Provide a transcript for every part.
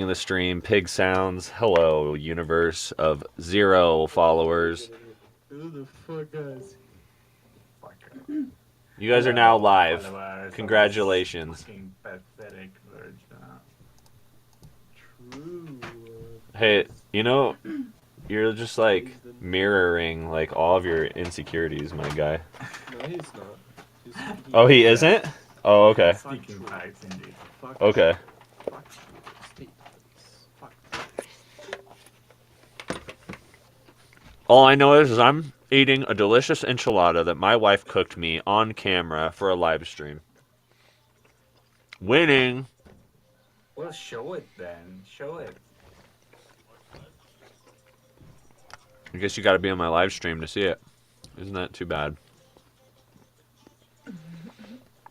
of the stream. Pig sounds. Hello, universe of 0 followers. Who the fuck is? You guys are now live. Congratulations. Fucking pathetic virgin. True. Hey, you know, you're just like mirroring like all of your insecurities, my guy. No, he's not. Oh, he isn't? Oh, okay. Speaking facts, indeed. Okay. Fuck you. Fuck. All I know is I'm eating a delicious enchilada that my wife cooked me on camera for a live stream. Winning. Well, show it then. Show it. I guess you got to be on my live stream to see it. Isn't that too bad?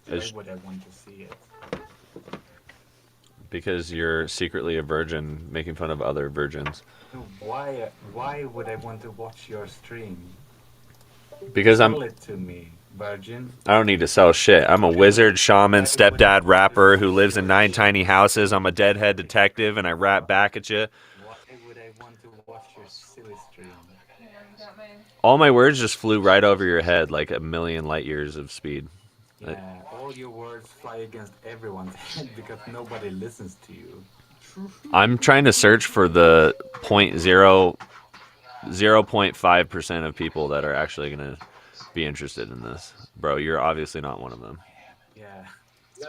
Why would I want to see it? Because you're secretly a virgin making fun of other virgins. Why would I want to watch your stream? Because Tell it to me, virgin. I don't need to sell shit. I'm a wizard, shaman, stepdad, rapper who lives in 9 tiny houses. I'm a deadhead detective and I rap back at you. Why would I want to watch your silly stream? All my words just flew right over your head like a million light years of speed. Yeah, all your words fly against everyone's head because nobody listens to you. I'm trying to search for the 0.5% of people that are actually going to be interested in this. Bro, you're obviously not one of them. Yeah. I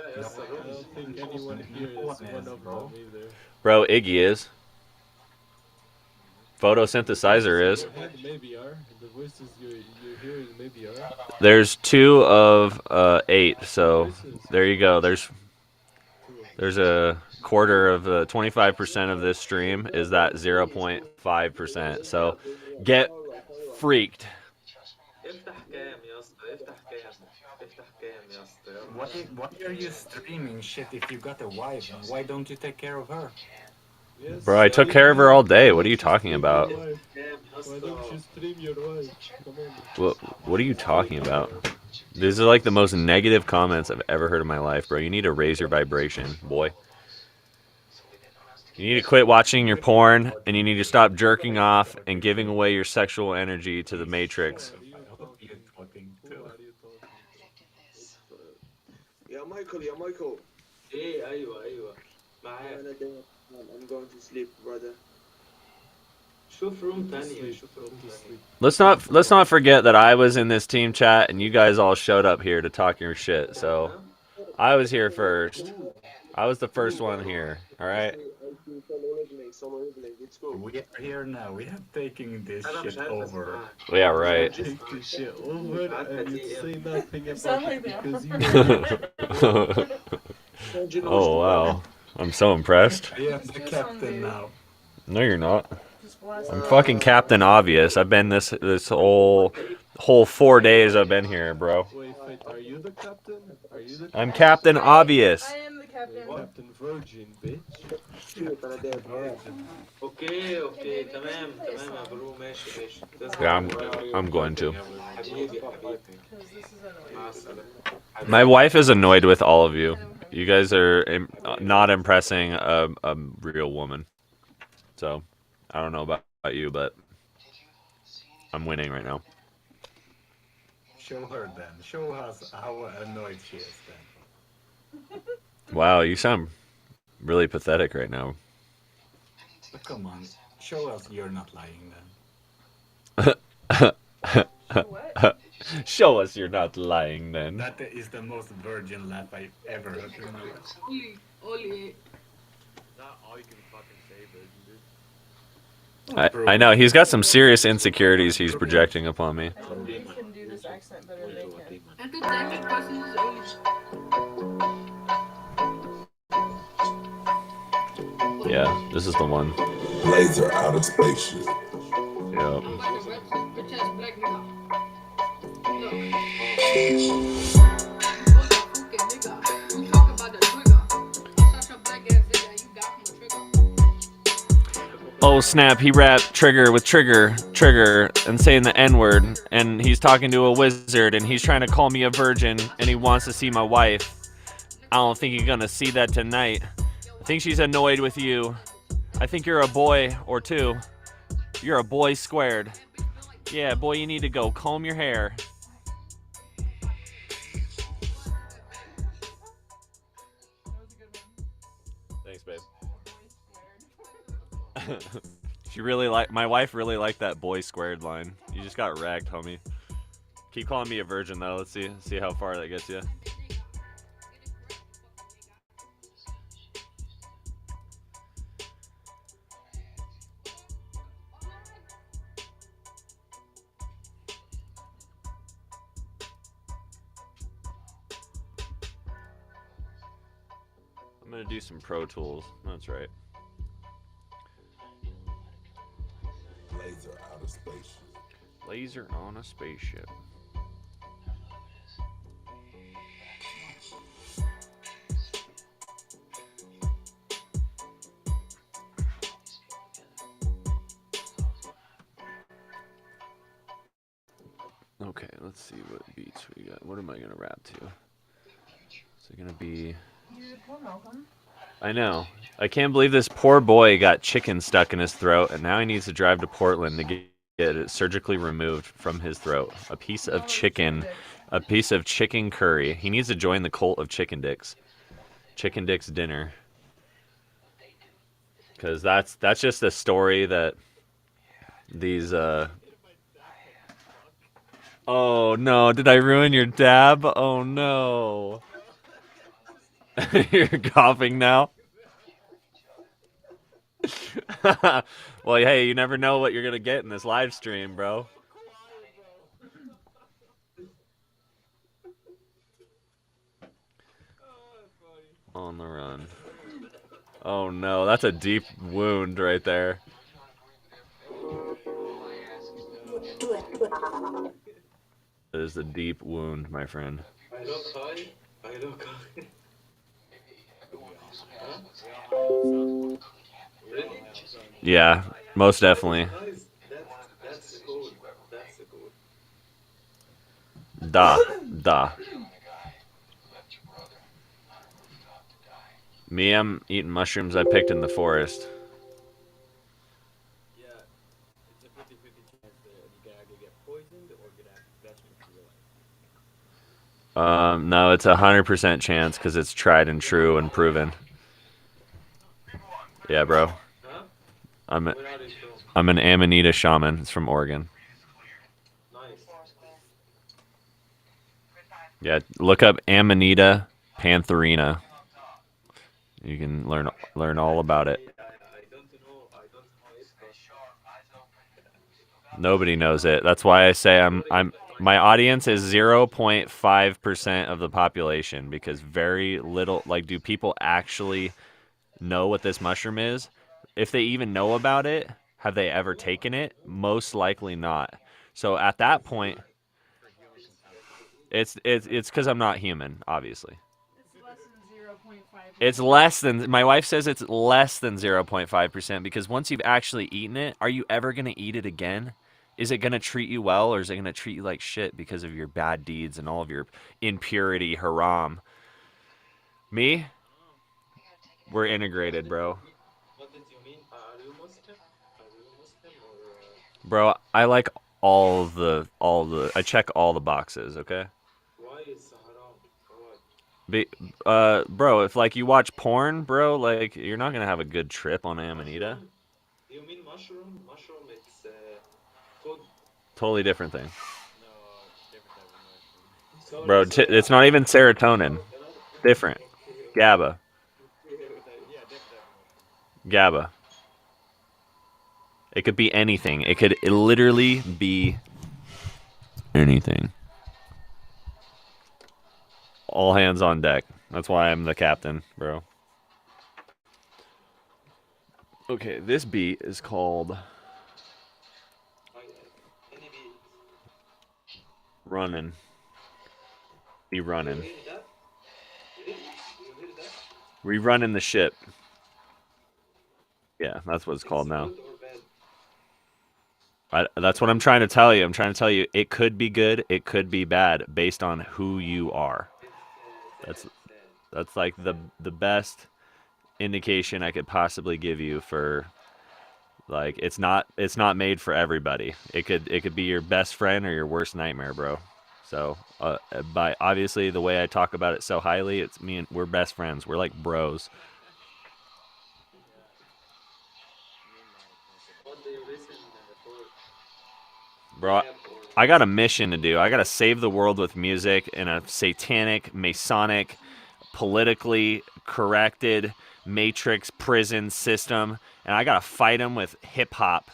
don't think anyone here is one of them either. Bro, Iggy is. Photosynthesizer is. Maybe are. The voices you hear maybe are. There's 2 of 8, so there you go. There's a quarter of 25% of this stream is that 0.5%. So get freaked. Why are you streaming shit if you got a wife? Why don't you take care of her? Yes, Bro, I took care of her all day. What are you talking about? Why don't you stream your wife? Come on. What are you talking about? These are like the most negative comments I've ever heard in my life, bro. You need to raise your vibration, boy. You need to quit watching your porn, and you need to stop jerking off and giving away your sexual energy to the Matrix. يا مايكل ايه ايوه معاك. I'm going to sleep brother. شوف روم تانية شوف روم تانية. Let's not forget that I was in this team chat and you guys all showed up here to talk your shit. So I was here first. I was the first one here. All right. We are here now. We have taken this shit over. Yeah, right. Take this shit over and you say nothing about sound it like because you Oh wow, I'm so impressed. I am the captain now. No, you're not. I'm fucking Captain Obvious. I've been this whole 4 days I've been here, bro. Wait, are you the captain? Are you the I'm Captain Obvious. I am the captain. Captain Virgin, bitch? اوكي تمام يا برو ماشي Yeah, I'm going to. حبيبي Because this is annoying. مع السلامة. My wife is annoyed with all of you. You guys are not impressing a real woman. So, I don't know about you, but I'm winning right now. Show her then. Show us how annoyed she is then. Wow, you sound really pathetic right now. But come on. Show us you're not lying then. What? Show us you're not lying then. That is the most virgin laugh I've ever heard in my life. Only. Not all you can fucking say, Virgin, dude. I know, he's got some serious insecurities he's projecting upon me. I think we can do this accent better than they can. Yeah, this is the one. Laser out of spaceship. Yep. Oh snap, he rapped trigger with trigger, and saying the N-word, and he's talking to a wizard, and he's trying to call me a virgin, and he wants to see my wife. I don't think you're gonna see that tonight. I think she's annoyed with you. I think you're a boy or two. You're a boy squared. Yeah, boy, you need to go comb your hair. Thanks, babe. She really my wife really liked that boy squared line. You just got wrecked, homie. Keep calling me a virgin though. Let's see how far that gets you. I'm gonna do some Pro Tools. That's right. Laser out of spaceship. Laser on a spaceship. Okay, let's see what beats we got. What am I gonna rap to? Is it gonna be? Poor Malcolm. I know. I can't believe this poor boy got chicken stuck in his throat, and now he needs to drive to Portland to get it surgically removed from his throat. A piece of chicken curry. He needs to join the cult of chicken dicks. Chicken dicks dinner. Because that's just a story that these Oh no, did I ruin your dab? Oh no. You're coughing now? Well, hey, you never know what you're going to get in this live stream, bro. On the run. Oh no, that's a deep wound right there. That is a deep wound, my friend. I look high. I look high. Really? Yeah, most definitely. Nice. That's the goal. That's the goal. Da. Me, I'm eating mushrooms I picked in the forest. Yeah, it's a 50-50 chance that you can either get poisoned or get vegetables in real life. No, it's 100% chance because it's tried and true and proven. Yeah, bro. Huh? I'm Where are they from? I'm an Amanita shaman. It's from Oregon. Nice. Yeah, look up Amanita pantherina. You can learn all about it. I don't know. I don't know it, but Nobody knows it. That's why I say my audience is 0.5% of the population because very little do people actually know what this mushroom is? If they even know about it, have they ever taken it? Most likely not. So at that point, it's because I'm not human, obviously. It's less than my wife says it's less than 0.5% because once you've actually eaten it, are you ever going to eat it again? Is it going to treat you well or is it going to treat you like shit because of your bad deeds and all of your impurity, haram? Me? We're integrated, bro. what did you mean? Are you Muslim? Are you Muslim or? Bro, I like all the I check all the boxes, okay? Why is haram? Or what? Bro, if you watch porn, bro, you're not gonna have a good trip on Amanita. You mean mushroom? Mushroom, it's food. Totally different thing, No, different type of mushroom. Sorry, bro. sorry, It's not even serotonin. Different. GABA. Different type of mushroom. GABA. It could be anything. It could literally be anything. All hands on deck. That's why I'm the captain, bro. Okay, this beat is called Any beat. Runnin'. Be running. You hear that? Really? You hear that? We running the ship. Yeah, that's what it's called now. Good or bad? That's what I'm trying to tell you. I'm trying to tell you it could be good, it could be bad based on who you are. It's That's like the best indication I could possibly give you for Like it's not made for everybody. It could be your best friend or your worst nightmare, bro. So by obviously the way I talk about it so highly, it's me and we're best friends. We're like bros. What do you listen for? Bro, Rap or I got a mission to do. I got to save the world with music in a satanic, masonic, politically corrected matrix prison system, and I got to fight them with hip hop.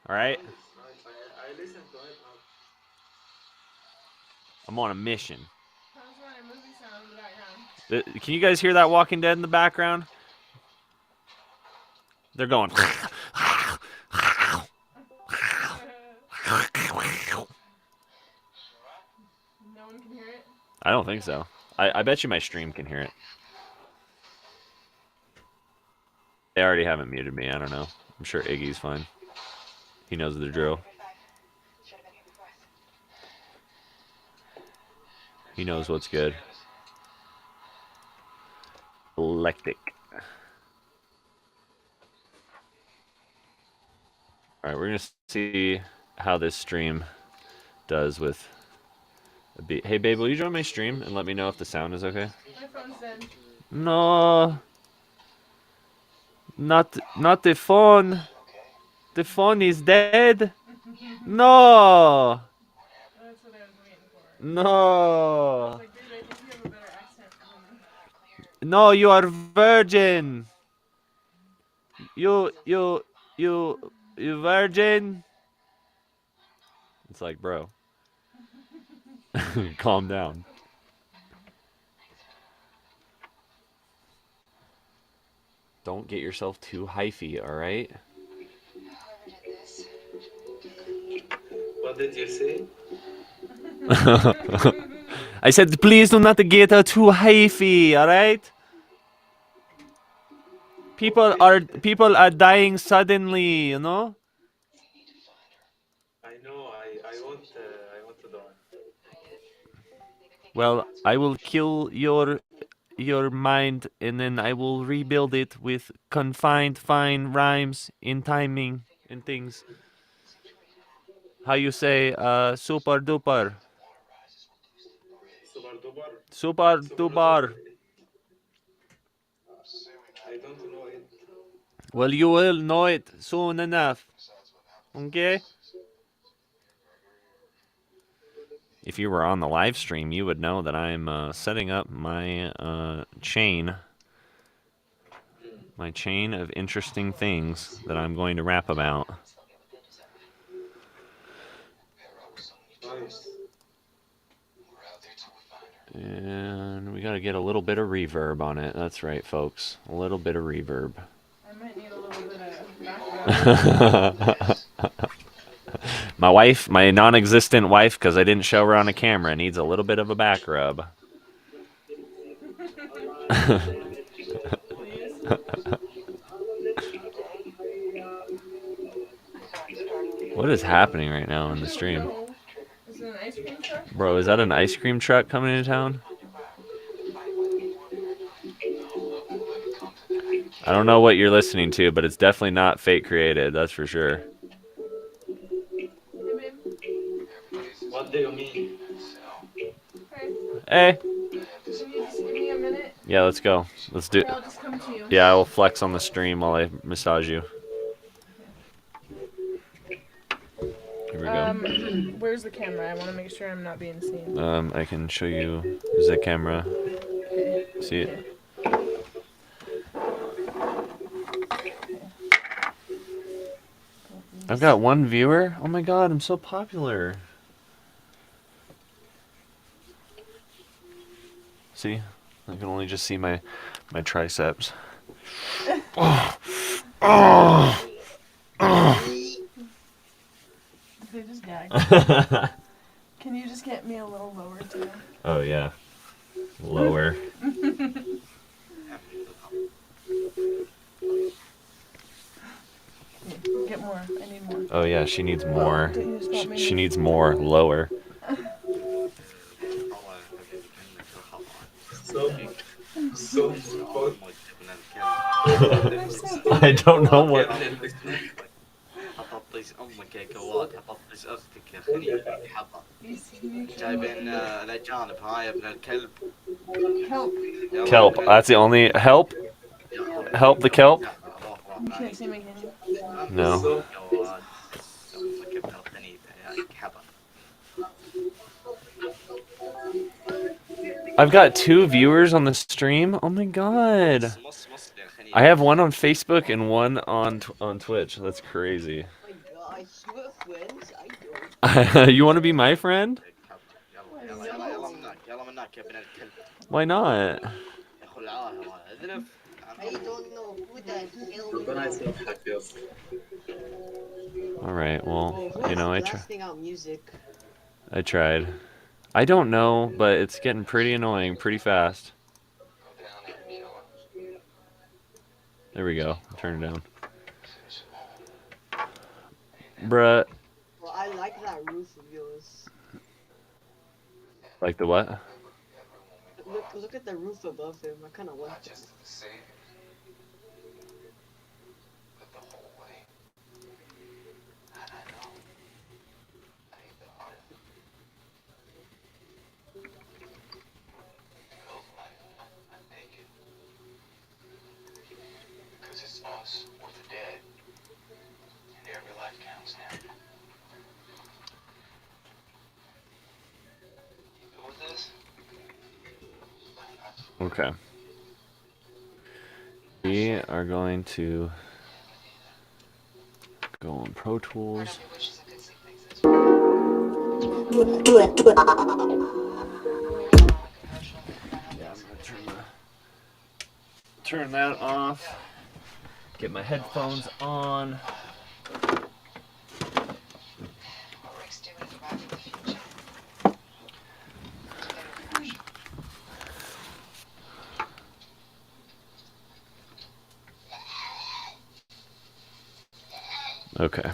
All right? nice. I listen to hip hop. I'm on a mission. How's my movie sound in the background? Can you guys hear that Walking Dead in the background? They're going. No one can hear it? I don't think so. I bet you my stream can hear it. They already haven't muted me. I don't know. I'm sure Iggy's fine. He knows the drill. He knows what's good. Electric. All right, we're gonna see how this stream does with a beat. Hey, babe, will you join my stream and let me know if the sound is okay? My phone's dead. No, not the phone. The phone is dead. No, That's what I was waiting for. I no, was like, dude, I think you have a better accent than no. You are virgin. You virgin. It's like, bro, calm down. Don't get yourself too hyphy, all right? What did you say? I said, please do not get too hyphy, all right? People are dying suddenly, you know. I know. I want to die. Well, I will kill your mind, and then I will rebuild it with confined fine rhymes in timing and things. How you say super duper? Super duper. Super Super duper. duper. I don't know it. Well, you will know it soon enough. Okay? If you were on the live stream, you would know that I'm setting up my chain of interesting things that I'm going to rap about. Nice. And we got to get a little bit of reverb on it. That's right, folks. A little bit of reverb. I might need a little bit of background. My wife, my non-existent wife, because I didn't show her on a camera, needs a little bit of a back rub. Please. What is happening right now in the stream? Is it an ice cream truck? Bro, is that an ice cream truck coming into town? I don't know what you're listening to, but it's definitely not fake created, that's for sure. Hey, babe. What do you mean? Hey. Hey. Can you just give me a minute? Yeah, let's go. Let's do. Or I'll just come to you. Yeah, I will flex on the stream while I massage you. Here we go. Where's the camera? I want to make sure I'm not being seen. I can show you the camera. Okay. See it? I've got one viewer. Oh my god, I'm so popular. See? I can only just see my triceps. Oh. Oh. They just gagged. Can you just get me a little lower too? Oh yeah. Lower. Get more. I need more. Oh yeah, she needs more. Didn't you just want me She to- needs more. Lower. So, I don't know what. بطاطس امك يا كواد بطاطس اختك يا خنيف حبط You see me, جايبين Caleb? الاجانب ها يا ابن الكلب Kelp. يلا يا Kelp. ابن That's the only help. Yep. Help the kelp. روح روح You can't نادي see me, can you? No. يا كواد امك ابن الخنيفه يا حبط I've got 2 viewers on the stream. Oh my god. مص يا خنيف I have one on Facebook and one on Twitch. That's crazy. Oh my gosh, you have friends? I don't. You want to be my friend? يلا يلا يلا يلا منك يلا منك يا ابن الكلب Why not? يا اخو العاهرة اذلف I don't know who the hell you Organize are. your hackers. All right. Well, Oh, who you is know, blasting out music? I tried. I don't know, but it's getting pretty annoying pretty fast. There we go. Turn it down. Bruh. Well, I like that roof of yours. Like the what? Look at the roof above him. I kind of want that. Okay. We are going to go on Pro Tools. Yeah, I'm gonna turn that off. Get my headphones on. Okay.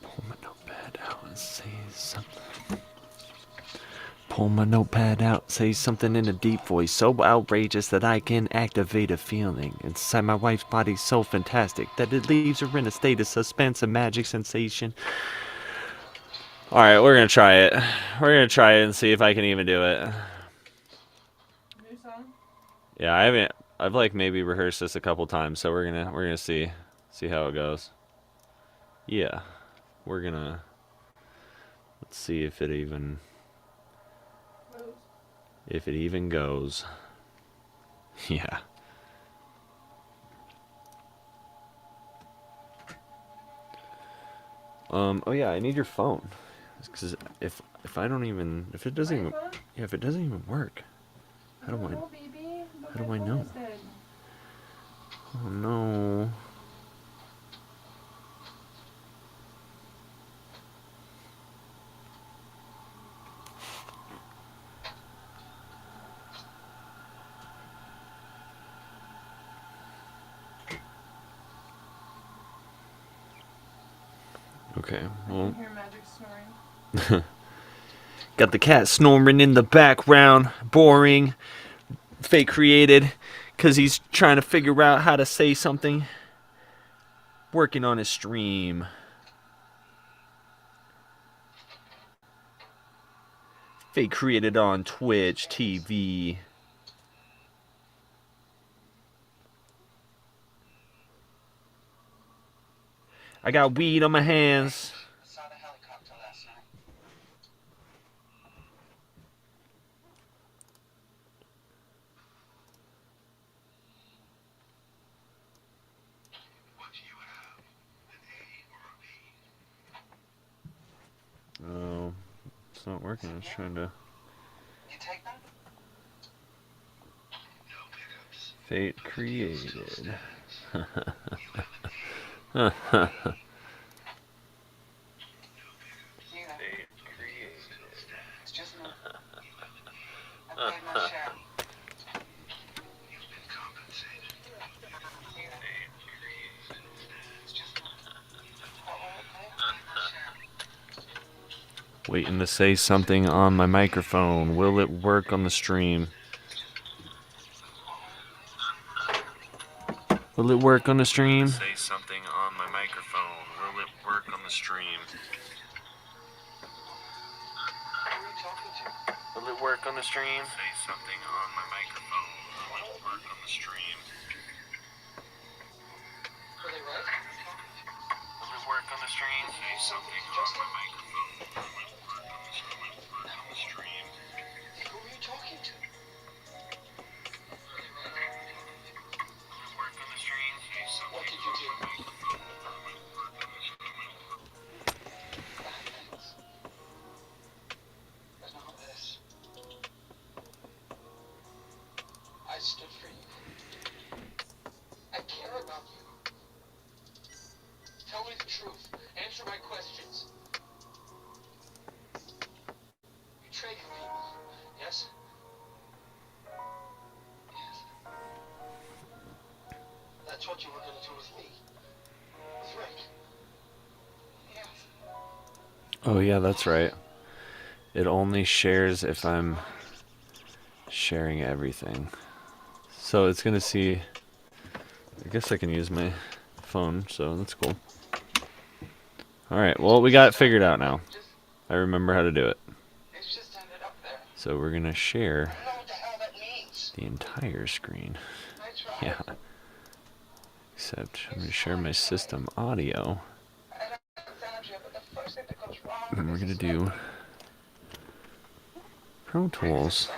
Pull my notepad out and say something. Pull my notepad out, say something in a deep voice, so outrageous that I can activate a feeling inside my wife's body, so fantastic that it leaves her in a state of suspense and magic sensation. All right, we're gonna try it. We're gonna try it and see if I can even do it. New song? Yeah, I haven't. I've like maybe rehearsed this a couple times, so we're gonna see how it goes. Yeah, we're gonna. Let's see if it even goes. Yeah. Oh yeah, I need your phone. Because if I don't even if it doesn't even yeah if it doesn't even work, how do I know? Oh no. Okay, well. I can hear magic snoring. Got the cat snoring in the background. Boring. Fake created. Because he's trying to figure out how to say something. Working on his stream. Fake created on Twitch TV. I got weed on my hands. Oh, it's not working. I was trying to. Fate created. Waiting to say something on my microphone. Will it work on the stream? Will it work on the stream? Say something on my microphone. Will it work on the stream? Will it work on the stream? Say something on my microphone. Will it work on the stream? Will it work on the stream? Say something on my microphone. Will it work on the stream? Who are you talking to? Will it work on the stream? Say something. What did you do? I stood for you. I care about you. Tell me the truth. Answer my questions. You traded people, yes? Yes. That's what you were going to do with me. With Rick. Yes. Oh yeah, that's right. It only shares if I'm sharing everything. So it's gonna see. I guess I can use my phone, so that's cool. Alright, well, we got it figured out now. I remember how to do it. So we're gonna share the entire screen. Yeah. Except I'm gonna share my system audio. And we're gonna do Pro Tools.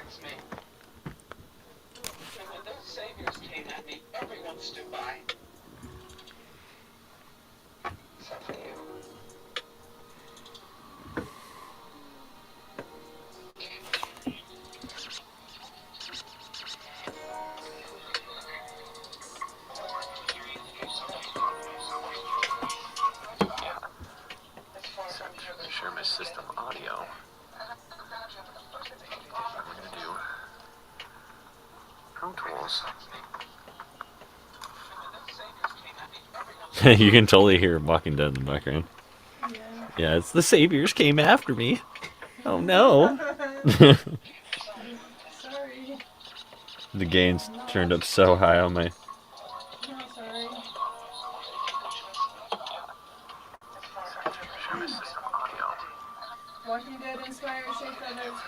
Share my system audio. We're gonna do Pro Tools. You can totally hear Walking Dead in the background. Yeah, it's the Saviors came after me. Oh no. Sorry. The gain's turned up so high on my. No, sorry. Walking Dead inspired Shea Feathers.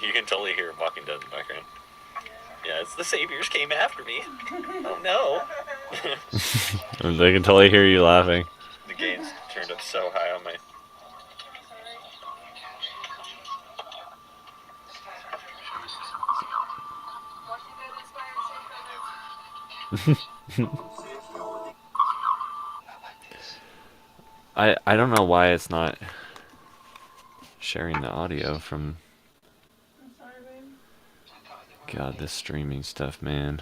You can totally hear Walking Dead in the background. Yeah, it's the Saviors came after me. Oh no. They can totally hear you laughing. The gain's turned up so high on my. I don't know why it's not sharing the audio from. I'm sorry, babe. God, this streaming stuff, man.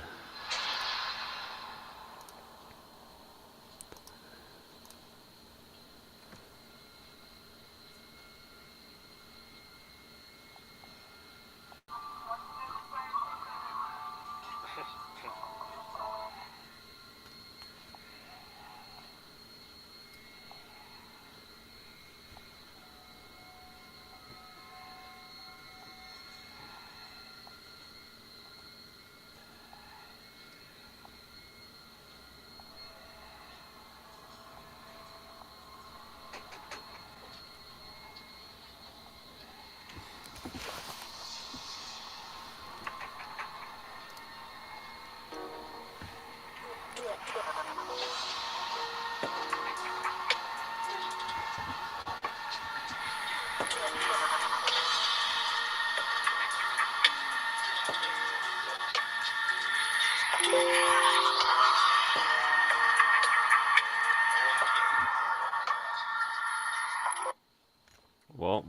Well.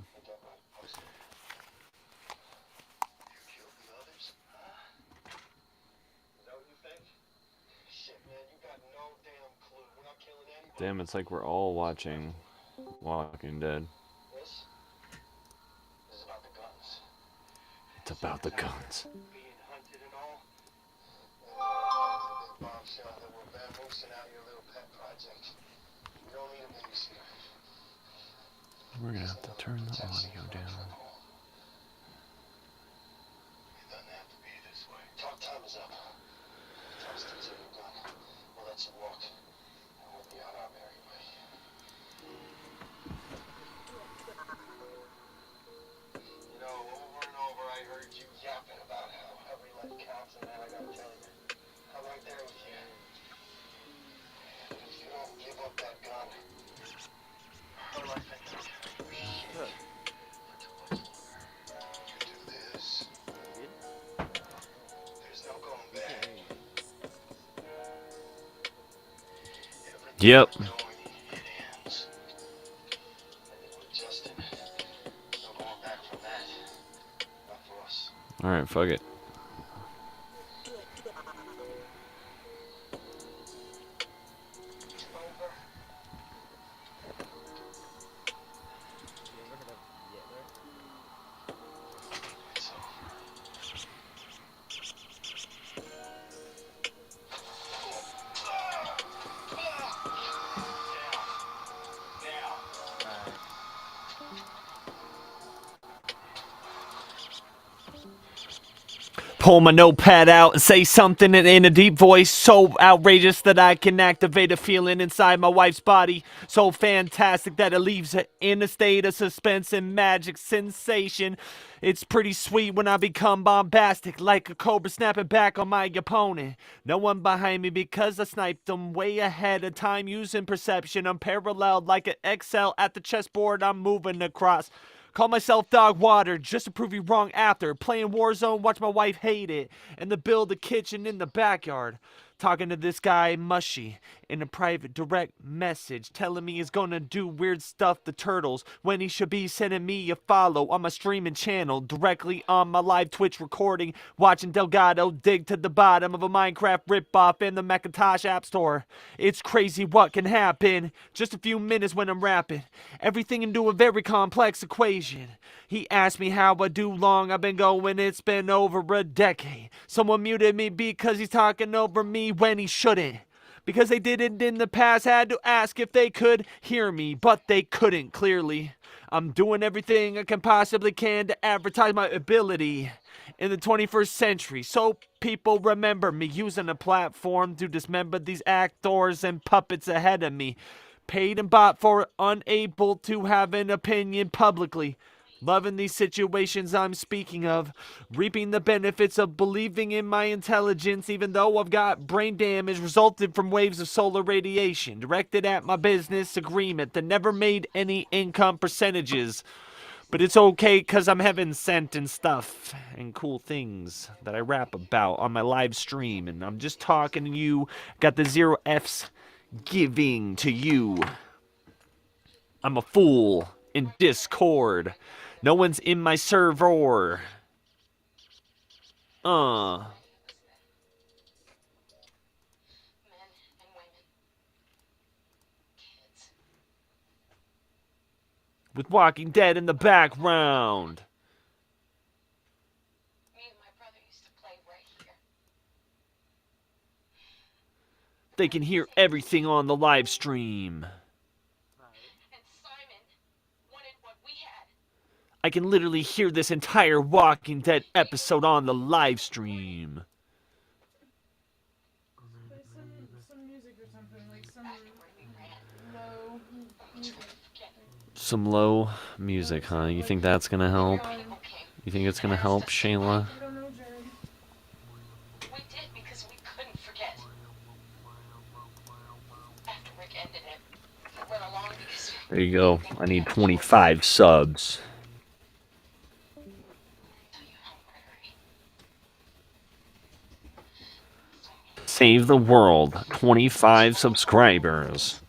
Damn, it's like we're all watching Walking Dead. It's about the guns. We're gonna have to turn the audio down. Yep. All right, fuck it. Pull my notepad out and say something in a deep voice so outrageous that I can activate a feeling inside my wife's body. So fantastic that it leaves her in a state of suspense and magic sensation. It's pretty sweet when I become bombastic, like a cobra snapping back on my opponent. No one behind me because I sniped them way ahead of time using perception. Unparalleled like an Excel at the chessboard I'm moving across. Call myself dog water just to prove you wrong after. Playing Warzone, watch my wife hate it. And to build a kitchen in the backyard. Talking to this guy mushy in a private direct message. Telling me he's gonna do weird stuff to turtles. When he should be sending me a follow on my streaming channel. Directly on my live Twitch recording. Watching Delgado dig to the bottom of a Minecraft ripoff in the Macintosh App Store. It's crazy what can happen. Just a few minutes when I'm rapping. Everything into a very complex equation. He asked me how I do long I've been going. It's been over a decade. Someone muted me because he's talking over me when he shouldn't. Because they did it in the past, had to ask if they could hear me, but they couldn't clearly. I'm doing everything I can possibly can to advertise my ability in the 21st century, so people remember me using a platform to dismember these actors and puppets ahead of me. Paid and bought for unable to have an opinion publicly. Loving these situations I'm speaking of. Reaping the benefits of believing in my intelligence, even though I've got brain damage resulted from waves of solar radiation directed at my business agreement that never made any income percentages. But it's okay because I'm heaven sent and stuff and cool things that I rap about on my live stream. And I'm just talking to you. Got the 0Fs giving to you. I'm a fool in Discord. No one's in my server. With Walking Dead in the background. Me and my brother used to play right here. They can hear everything on the live stream. And Simon wanted what we had. I can literally hear this entire Walking Dead episode on the live stream. Play some music or something, like some low music. Some low music, huh? You think that's gonna help? You think it's gonna help, Shayla? I don't know, Jared. We did because we couldn't forget. After Rick ended it, we went along because There you go. I need 25 subs. Save the world. 25 subscribers.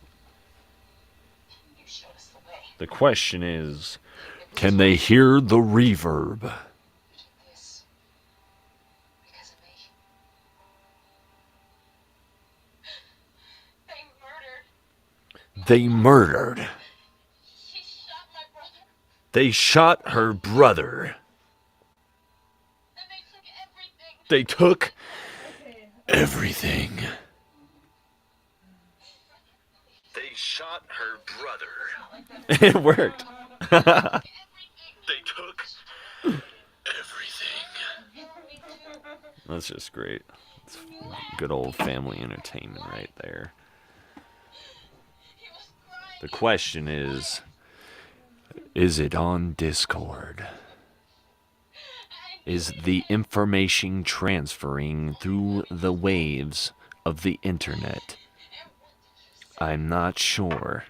you showed us the way. The question is, can they hear the reverb? You did this because of me. They murdered. They murdered. He shot my brother. They shot her brother. And they took everything. They took everything. They shot her brother. It worked. They took everything. That's just great. It's good old family entertainment right there. The question is it on Discord? Is the information transferring through the waves of the internet? I'm not sure.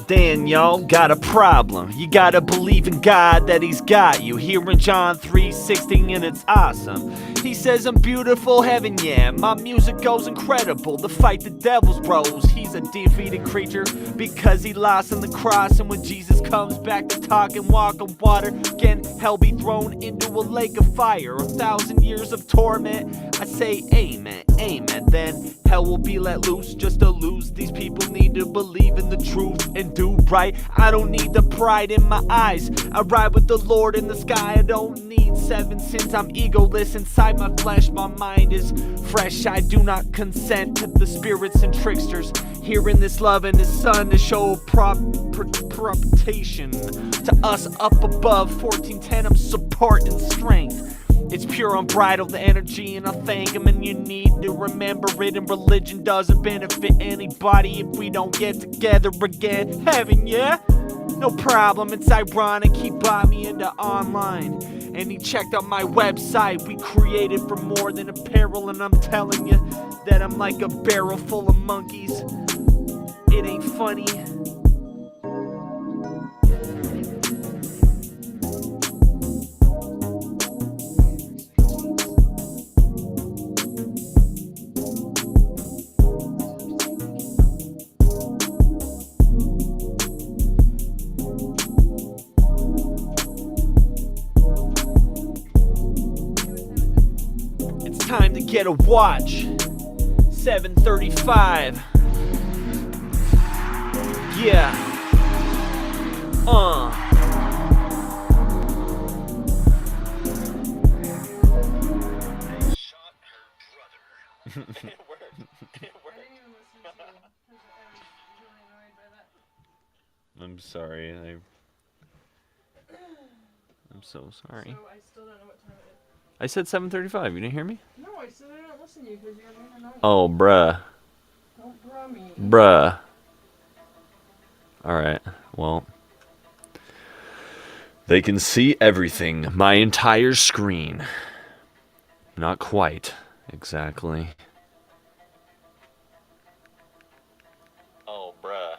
Dan, y'all got a problem. You gotta believe in God that He's got you. Here in John 3:16, and it's awesome. He says, I'm beautiful, heaven, yeah. My music goes incredible. To fight the devil's bros. He's a defeated creature because he lost on the cross. And when Jesus comes back to talk and walk on water, again, hell be thrown into a lake of fire. 1,000 years of torment. I say amen, amen. Then hell will be let loose just to lose. These people need to believe in the truth and do right. I don't need the pride in my eyes. I ride with the Lord in the sky. I don't need 7 sins. I'm egoless inside my flesh. My mind is fresh. I do not consent to the spirits and tricksters. Here in this love and His Son to show propitiation to us up above. 1410, I'm support and strength. It's pure unbridled energy, and I thank Him. And you need to remember it. And religion doesn't benefit anybody if we don't get together again. Heaven, yeah? No problem, it's ironic. He bought me into online, and he checked out my website. We created for more than apparel, and I'm telling you that I'm like a barrel full of monkeys. It ain't funny. Time to get a watch. 7:35. Yeah. Shot her brother. It worked. It worked. I didn't even listen to you because I was really annoyed by that. I'm sorry. I'm so sorry. So I still don't know what time it is. I said 7:35. You didn't hear me? No, I still didn't listen to you because you're being annoying. Oh, bruh. Don't bra me. Bruh. Alright, well. They can see everything. My entire screen. Not quite. Exactly. Oh, bruh.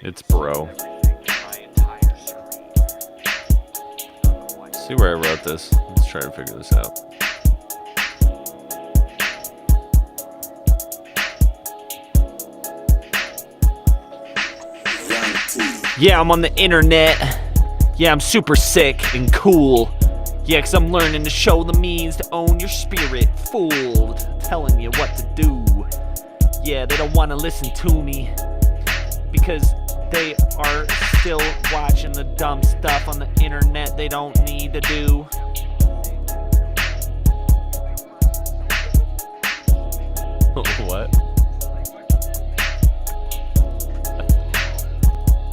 It's bro. It's bro. See where I wrote this. Let's try to figure this out. Yeah, I'm on the internet. Yeah, I'm super sick and cool. Yeah, 'cause I'm learning to show the means to own your spirit. Fooled, telling you what to do. Yeah, they don't want to listen to me because they are still watching the dumb stuff on the internet they don't need to do. What?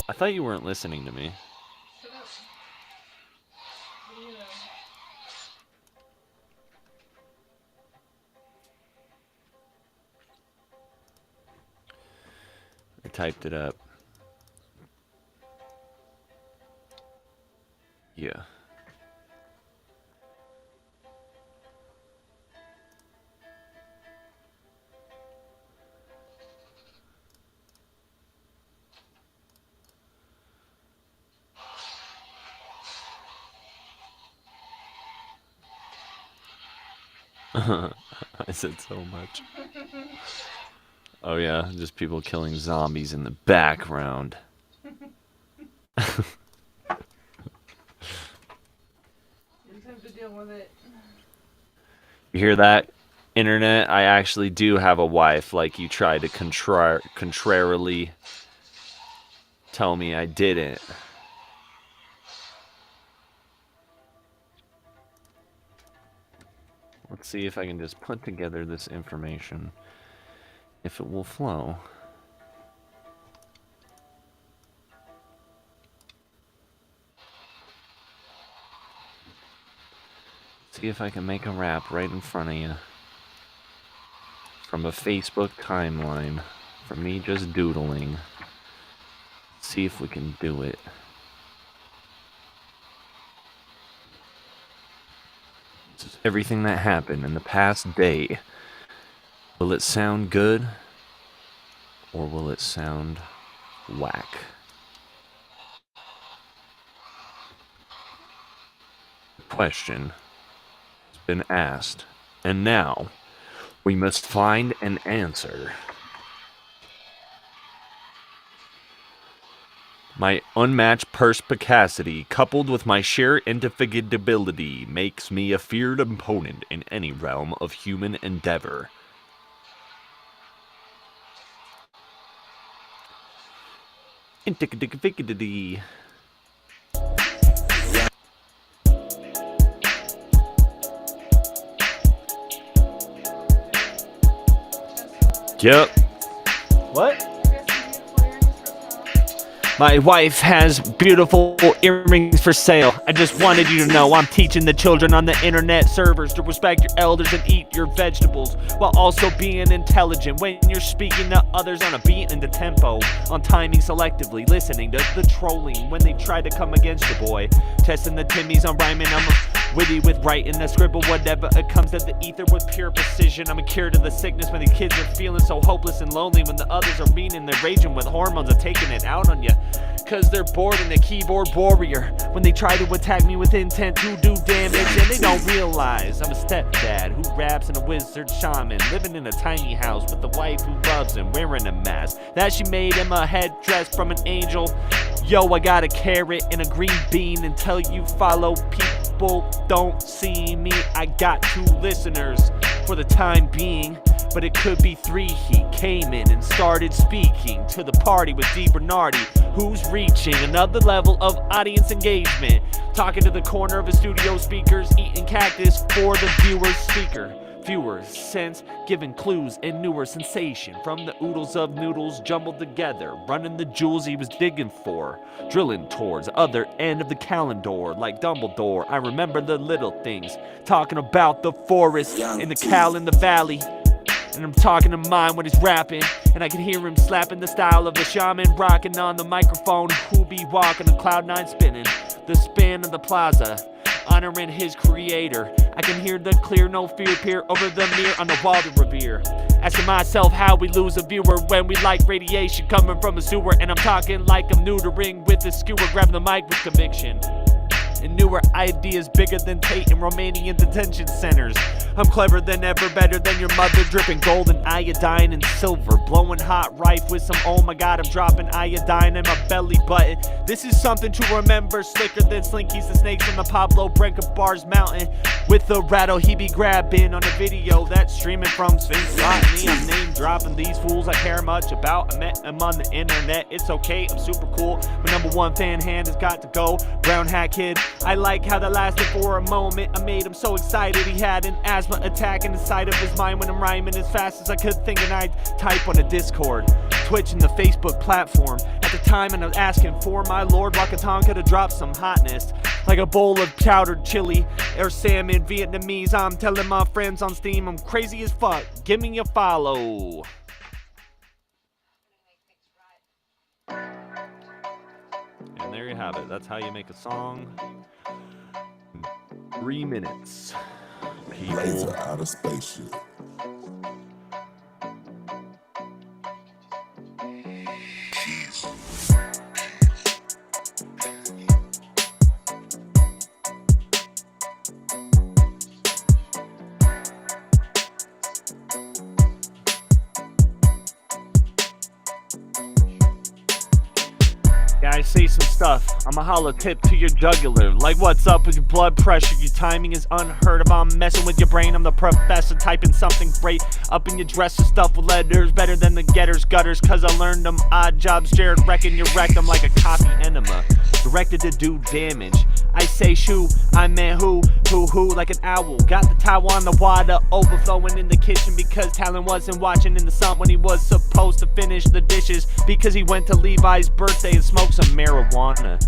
I thought you weren't listening to me. Shut up. What do you know? I typed it up. Yeah. I said so much. Oh yeah, just people killing zombies in the background. with it. You hear that, internet? I actually do have a wife, like you tried to contrarily tell me I didn't. Let's see if I can just put together this information, if it will flow. See if I can make a rap right in front of you. From a Facebook timeline. From me just doodling. See if we can do it. This is everything that happened in the past day. Will it sound good? Or will it sound whack? The question has been asked. And now, we must find an answer. My unmatched perspicacity, coupled with my sheer indefatigability, makes me a feared opponent in any realm of human endeavor. Indefatigability. Yep. What? My wife has beautiful earrings for sale. I just wanted you to know I'm teaching the children on the internet servers to respect your elders and eat your vegetables while also being intelligent when you're speaking to others on a beat and the tempo, on timing selectively, listening to the trolling when they try to come against your boy, testing the Timmies on rhyming. I'm witty with writing, I scribble whatever it comes to the ether with pure precision. I'm a cure to the sickness when the kids are feeling so hopeless and lonely, when the others are mean and they're raging with hormones are taking it out on you. Cause they're bored and a keyboard warrior when they try to attack me with intent to do damage, and they don't realize I'm a stepdad who raps in a wizard shaman, living in a tiny house with a wife who loves him, wearing a mask that she made him a headdress from an angel. Yo, I got a carrot and a green bean until you follow. People don't see me. I got 2 listeners for the time being, but it could be 3. He came in and started speaking to the party with D. Bernardi, who's reaching another level of audience engagement, talking to the corner of his studio speakers, eating cactus for the viewers sense, giving clues and newer sensation from the oodles of noodles jumbled together, running the jewels he was digging for, drilling towards the other end of the calendar like Dumbledore. I remember the little things, talking about the forest and the cow in the valley. And I'm talking to mine when he's rapping, and I can hear him slapping the style of the shaman, rocking on the microphone, who be walking on cloud 9 spinning the span of the plaza, honoring his creator. I can hear the clear no fear peer over the mirror on the wall to revere, asking myself how we lose a viewer when we like radiation coming from a sewer. And I'm talking like I'm neutering with a skewer, grabbing the mic with conviction and newer ideas bigger than Tate and Romanian detention centers. I'm clever than ever, better than your mother, dripping gold and iodine and silver, blowing hot rife with some oh my god, I'm dropping iodine in my belly button. This is something to remember, slicker than Slinkies and snakes on the Pablo Brenca Bars mountain, with the rattle he be grabbing on a video that's streaming from Sphinx Botany. I'm name dropping these fools I care much about. I met him on the internet, it's okay, I'm super cool. My #1 fan hand has got to go, brown hat kid. I like how that lasted for a moment. I made him so excited he had an asthma attack in the side of his mind when I'm rhyming as fast as I could think, and I'd type on a Discord, Twitch and the Facebook platform. At the time, and I was asking for my lord Wakatonka to drop some hotness, like a bowl of powdered chili or salmon Vietnamese. I'm telling my friends on Steam I'm crazy as fuck. Give me a follow. And there you have it. That's how you make a song in 3 minutes. People. Out of spaceship. Yeah, I say some stuff. I'm a hollow tip to your jugular. Like, what's up with your blood pressure? Your timing is unheard of. I'm messing with your brain. I'm the professor typing something great up in your dresser. Stuff with letters better than the getter's gutters. Cause I learned them odd jobs. Jared wrecking your rectum like a coffee enema. Directed to do damage. I say shoo, I meant who, like an owl. Got the towel on the water overflowing in the kitchen because Talon wasn't watching in the sun when he was supposed to finish the dishes because he went to Levi's birthday and smoked some marijuana.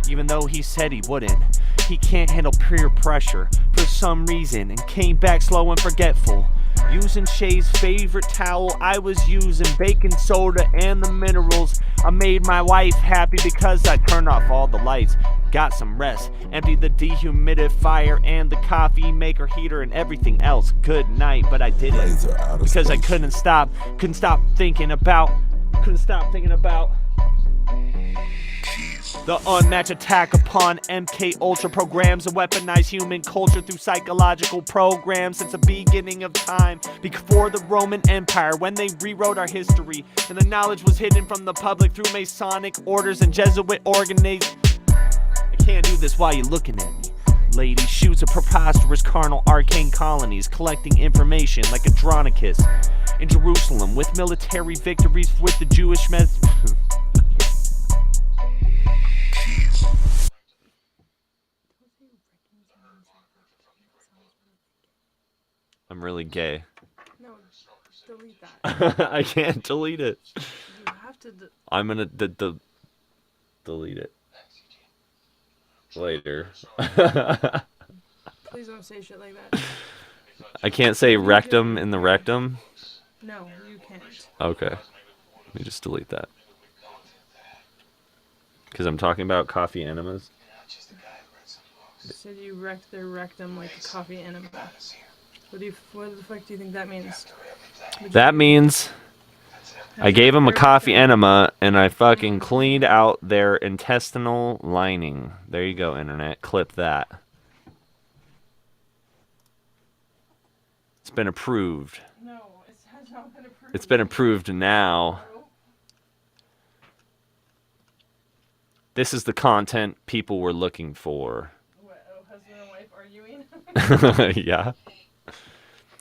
Even though he said he wouldn't. He can't handle peer pressure for some reason and came back slow and forgetful. Using Shay's favorite towel, I was using baking soda and the minerals. I made my wife happy because I turned off all the lights. Got some rest, emptied the dehumidifier and the coffee maker heater and everything else. Good night, but I didn't because I couldn't stop thinking about the unmatched attack upon MK Ultra programs and weaponized human culture through psychological programs since the beginning of time, before the Roman Empire, when they rewrote our history and the knowledge was hidden from the public through Masonic orders and Jesuit organizations. I can't do this while you're looking at me. Lady shoots of preposterous carnal arcane colonies collecting information like Andronicus in Jerusalem with military victories with the Jewish I'm really gay. No, delete that. I can't delete it. You have to. I'm gonna delete it later. Please don't say shit like that. I can't say rectum in the rectum. No, you can't. Okay, let me just delete that because I'm talking about coffee enemas. You said you wrecked their rectum like a coffee enema. What the fuck do you think that means? That means I gave him a coffee enema and I fucking cleaned out their intestinal lining. There you go, internet. Clip that. It's been approved. No, it has not been approved. It's been approved now. This is the content people were looking for. What, husband and wife arguing? Yeah.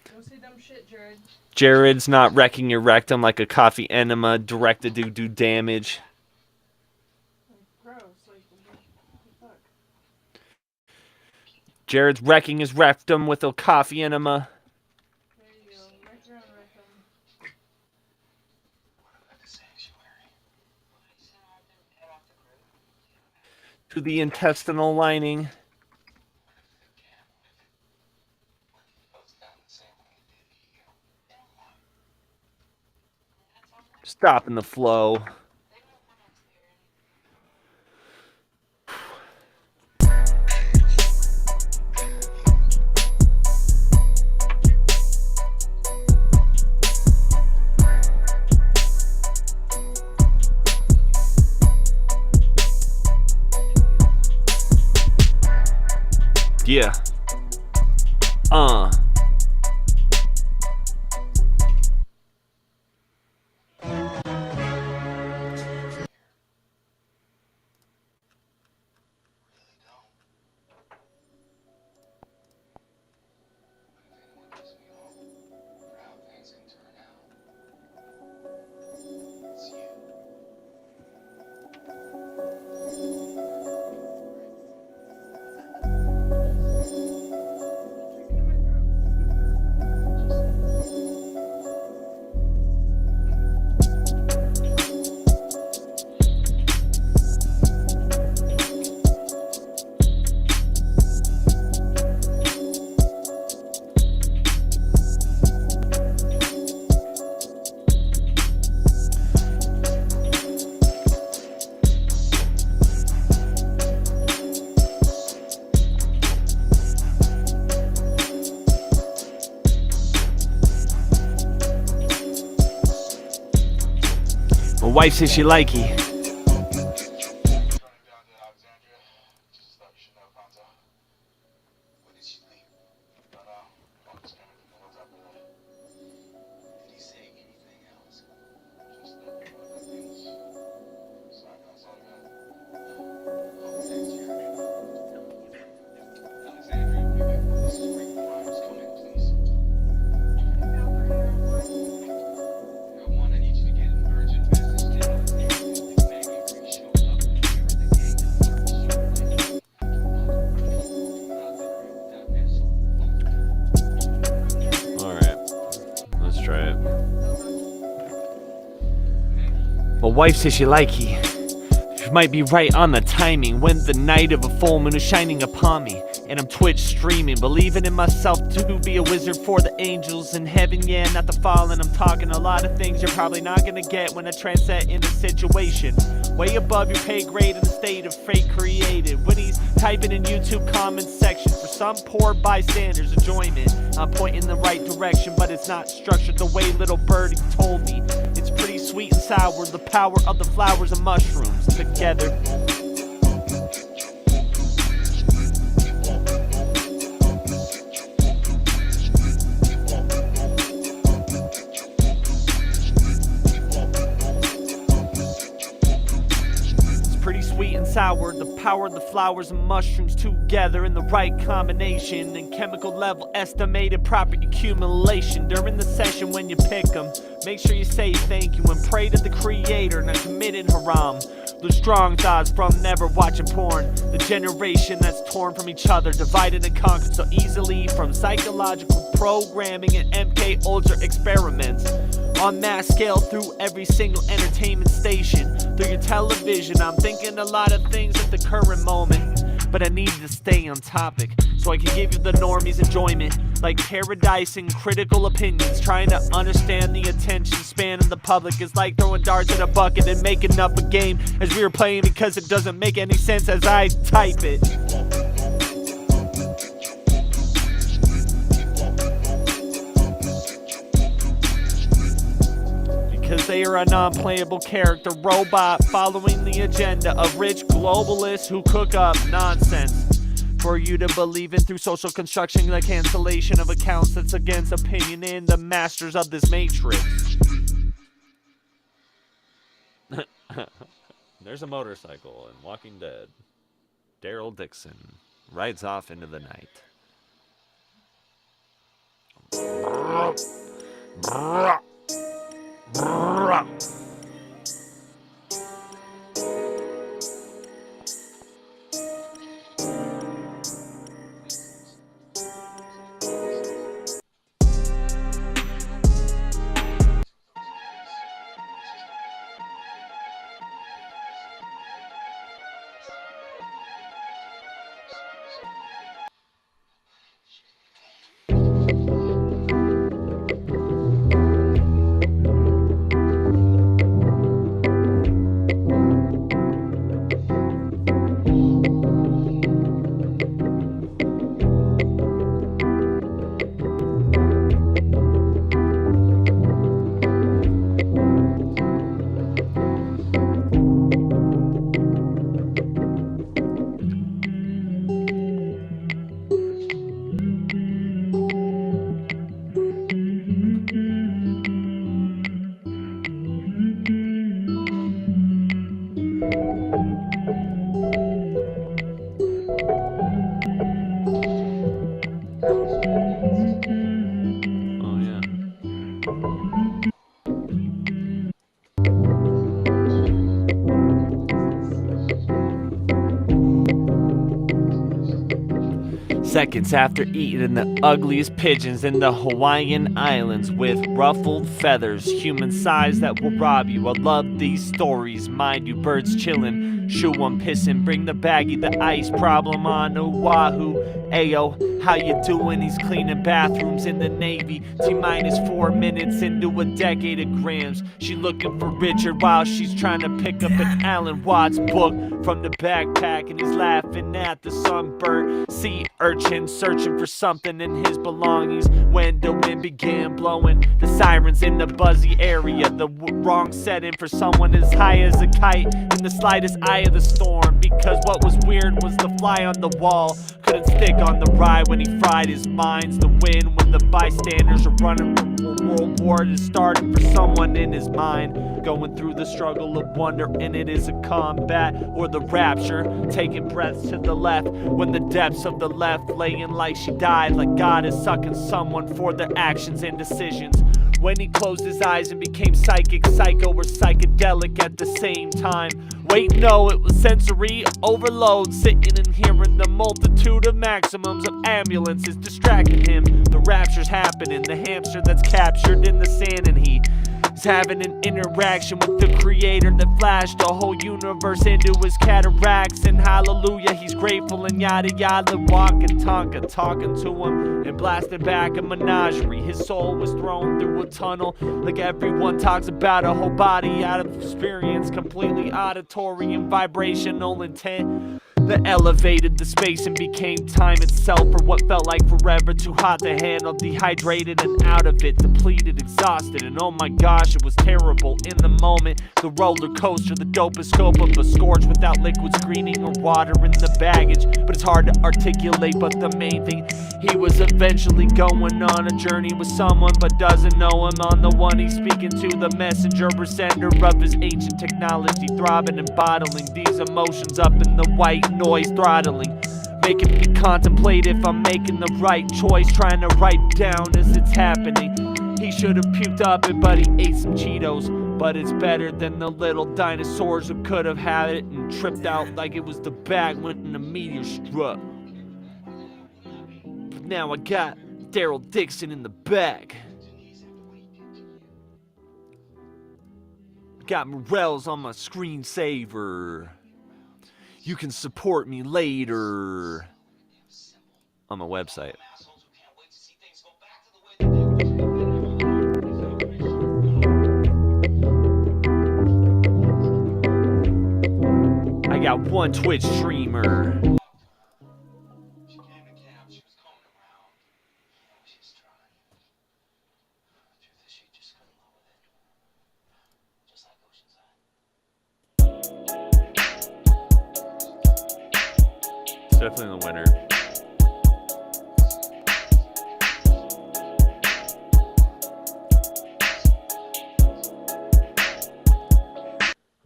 Don't say dumb shit, Jared. Jared's not wrecking your rectum like a coffee enema directed to do damage. Gross, like, what the fuck? Jared's wrecking his rectum with a coffee enema. There you go, wreck your own rectum. To the intestinal lining. Stopping the flow. Yeah. My wife says she like you. wife says she like he might be right on the timing when the night of a full moon is shining upon me, and I'm Twitch streaming, believing in myself to be a wizard for the angels in heaven, yeah, not the fallen. I'm talking a lot of things you're probably not gonna get when I transit in a situation way above your pay grade in the state of fate created. When he's typing in YouTube comment section for some poor bystander's enjoyment, I'm pointing the right direction, but it's not structured the way little birdie told me. It's pretty sweet and sour, the power of the flowers and mushrooms together. Pretty sweet and sour, the power of the flowers and mushrooms together in the right combination and chemical level estimated proper accumulation during the session. When you pick them, make sure you say thank you and pray to the creator, not committing haram. The strong thoughts from never watching porn, the generation that's torn from each other, divided and conquered so easily from psychological programming and MK Ultra experiments on mass scale through every single entertainment station, through your television. I'm thinking a lot of things at the current moment, but I need to stay on topic so I can give you the normies enjoyment, like paradise and critical opinions. Trying to understand the attention span of the public is like throwing darts in a bucket and making up a game as we were playing because it doesn't make any sense as I type it. Because they are a non-playable character robot following the agenda of rich globalists who cook up nonsense for you to believe in through social construction, the cancellation of accounts that's against opinion in the masters of this matrix. There's a motorcycle in Walking Dead. Daryl Dixon rides off into the night. Seconds after eating the ugliest pigeons in the Hawaiian Islands with ruffled feathers, human size that will rob you. I love these stories, mind you, birds chillin', shoe I'm pissin', bring the baggie, the ice problem on Oahu. Ayo, how you doing? He's cleaning bathrooms in the Navy. T-minus 4 minutes into a decade of grams. She looking for Richard while she's trying to pick up an Alan Watts book from the backpack, and he's laughing at the sunburnt sea urchin searching for something in his belongings when the wind began blowing. The sirens in the buzzy area, the wrong setting for someone as high as a kite in the slightest eye of the storm, because what was weird was the fly on the wall couldn't stick on the ride when he fried his minds. The wind when the bystanders are running from a world war that started for someone in his mind, going through the struggle of wonder, and it is a combat or the rapture, taking breaths to the left when the depths of the left laying like she died, like God is sucking someone for their actions and decisions. When he closed his eyes and became psychic, psycho, or psychedelic at the same time. Wait, no, it was sensory overload, sitting and hearing the multitude of maximums of ambulances distracting him. The rapture's happening, the hamster that's captured in the sand, and he was having an interaction with the creator that flashed the whole universe into his cataracts. And hallelujah, he's grateful and yada yada. Walking Tonka, talking to him and blasting back a menagerie. His soul was thrown through a tunnel like everyone talks about. A whole body out of experience, completely auditory and vibrational intent that elevated the space and became time itself for what felt like forever. Too hot to handle, dehydrated and out of it, depleted, exhausted, and oh my gosh, it was terrible in the moment. The roller coaster, the dopest scope of a scorch without liquid screening or water in the baggage. But it's hard to articulate, but the main thing, he was eventually going on a journey with someone but doesn't know him. On the one he's speaking to, the messenger or sender of his ancient technology, throbbing and bottling these emotions up in the white noise, throttling, making me contemplate if I'm making the right choice, trying to write down as it's happening. He should have puked up it, but he ate some Cheetos. But it's better than the little dinosaurs who could have had it and tripped out like it was the bag when the meteor struck. But now I got Daryl Dixon in the bag. Got Morels on my screensaver. You can support me later on my website. I got one Twitch streamer. Definitely the winner.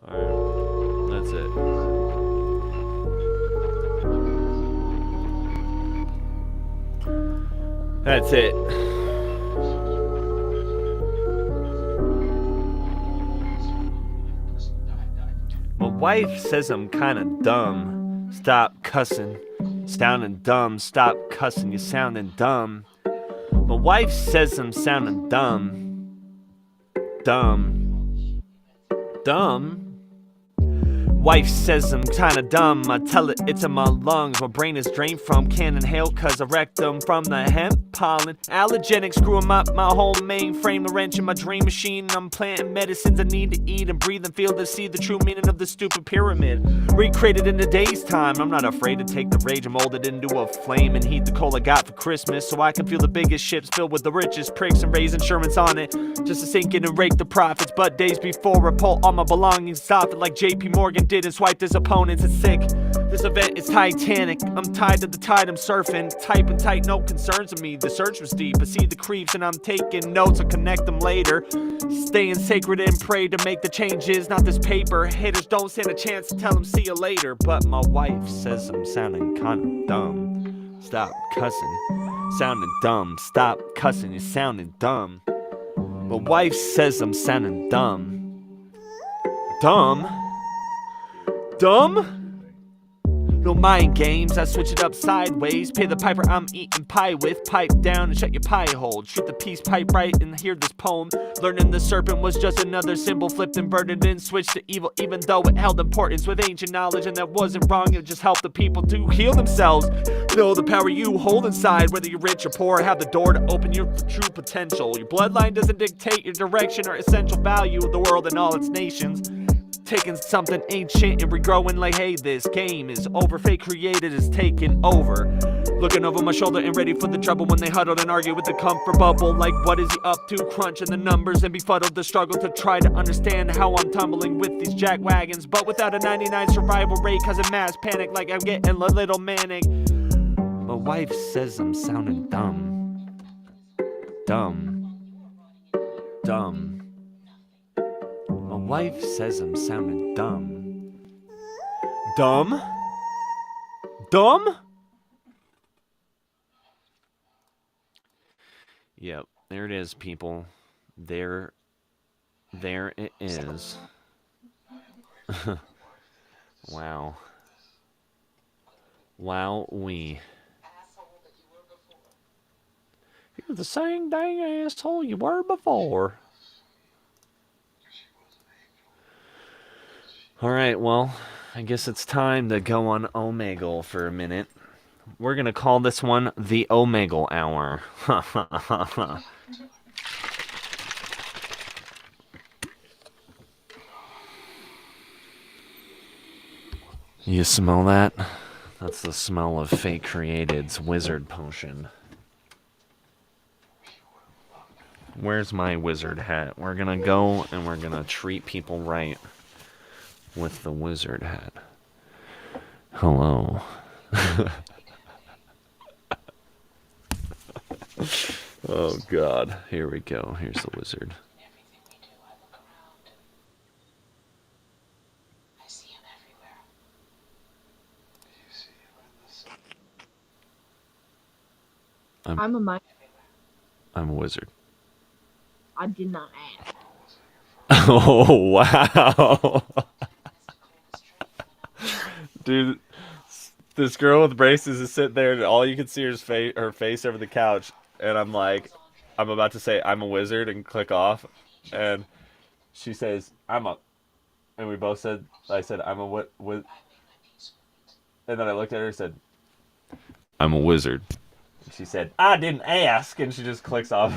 Alright, that's it. That's it. My wife says I'm kinda dumb. Stop cussing. Sounding dumb. Stop cussing. You're sounding dumb. My wife says I'm sounding dumb. Dumb. Dumb. Wife says I'm kinda dumb. I tell it it's in my lungs. My brain is drained from, can't inhale cause I wrecked them from the hemp pollen. Allergenic screwing up my whole mainframe. A wrench in my dream machine. I'm planting medicines I need to eat and breathe and feel to see the true meaning of the stupid pyramid. Recreated in a day's time. I'm not afraid to take the rage and mold it into a flame and heat the coal I got for Christmas so I can feel the biggest ships filled with the richest pricks and raise insurance on it just to sink in and rake the profits. But days before I pull all my belongings, stop it like JP Morgan did and swiped his opponents. It's sick. This event is titanic. I'm tied to the tide I'm surfing. Type and tight, no concerns of me. The search was deep. I see the creeps and I'm taking notes. I'll connect them later. Staying sacred and pray to make the changes, not this paper. Haters don't stand a chance to tell them see you later. But my wife says I'm sounding kinda dumb. Stop cussing. Sounding dumb. Stop cussing. You're sounding dumb. My wife says I'm sounding dumb. Dumb? Dumb? No mind games, I switch it up sideways. Pay the piper I'm eating pie with. Pipe down and shut your pie hole. Shoot the piece pipe right and hear this poem. Learning the serpent was just another symbol flipped, inverted and switched to evil, even though it held importance with ancient knowledge. And that wasn't wrong, it just helped the people to heal themselves. Know the power you hold inside, whether you're rich or poor. Have the door to open your true potential. Your bloodline doesn't dictate your direction or essential value of the world and all its nations. Taking something ancient and regrowing like, hey, this game is over. Fate created is taking over. Looking over my shoulder and ready for the trouble when they huddle and argue with the comfort bubble. Like, what is he up to? Crunching the numbers and befuddled the struggle to try to understand how I'm tumbling with these jack wagons. But without a 99 survival rate, causing mass panic like I'm getting a little manic. My wife says I'm sounding dumb. Dumb. Dumb. My wife says I'm sounding dumb. Dumb? Dumb? Yep, there it is, people. There it is. Wow. Wow-wee. You're the same dang asshole you were before. Alright, well, I guess it's time to go on Omegle for a minute. We're gonna call this one the Omegle Hour. You smell that? That's the smell of Fate Created's wizard potion. Where's my wizard hat? We're gonna go and we're gonna treat people right with the wizard hat. Hello. Oh god, here we go. Here's the wizard. I'm a mind. I'm a wizard. I did not ask. Oh wow. Dude, this girl with braces is sitting there and all you can see is her face over the couch, and I'm like, I'm about to say I'm a wizard and click off, and she says and we both said, I said I'm a and then I looked at her and said I'm a wizard. She said I didn't ask, and she just clicks off.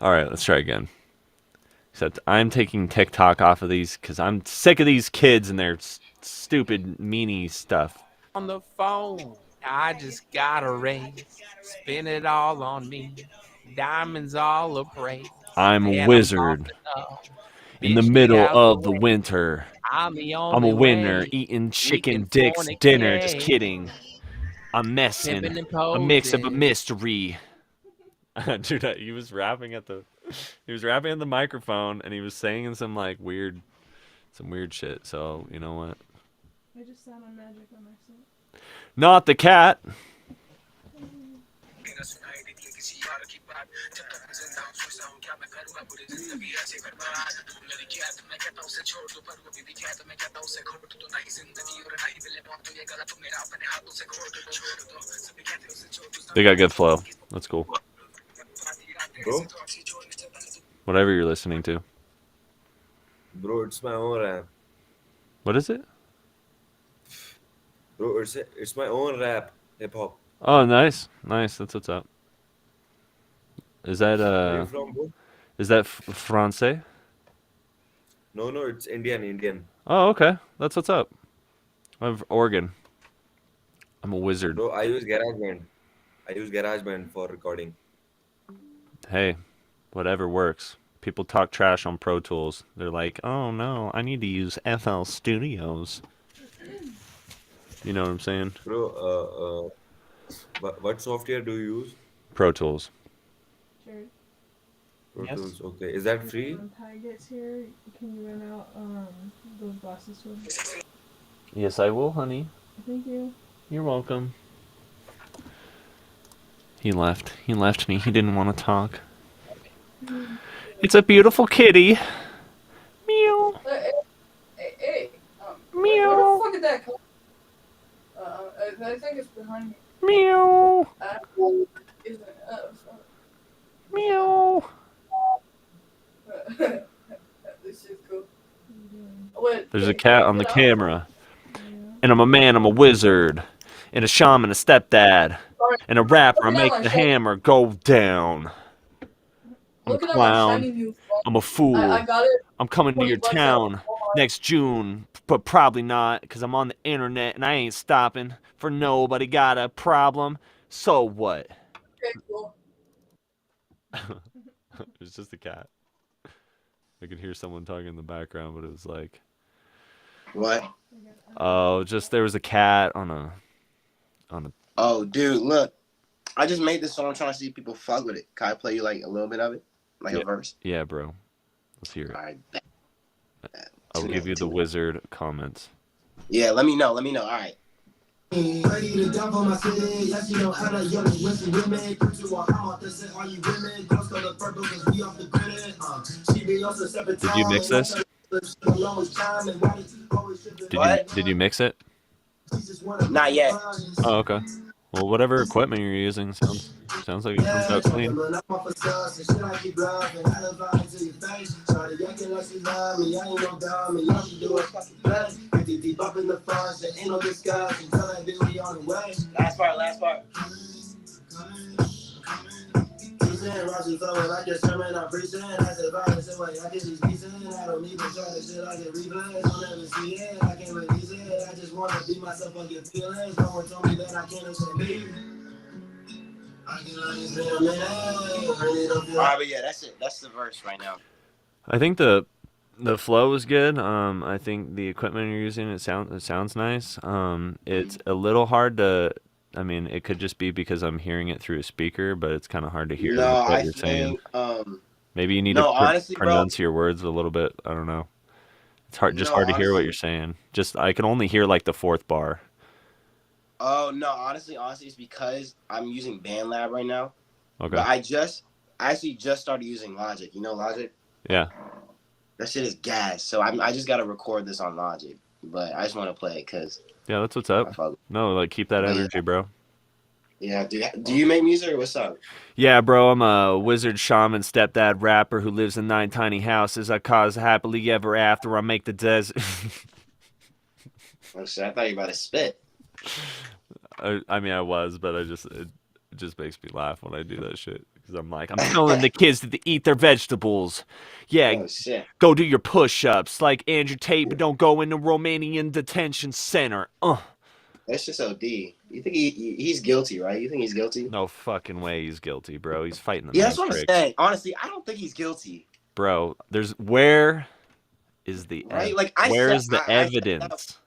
All right, let's try again. Except I'm taking TikTok off of these because I'm sick of these kids and their stupid meanie stuff. On the phone, I just got a raise. Spin it all on me. Diamonds all appraised. I'm a wizard. In the middle of the winter. I'm a winner eating chicken dicks dinner. Just kidding. I'm messing. A mix of a mystery. Dude, he was rapping at the microphone and he was saying some weird shit. So you know what? I just sound on magic on myself. Not the cat. They got good flow. That's cool. Bro? Whatever you're listening to. Bro, it's my own rap. What is it? Bro, it's my own rap. Hip hop. Oh, nice. Nice. That's what's up. Is that Where you from, bro? Is that Francais? No, it's Indian. Oh, okay. That's what's up. I'm Oregon. I'm a wizard. Bro, I use GarageBand for recording. Hey, whatever works. People talk trash on Pro Tools. They're like, oh no, I need to use FL Studios. You know what I'm saying? Bro, what software do you use? Pro Tools. Sure. Pro Tools, okay. Is that free? When Ty gets here, can you run out those glasses for me? Yes, I will, honey. Thank you. You're welcome. He left. He left me. He didn't want to talk. It's a beautiful kitty. Meow. Hey. Meow. Where the fuck did that come? I think it's behind me. Meow. Isn't it? Meow. This is cool. Wait, There's a cat on the camera. And I'm a man, I'm a wizard. And a shaman, a stepdad. And a rapper, I make the hammer go down. I'm a clown. I'm a fool. I got it. I'm coming to your town next June, but probably not, because I'm on the internet and I ain't stopping for nobody got a problem. So what? Okay, cool. It's just a cat. I could hear someone talking in the background, but it was like... What? Oh, just there was a cat on a... Oh, dude, look. I just made this song. I'm trying to see if people fuck with it. Can I play you like a little bit of it? Like a verse? Yeah, bro. Let's hear it. All right. I'll give you the wizard comments. Yeah, let me know. All right. Ready to dump on my city. Yes, you know how to yell and listen with me. Put to a hammer, this is how you win me. Girls go to purple because we off the grid. She be also separate. Did you mix this? Did you mix it? Not yet. Oh, okay. Well, whatever equipment you're using sounds like it comes out clean. Last part. Roger throwing like a Shaman, I'm preaching. I said violence and way I get these pieces. I don't even try to shit, I get replays. I'll never see it, I can't release it. I just wanna be myself and get feelings. No one told me that I can't accept me. I can understand a man. Alright, but yeah, that's it. That's the verse right now. I think the flow is good. I think the equipment you're using it sounds nice. It's a little hard to. I mean, it could just be because I'm hearing it through a speaker, but it's kind of hard to hear No, what I you're saying. think Maybe you need to no, honestly, bro. pronounce your words a little bit. I don't know. It's hard No, to hear what honestly. you're saying. Just I can only hear like the fourth bar. Oh no, honestly, it's because I'm using BandLab right now. Okay. But I actually just started using Logic. You know Logic? Yeah. That shit is gas. So I just gotta record this on Logic. But I just want to play it because. Yeah, that's what's up. No, like keep that energy, bro. Yeah. Do you make music or what's up? Yeah, bro, I'm a wizard, shaman, stepdad, rapper who lives in 9 tiny houses. I cause happily ever after. I make the desert. Oh shit! I thought you were about to spit. I mean, I was, but it just makes me laugh when I do that shit because I'm like, I'm telling the kids to eat their vegetables. Yeah, Oh shit! go do your push-ups like Andrew Tate, but don't go in the Romanian detention center. That's just OD. You think he's guilty, right? You think he's guilty? No fucking way he's guilty, bro. He's fighting the Yeah, that's what I'm Matrix. saying. Honestly, I don't think he's guilty. Bro, where is the right? evidence?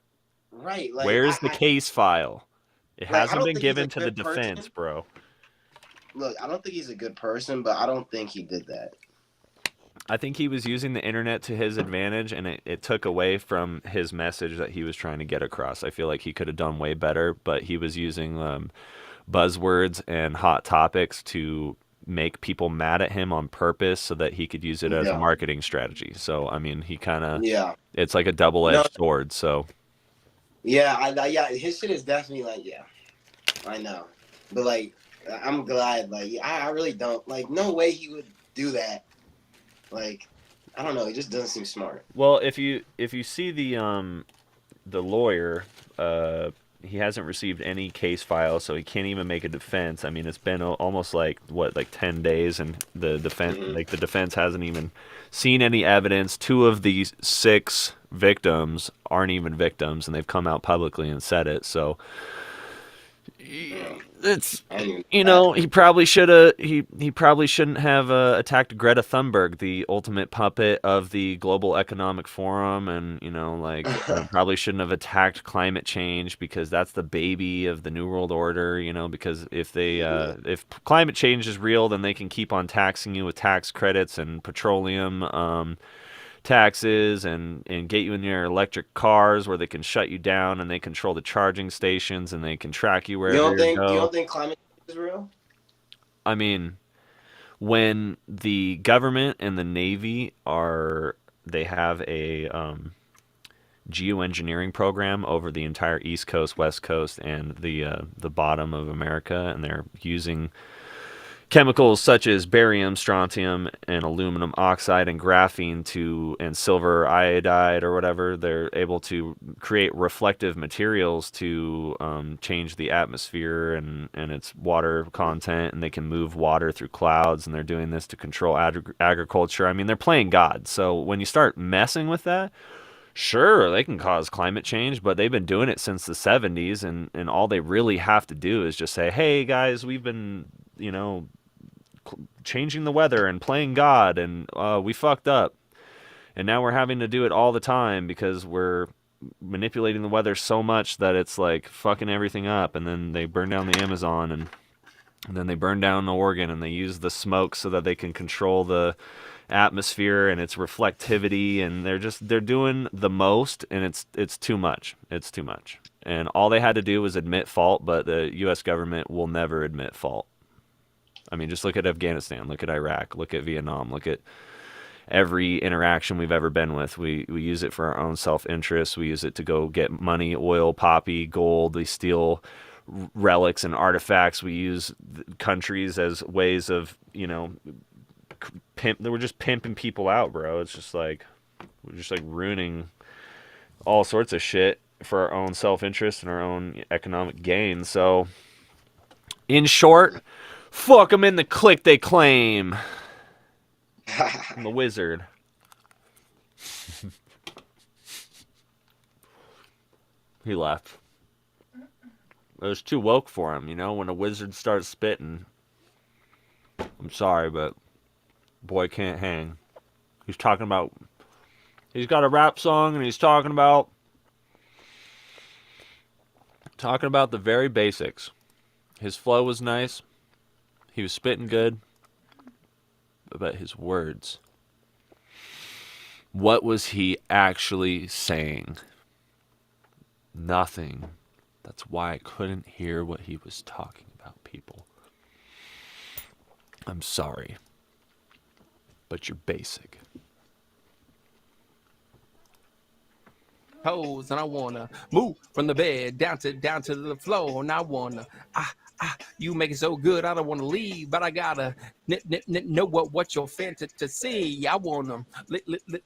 Right. Like, where's the case file? It hasn't been given to the person. defense, bro. Look, I don't think he's a good person, but I don't think he did that. I think he was using the internet to his advantage, and it took away from his message that he was trying to get across. I feel like he could have done way better, but he was using buzzwords and hot topics to make people mad at him on purpose so that he could use it as a marketing strategy. So, I mean, he kind of... Yeah. It's like a double-edged sword, so... Yeah, his shit is definitely like, yeah, I know. But, like, I'm glad, like, I really don't, like, no way he would do that. Like, I don't know, he just doesn't seem smart. Well, if you see the lawyer, he hasn't received any case file, so he can't even make a defense. I mean, it's been almost like 10 days, and the defense hasn't even seen any evidence. 2 of these 6 victims aren't even victims, and they've come out publicly and said it. So it's, you know, he probably shouldn't have attacked Greta Thunberg, the ultimate puppet of the Global Economic Forum, and, you know, like, probably shouldn't have attacked climate change because that's the baby of the New World Order, you know, because if climate change is real, then they can keep on taxing you with tax credits and petroleum taxes and get you in your electric cars where they can shut you down and they control the charging stations and they can track you wherever you go. You don't think climate change is real? I mean, when the government and the Navy they have a geoengineering program over the entire East Coast, West Coast, and the bottom of America, and they're using chemicals such as barium, strontium, and aluminum oxide and graphene and silver iodide or whatever. They're able to create reflective materials to change the atmosphere and its water content, and they can move water through clouds, and they're doing this to control agriculture. I mean, they're playing God. So when you start messing with that, sure, they can cause climate change, but they've been doing it since the 70s, and all they really have to do is just say, hey, guys, we've been, you know, changing the weather and playing God, and we fucked up, and now we're having to do it all the time because we're manipulating the weather so much that it's like fucking everything up. And then they burn down the Amazon, and then they burn down Oregon, and they use the smoke so that they can control the atmosphere and its reflectivity, and they're doing the most, and it's too much. It's too much. And all they had to do was admit fault, but the US government will never admit fault. I mean, just look at Afghanistan, look at Iraq, look at Vietnam, look at every interaction we've ever been with. We use it for our own self-interest. We use it to go get money, oil, poppy, gold. We steal relics and artifacts. We use countries as ways of, we're just pimping people out, bro. It's just like we're just like ruining all sorts of shit for our own self-interest and our own economic gain. So, in short, fuck them in the clique they claim. I'm the wizard. He left. It was too woke for him, when a wizard starts spitting. I'm sorry, but boy can't hang. He's got a rap song and he's talking about the very basics. His flow was nice. He was spitting good. But his words, what was he actually saying? Nothing. That's why I couldn't hear what he was talking about, people. I'm sorry, but you're basic. Pose, and I wanna move from the bed down to the floor, and I wanna you make it so good I don't wanna leave, but I gotta know what your fantasy. I wanna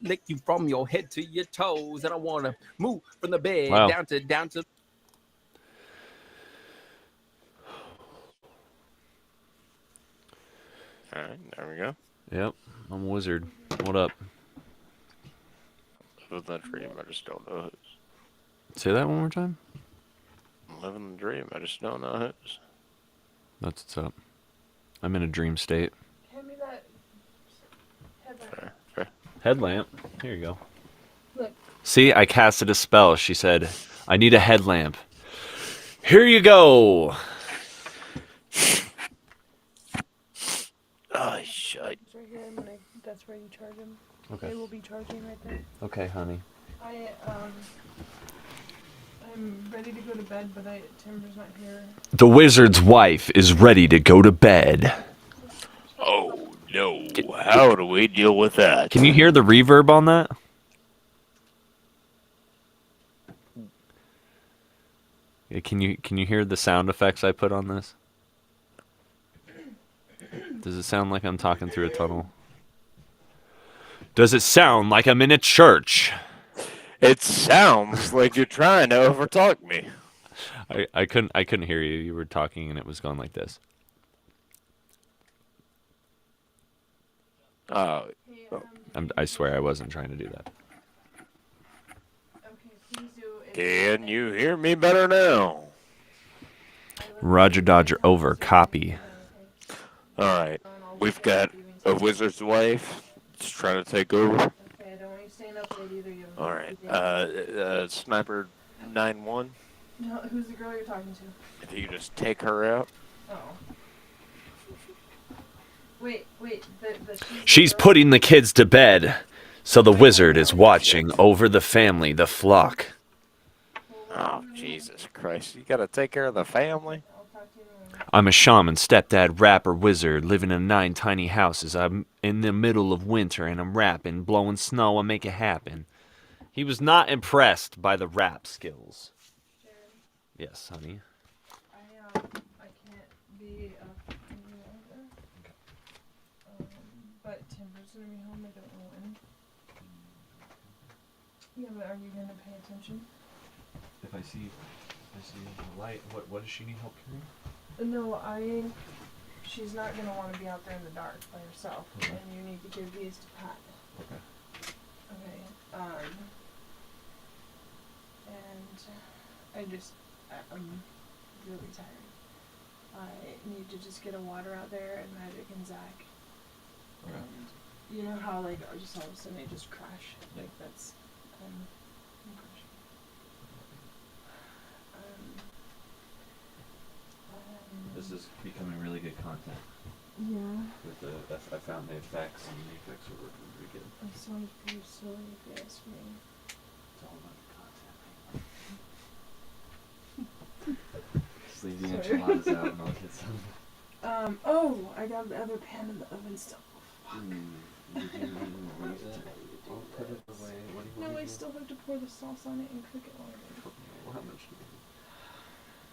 lick you from your head to your toes, and I wanna move from the bed Wow. down to. All right, there we go. Yep, I'm a wizard. What up? Living the dream, I just don't know whose. Say that one more time. I'm living the dream, I just don't know whose. That's what's up. I'm in a dream state. Hand me that headlamp. Fair. Headlamp. Here you go. Look. See, I casted a spell. She said, I need a headlamp. Here you go. Oh, shit. It's right here. That's where you charge him. Okay. They will be charging right there. Okay, honey. I'm ready to go to bed, but Timber's not here. The wizard's wife is ready to go to bed. Oh, no. How do we deal with that? Can you hear the reverb on that? Yeah, can you hear the sound effects I put on this? Does it sound like I'm talking through a tunnel? Does it sound like I'm in a church? It sounds like you're trying to overtalk me. I couldn't hear you. You were talking and it was going like this. Oh. I swear I wasn't trying to do that. Can you hear me better now? Roger Dodger over. Copy. Alright. We've got a wizard's wife. It's trying to take over. Okay, I don't want you staying up late either. Alright. Sniper 9-1. No, who's the girl you're talking to? If you just take her out. Oh. Wait. She's putting the kids to bed, so the wizard is watching over the family, the flock. Oh, Jesus Christ. You gotta take care of the family? I'm a shaman, stepdad, rapper, wizard, living in 9 tiny houses. I'm in the middle of winter and I'm rapping, blowing snow, I make it happen. He was not impressed by the rap skills. Yes, honey. I can't be up any longer. But Timber's gonna be home. I don't know when. Yeah, but are you gonna pay attention? If I see the light, what does she need help carrying? No, she's not gonna want to be out there in the dark by herself, and you need to give these to Pat. Okay. Okay. And I'm really tired. I need to just get a water out there and Magic and Zach. Okay. And you know how just all of a sudden they just crash. Like that's I'm crashing. This is becoming really good content. Yeah. I found the effects, and the effects are working pretty good. It sounds pretty silly if you ask me. It's all about the content. Just leave the enchiladas out and I'll get some. Oh, I got the other pan in the oven still. Fuck. I'll put it away. No, I still have to pour the sauce on it and cook it longer. How much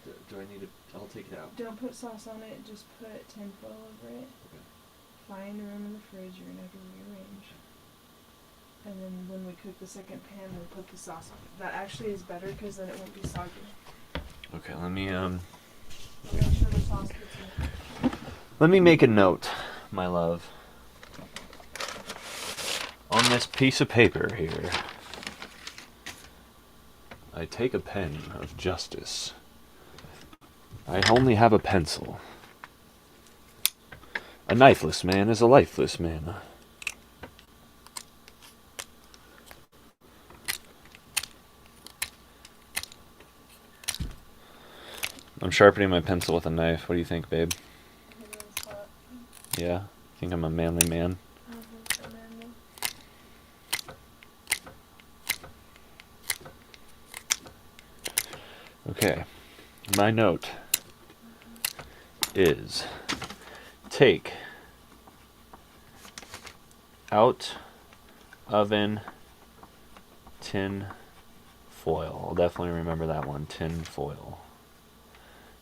do you do I need to? I'll take it out. Don't put sauce on it, just put tinfoil over it. Okay. Find room in the fridge, you're gonna have to rearrange. And then when we cook the second pan, we'll put the sauce on it. That actually is better because then it won't be soggy. Okay, let me Make sure the sauce gets in it. Let me make a note, my love. On this piece of paper here, I take a pen of justice. I only have a pencil. A knifeless man is a lifeless man. I'm sharpening my pencil with a knife. What do you think, babe? Yeah? Think I'm a manly man? Okay. My note is take out oven tin foil. I'll definitely remember that one. Tin foil.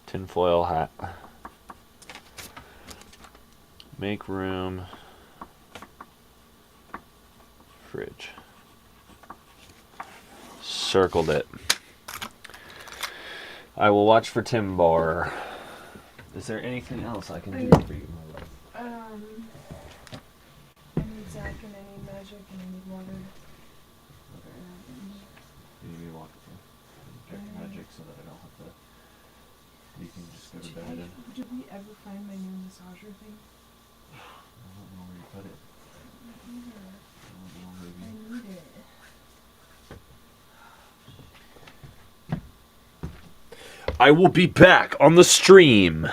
Tin foil hat. Make room. Fridge. Circled it. I will watch for Timbar. Is there anything else I can do for you, my love? I need Zach and I need magic and I need water. You need me to walk with you. Check magic so that I don't have to. You can just go to bed. Did we ever find my new massager thing? I don't know where you put it. I don't know, maybe. I need it. I will be back on the stream.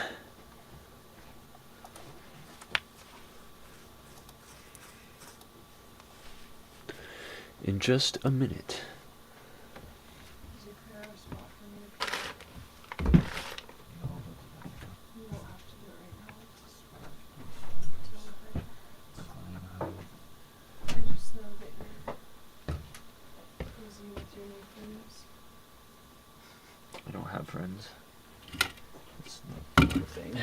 In just a minute. I don't have friends. It's not a thing.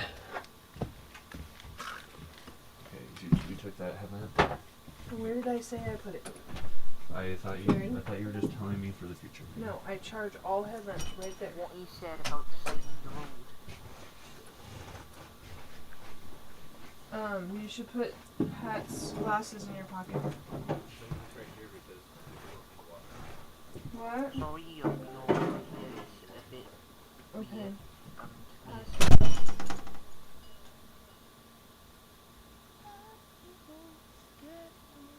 Okay, you took that headlamp? Where did I say I put it? I thought you were just telling me for the future. No, I charge all headlamps right there. What you said about saving the road. You should put hats, glasses in your pocket. What? Sorry, your is a bit Okay.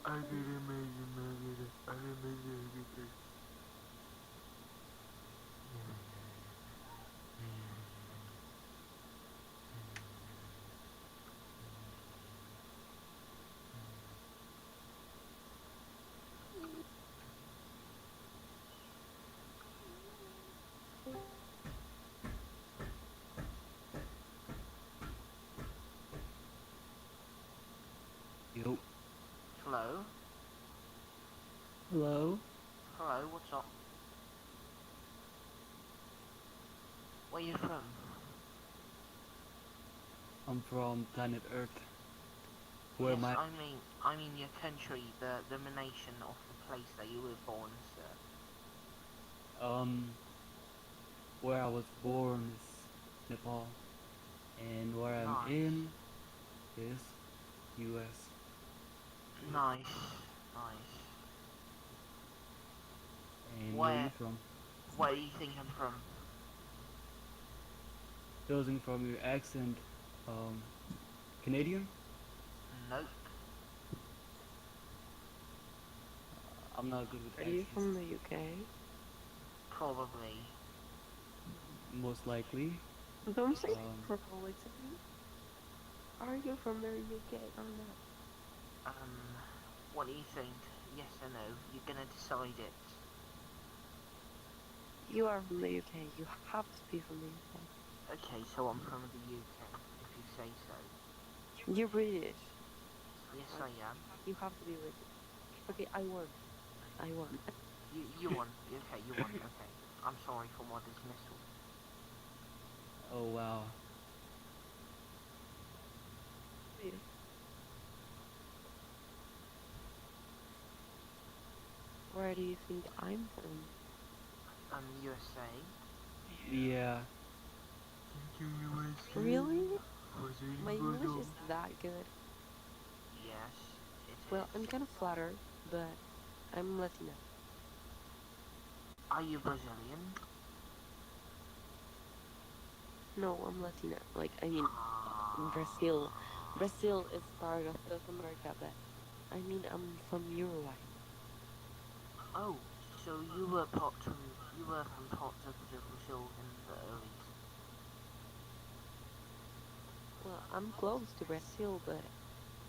I didn't make it. I didn't make it. Yo. Hello? Hello? Hello, what's up? Where you from? I'm from planet Earth. Where yes, my I mean your country, the nation of the place that you were born, sir. where I was born is Nepal, and where Nice. I'm in is US. Nice. And where are you from? Where do you think I'm from? Judging from your accent, Canadian? Nope. I'm not good with Are accents. you from the UK? Probably. Most likely. Don't say probably to me. Are you from the UK or not? What do you think? Yes or no? You're gonna decide it. You are from the UK. You have to be from the UK. Okay, so I'm from the UK, if you say so. You're British. Yes, I am. You have to be British. Okay, I won. You won. Okay, you won. Okay. I'm sorry for my dismissal. Oh wow. Yeah. Where do you think I'm from? USA. Yeah. Really? My English is that good. Yes, it Well, is. I'm kind of flattered, but I'm Latina. Are you Brazilian? No, I'm Latina. Like, I mean, Brazil. Brazil is part of South America, but I mean, I'm from Uruguay. Oh, so you were from parts of Brazil in the early. Well, I'm close to Brazil, but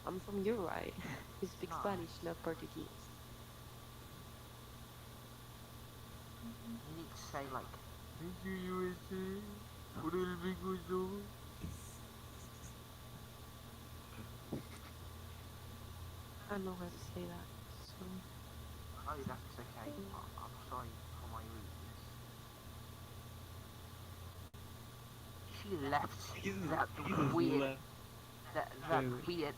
I'm from Uruguay. We speak Spanish, Nice. not Portuguese. You need to say like, Thank you, USA, for el big result. I don't know how to say that. Sorry. oh, that's okay. I'm sorry for my rudeness. She left that He just weird, left. that that weird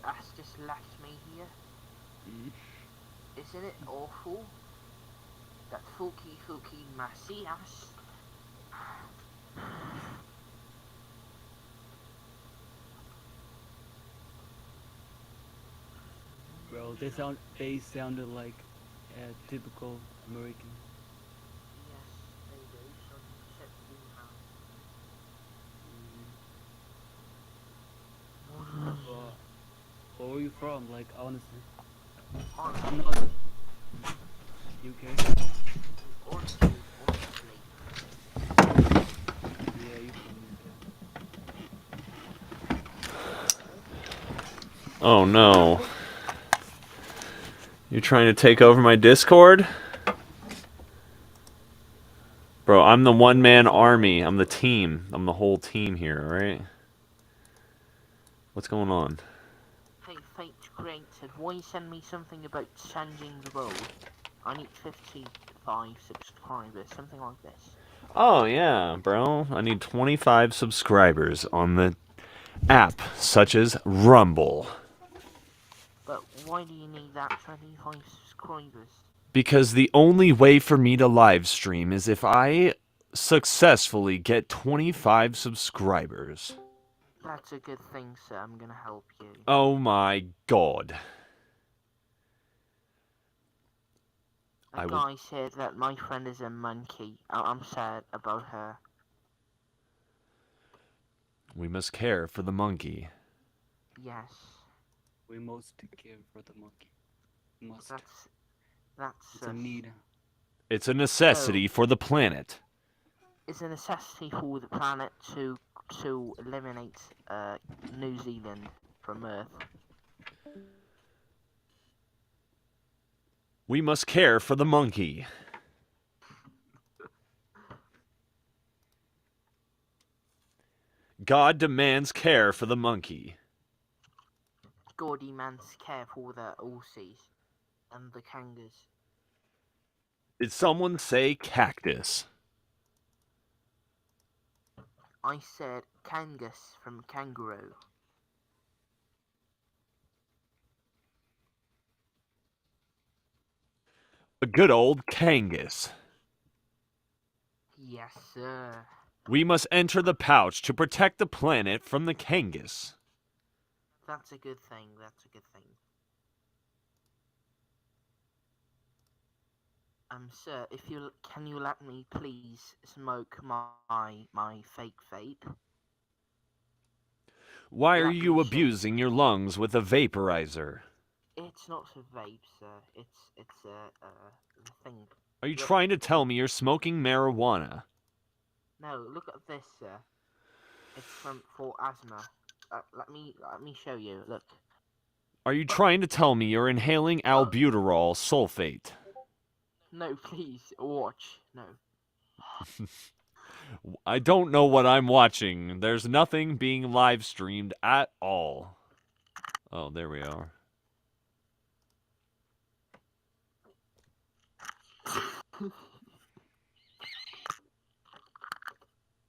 ass just left me here. Mm. Isn't it awful? That Fuki messy ass. Bro, they sounded like a typical American. Yes, they do. Some shit do Well, where are you from? Like honestly, I'm Honestly, not UK. honestly. Yeah, you from UK. Oh no. You're trying to take over my Discord? Bro, I'm the one-man army. I'm the team. I'm the whole team here, alright? What's going on? Hey, Fate created. Why send me something about changing the world? I need 55 subscribers, something like this. Oh, yeah, bro. I need 25 subscribers on the app, such as Rumble. But why do you need that 25 subscribers? Because the only way for me to live stream is if I successfully get 25 subscribers. That's a good thing, sir. I'm gonna help you. Oh my god. A guy said that my friend is a monkey. I'm sad about her. We must care for the monkey. Yes. We must care for the monkey. Must. That's It's a need. It's a necessity for the planet. It's a necessity for the planet to eliminate New Zealand from Earth. We must care for the monkey. God demands care for the monkey. God demands care for the Aussies and the kangas. Did someone say cactus? I said kangas from kangaroo. A good old Kangas. Yes, sir. We must enter the pouch to protect the planet from the Kangas. That's a good thing. That's a good thing. Sir, if you can you let me please smoke my fake vape? Why are Let you me show you. abusing your lungs with a vaporizer? It's not a vape, sir. It's a thing. Are you Look. trying to tell me you're smoking marijuana? No, look at this, sir. It's for asthma. Let me show you. Look. Are you trying to tell me you're inhaling albuterol sulfate? No, please watch. No. I don't know what I'm watching. There's nothing being live streamed at all. Oh, there we are.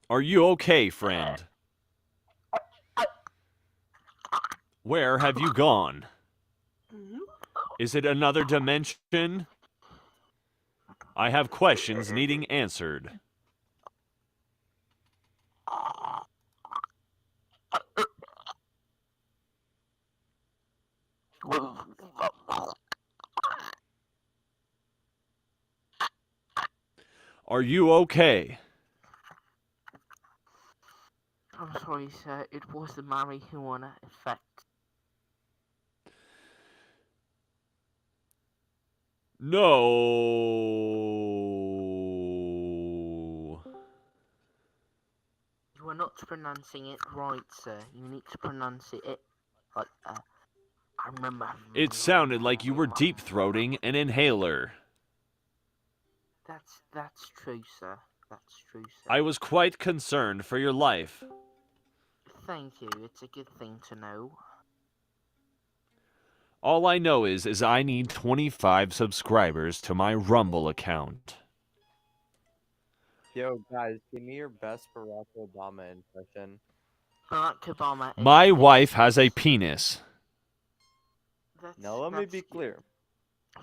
Are you okay, friend? Where have you gone? Is it another dimension? I have questions needing answered. Are you okay? I'm sorry, sir. It was the marijuana effect. No. You are not pronouncing it right, sir. You need to pronounce it like I remember. It sounded like you were deep-throating an inhaler. That's true, sir. That's true, sir. I was quite concerned for your life. Thank you. It's a good thing to know. All I know is I need 25 subscribers to my Rumble account. Yo, guys, give me your best Barack Obama impression. Barack Obama. My wife has a penis. Now let me be clear.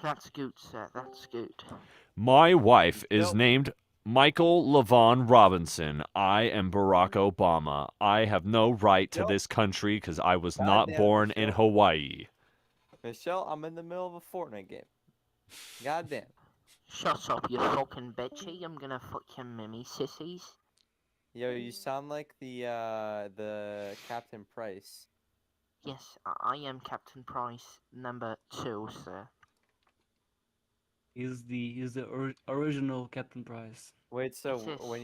That's good, sir. That's good. My wife is named Michael LaVaughn Robinson. I am Barack Obama. I have no right to this country because I was not Goddamn, born in Michelle. Hawaii. Michelle, I'm in the middle of a Fortnite game. Goddamn. Shut up, you fucking bitchy. I'm gonna fuck your mimmy sissies. Yo, you sound like the Captain Price. Yes, I am Captain Price number 2, sir. He's the original Captain Price. Wait, so It is. when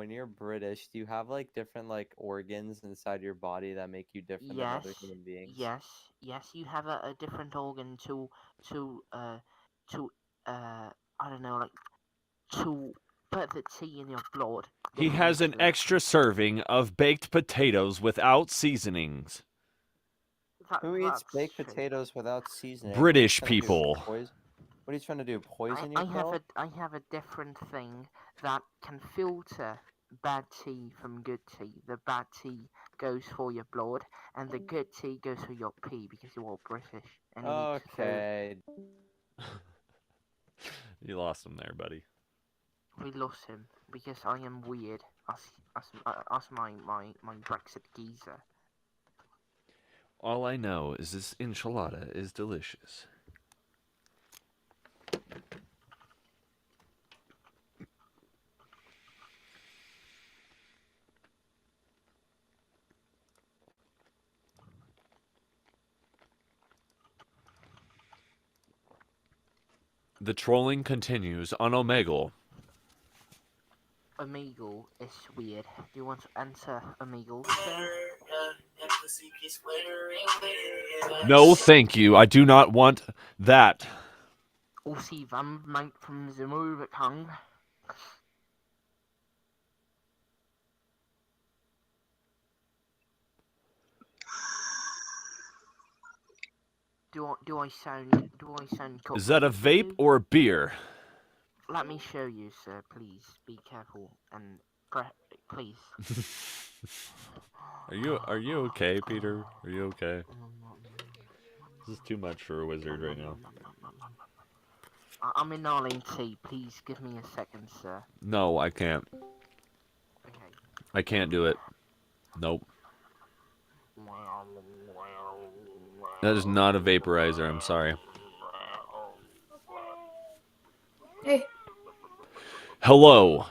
you're British, do you have like different like organs inside your body that make you different than other human beings? Yes, you have a different organ to I don't know, like to put the tea in your blood. He has an extra serving of baked potatoes without seasonings. Who eats baked potatoes without seasoning? British What are you trying to do, people. What are you trying to do? Poison yourself? I have a different thing that can filter bad tea from good tea. The bad tea goes for your blood, and the good tea goes for your pee because you're all British. And you need to Okay. You lost him there, buddy. We lost him because I am weird. Us my Brexit geezer. All I know is this enchilada is delicious. The trolling continues on Omegle. Omegle is weird. Do you want to enter Omegle? No, thank you. I do not want that. Also, I'm mate from the movie Kong. Do I sound Is that a vape or a beer? Let me show you, sir. Please be careful and please. Are you okay, Peter? Are you okay? This is too much for a wizard right now. I'm in RLT. Please give me a second, sir. No, I can't. Okay. I can't do it. Nope. That is not a vaporizer, I'm sorry. Hey. Hello.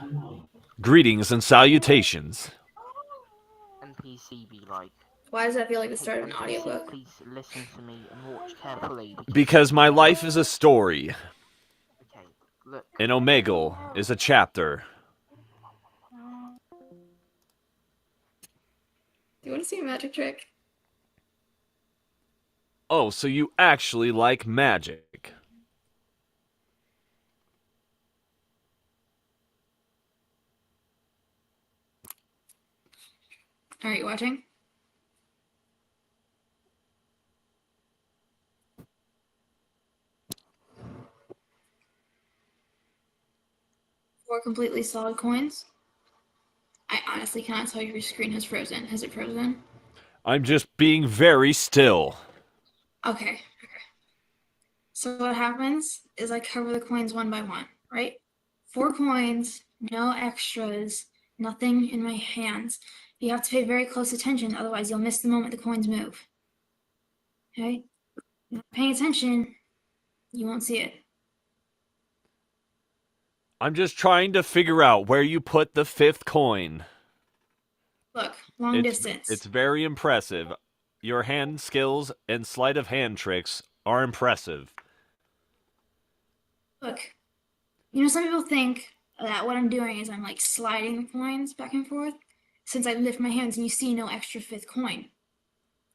Greetings and salutations. NPC be like. Why does that feel like the start of an audiobook? Please listen to me and watch carefully. Because my life is a story. Okay, look. And Omegle is a chapter. Do you want to see a magic trick? Oh, so you actually like magic. Are you watching? Four completely solid coins. honestly cannot tell if your screen has frozen. Has it frozen? I'm just being very still. Okay. So what happens is I cover the coins one by one, right? 4 coins, no extras, nothing in my hands. You have to pay very close attention, otherwise you'll miss the moment the coins move. Okay? Not paying attention, you won't see it. I'm just trying to figure out where you put the 5th coin. Look, long distance. It's very impressive. Your hand skills and sleight of hand tricks are impressive. Look, some people think that what I'm doing is I'm like sliding the coins back and forth since I lift my hands and you see no extra 5th coin,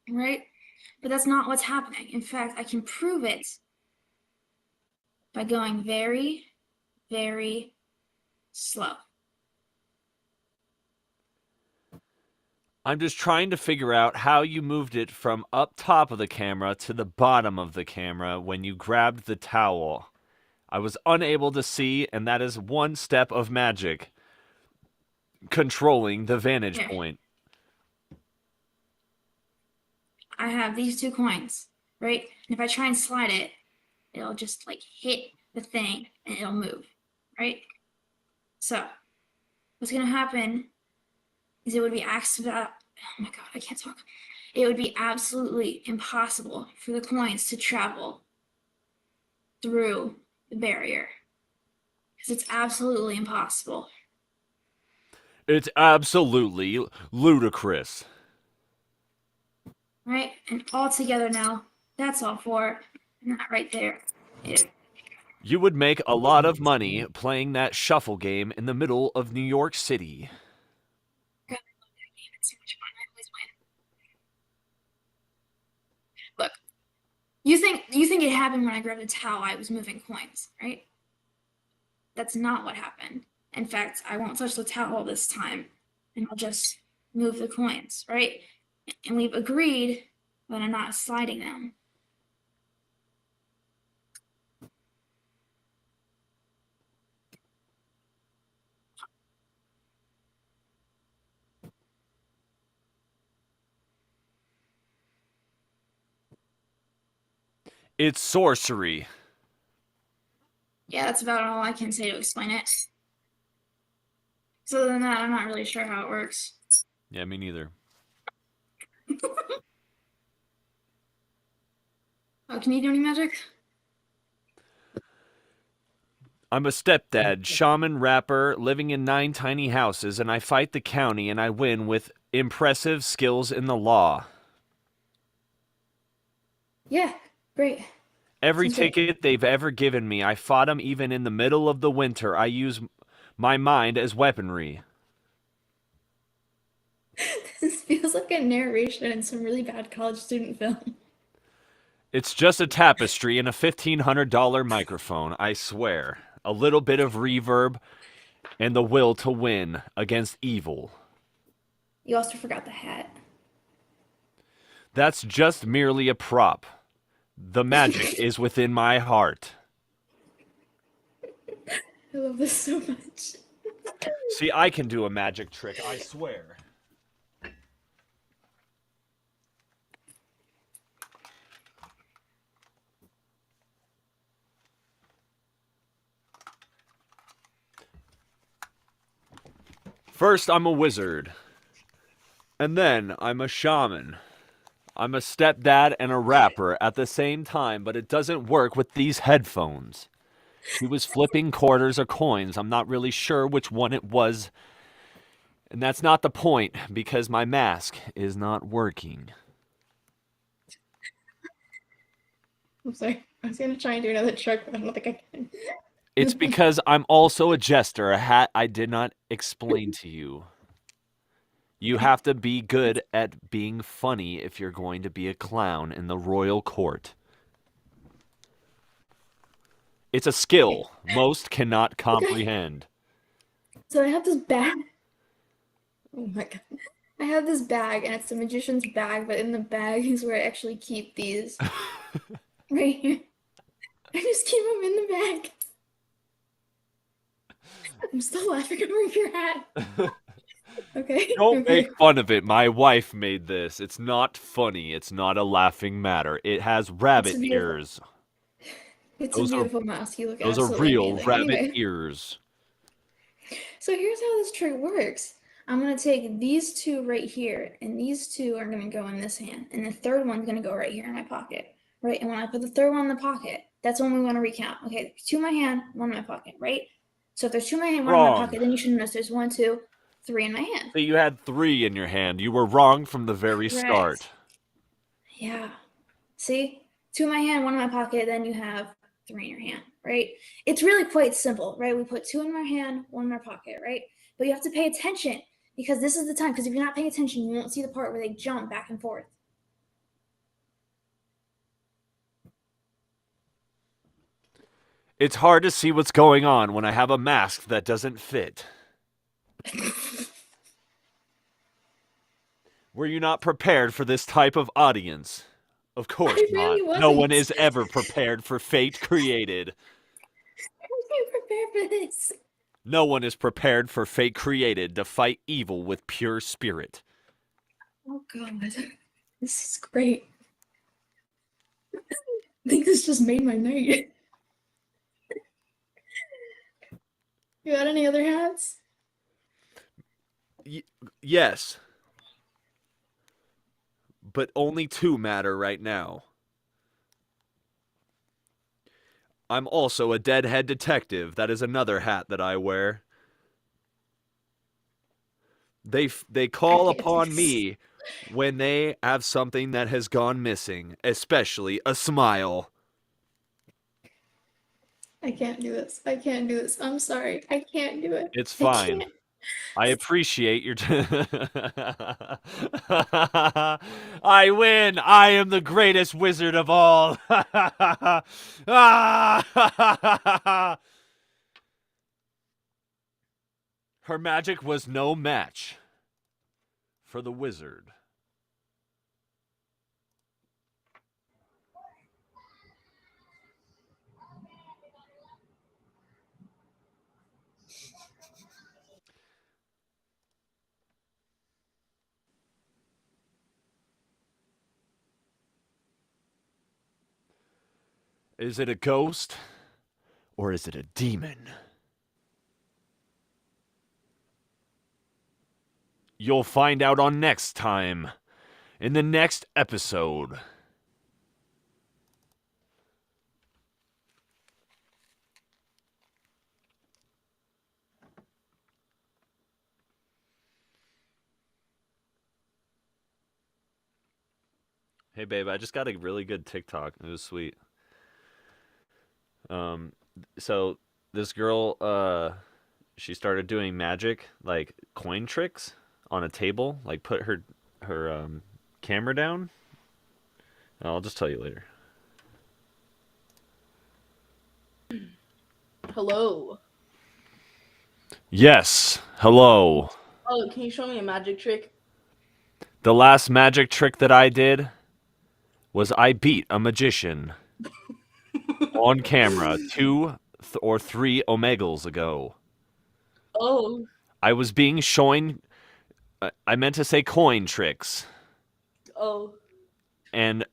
right? But that's not what's happening. In fact, I can prove it by going very, very slow. I'm just trying to figure out how you moved it from up top of the camera to the bottom of the camera when you grabbed the towel. I was unable to see, and that is one step of magic. Controlling the vantage point. I have these 2 coins, right? And if I try and slide it, it'll just like hit the thing and it'll move, right? So what's gonna happen is it would be oh my god, I can't talk. It would be absolutely impossible for the coins to travel through the barrier. Because it's absolutely impossible. It's absolutely ludicrous. Right? And all together now, that's all 4. And that right there is. You would make a lot of money playing that shuffle game in the middle of New York City. Look, you think it happened when I grabbed the towel, I was moving coins, right? That's not what happened. In fact, I won't touch the towel this time, and I'll just move the coins, right? And we've agreed that I'm not sliding them. It's sorcery. Yeah, that's about all I can say to explain it. So other than that, I'm not really sure how it works. Yeah, me neither. Oh, can you do any magic? I'm a stepdad, shaman rapper, living in 9 tiny houses, and I fight the county and I win with impressive skills in the law. Yeah, great. Every ticket they've ever given me, I fought them even in the middle of the winter. I use my mind as weaponry. This feels like a narration in some really bad college student film. It's just a tapestry and a $1,500 microphone, I swear. A little bit of reverb and the will to win against evil. You also forgot the hat. That's just merely a prop. The magic is within my heart. I love this so much. See, I can do a magic trick, I swear. First, I'm a wizard. And then, I'm a shaman. I'm a stepdad and a rapper at the same time, but it doesn't work with these headphones. He was flipping quarters or coins. I'm not really sure which one it was. And that's not the point, because my mask is not working. I'm sorry. I was going to try and do another trick, but I don't think I can. It's because I'm also a jester, a hat I did not explain to you. You have to be good at being funny if you're going to be a clown in the royal court. It's a skill most cannot comprehend. So I have this bag. Oh my god. I have this bag, and it's the magician's bag, but in the bag is where I actually keep these. Right here. I just keep them in the bag. I'm still laughing over your hat. Okay. Don't Okay. make fun of it. My wife made this. It's not funny. It's not a laughing matter. It has It's rabbit a beautiful. ears. It's a Those are beautiful mask. You look those are absolutely real amazing. rabbit Anyway, ears. so here's how this trick works. I'm gonna take these two right here, and these two are gonna go in this hand, and the third one's gonna go right here in my pocket, right? And when I put the third one in the pocket, that's when we want to recount. Okay, there's two in my hand, one in my pocket, right? So if there's two in my hand, one in my Wrong. pocket, then you should notice there's 1, 2, 3 in my hand. So you had 3 in your hand. You were wrong from the very Correct. start. Yeah. See? Two in my hand, one in my pocket, then you have 3 in your hand, right? It's really quite simple, right? We put 2 in our hand, 1 in our pocket, right? But you have to pay attention because this is the time, because if you're not paying attention, you won't see the part where they jump back and forth. It's hard to see what's going on when I have a mask that doesn't fit. Were you not prepared for this type of audience? Of course I not. really No one wasn't. is ever prepared for fate created. I wasn't prepared for this. No one is prepared for fate created to fight evil with pure spirit. Oh god. This is great. I think this just made my night. You got any other hats? Yes. But only 2 matter right now. I'm also a deadhead detective. That is another hat that I wear. They call upon me when they have something that has gone missing, especially a smile. I can't do this. I can't do this. I'm sorry. I can't do it. It's I fine. can't. I appreciate your I win. I am the greatest wizard of all. Her magic was no match for the wizard. Is it a ghost or is it a demon? You'll find out on next time in the next episode. Hey babe, I just got a really good TikTok. It was sweet. So this girl, she started doing magic, like coin tricks on a table, like put her camera down. I'll just tell you later. Hello. Yes, hello. Oh, can you show me a magic trick? The last magic trick that I did was I beat a magician on camera 2 or 3 omegals ago. Oh. I was being shown, I meant to say coin tricks, Oh. and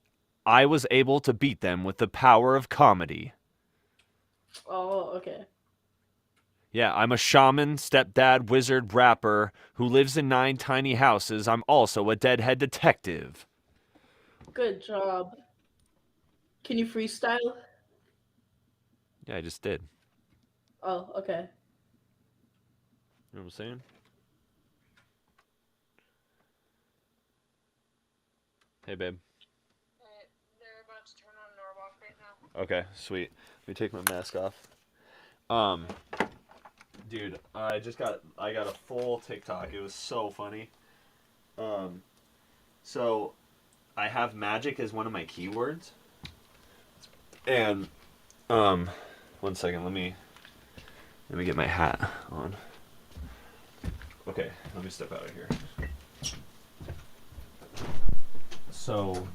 I was able to beat them with the power of comedy. Oh, okay. Yeah, I'm a shaman, stepdad, wizard, rapper who lives in 9 tiny houses. I'm also a deadhead detective. Good job. Can you freestyle? Yeah, I just did. Oh, okay. You know what I'm saying? Hey, babe. They're about to turn on Norwalk right now. Okay, sweet. Let me take my mask off. Dude, I got a full TikTok. It was so funny. So I have magic as one of my keywords. And, 1 second, let me get my hat on. Okay, let me step out of here. So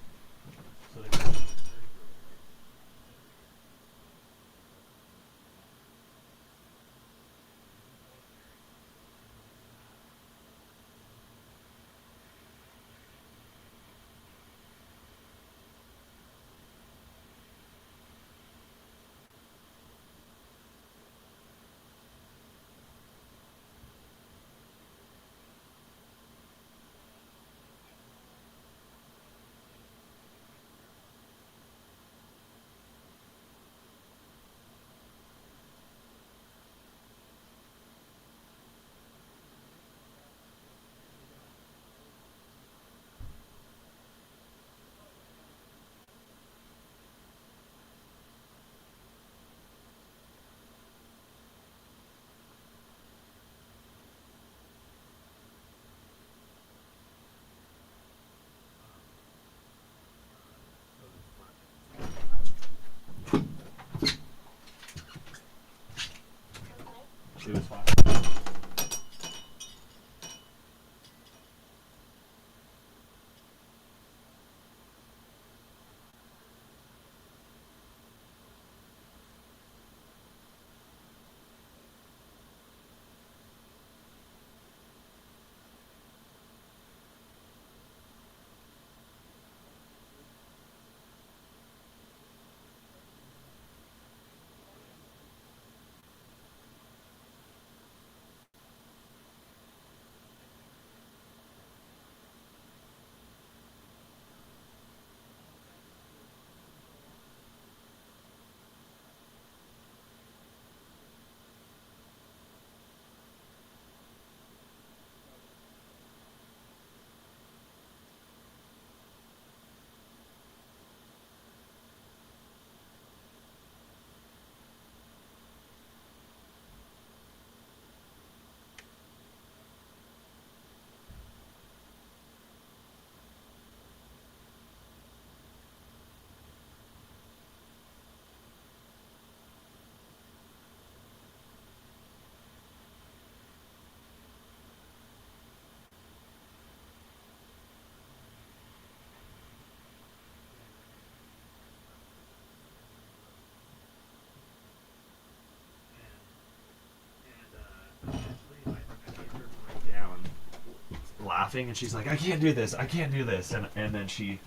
laughing, and she's like, I can't do this, and then she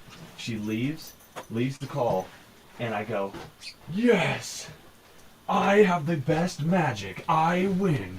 leaves the call, and I go, yes, I have the best magic, I win.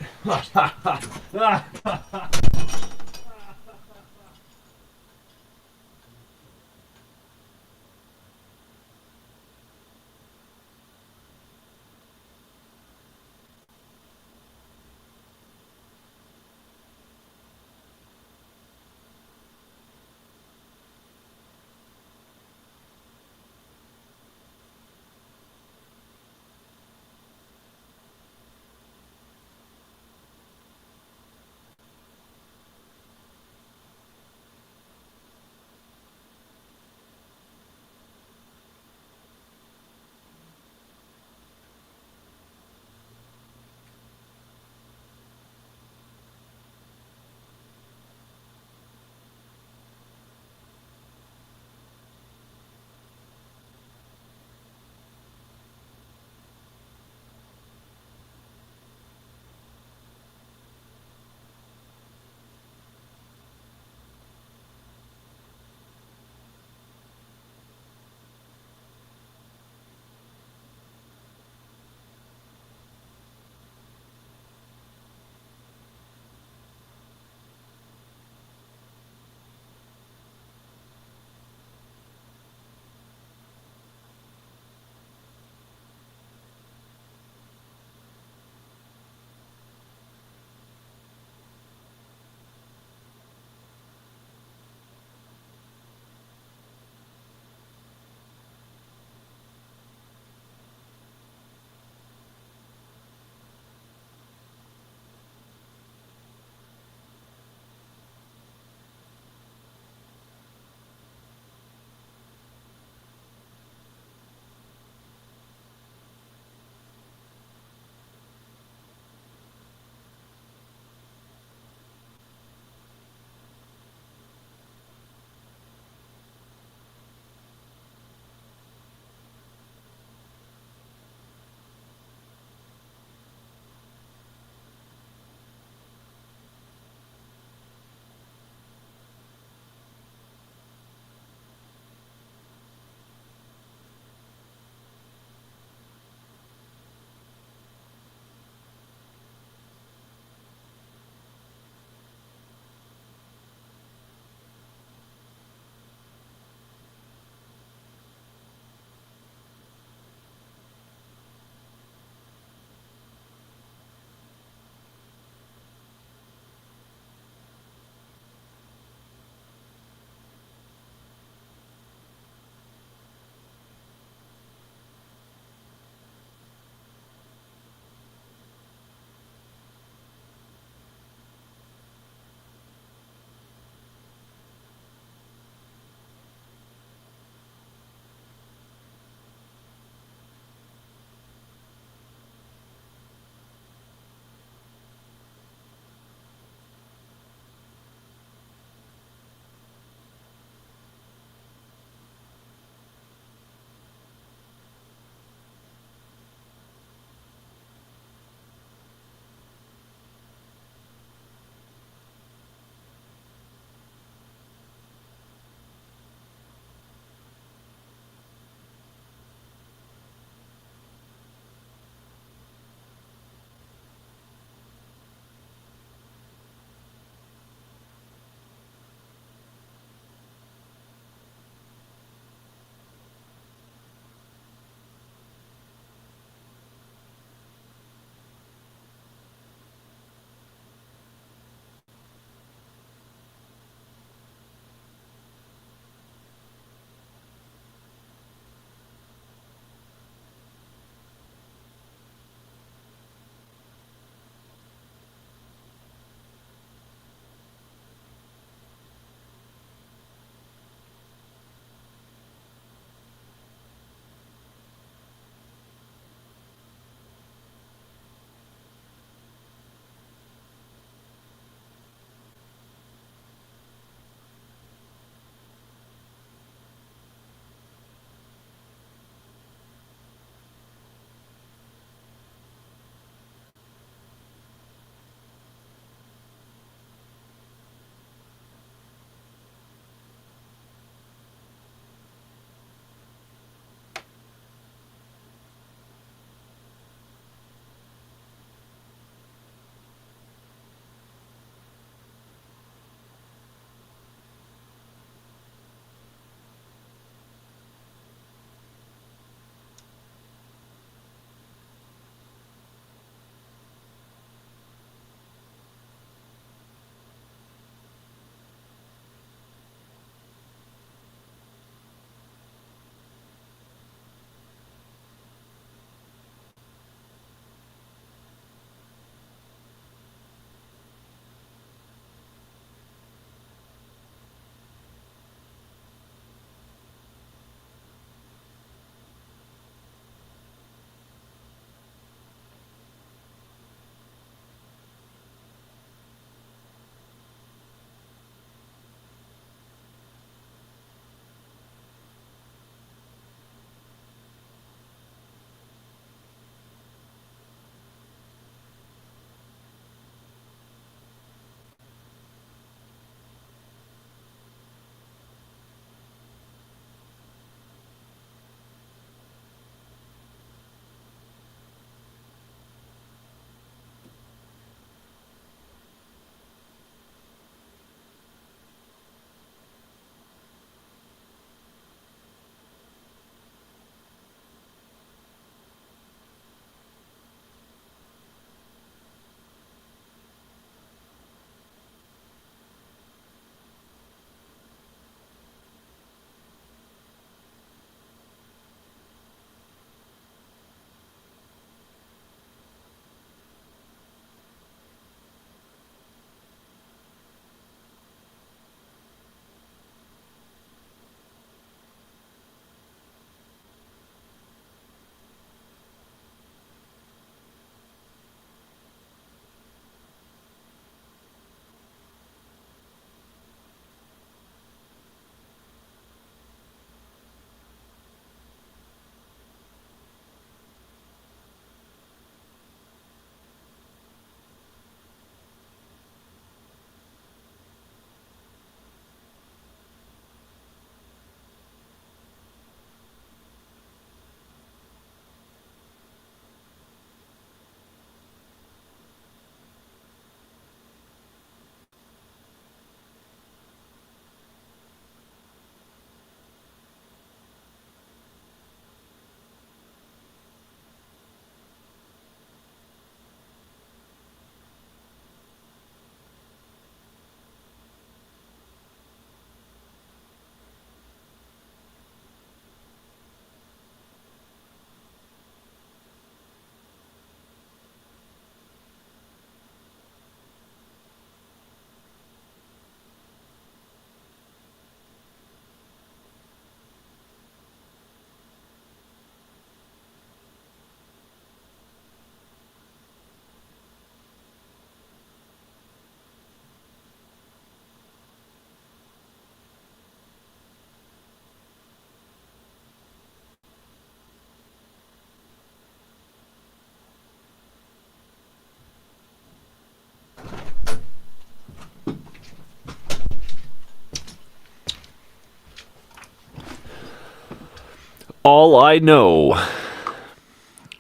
All I know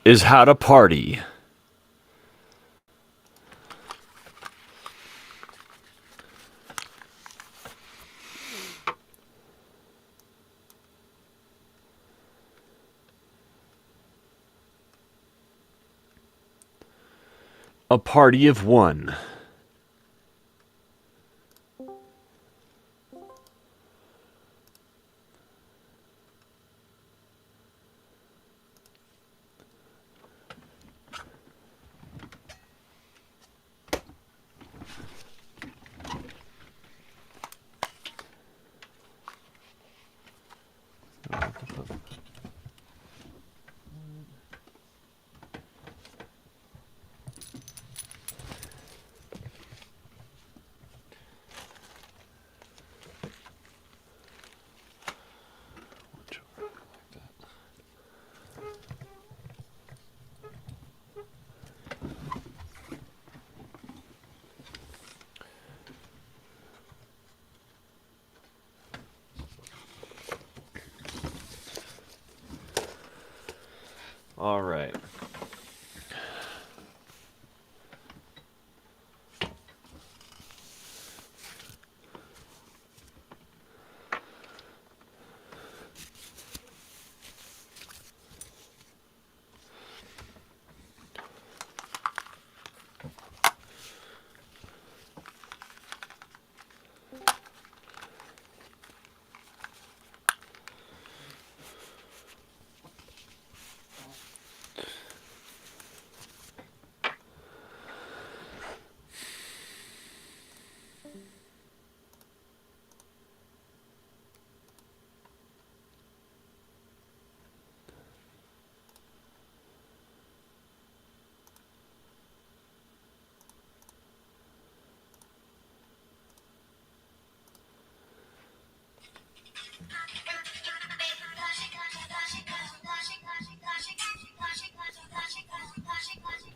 is how to party. A party of one. All right.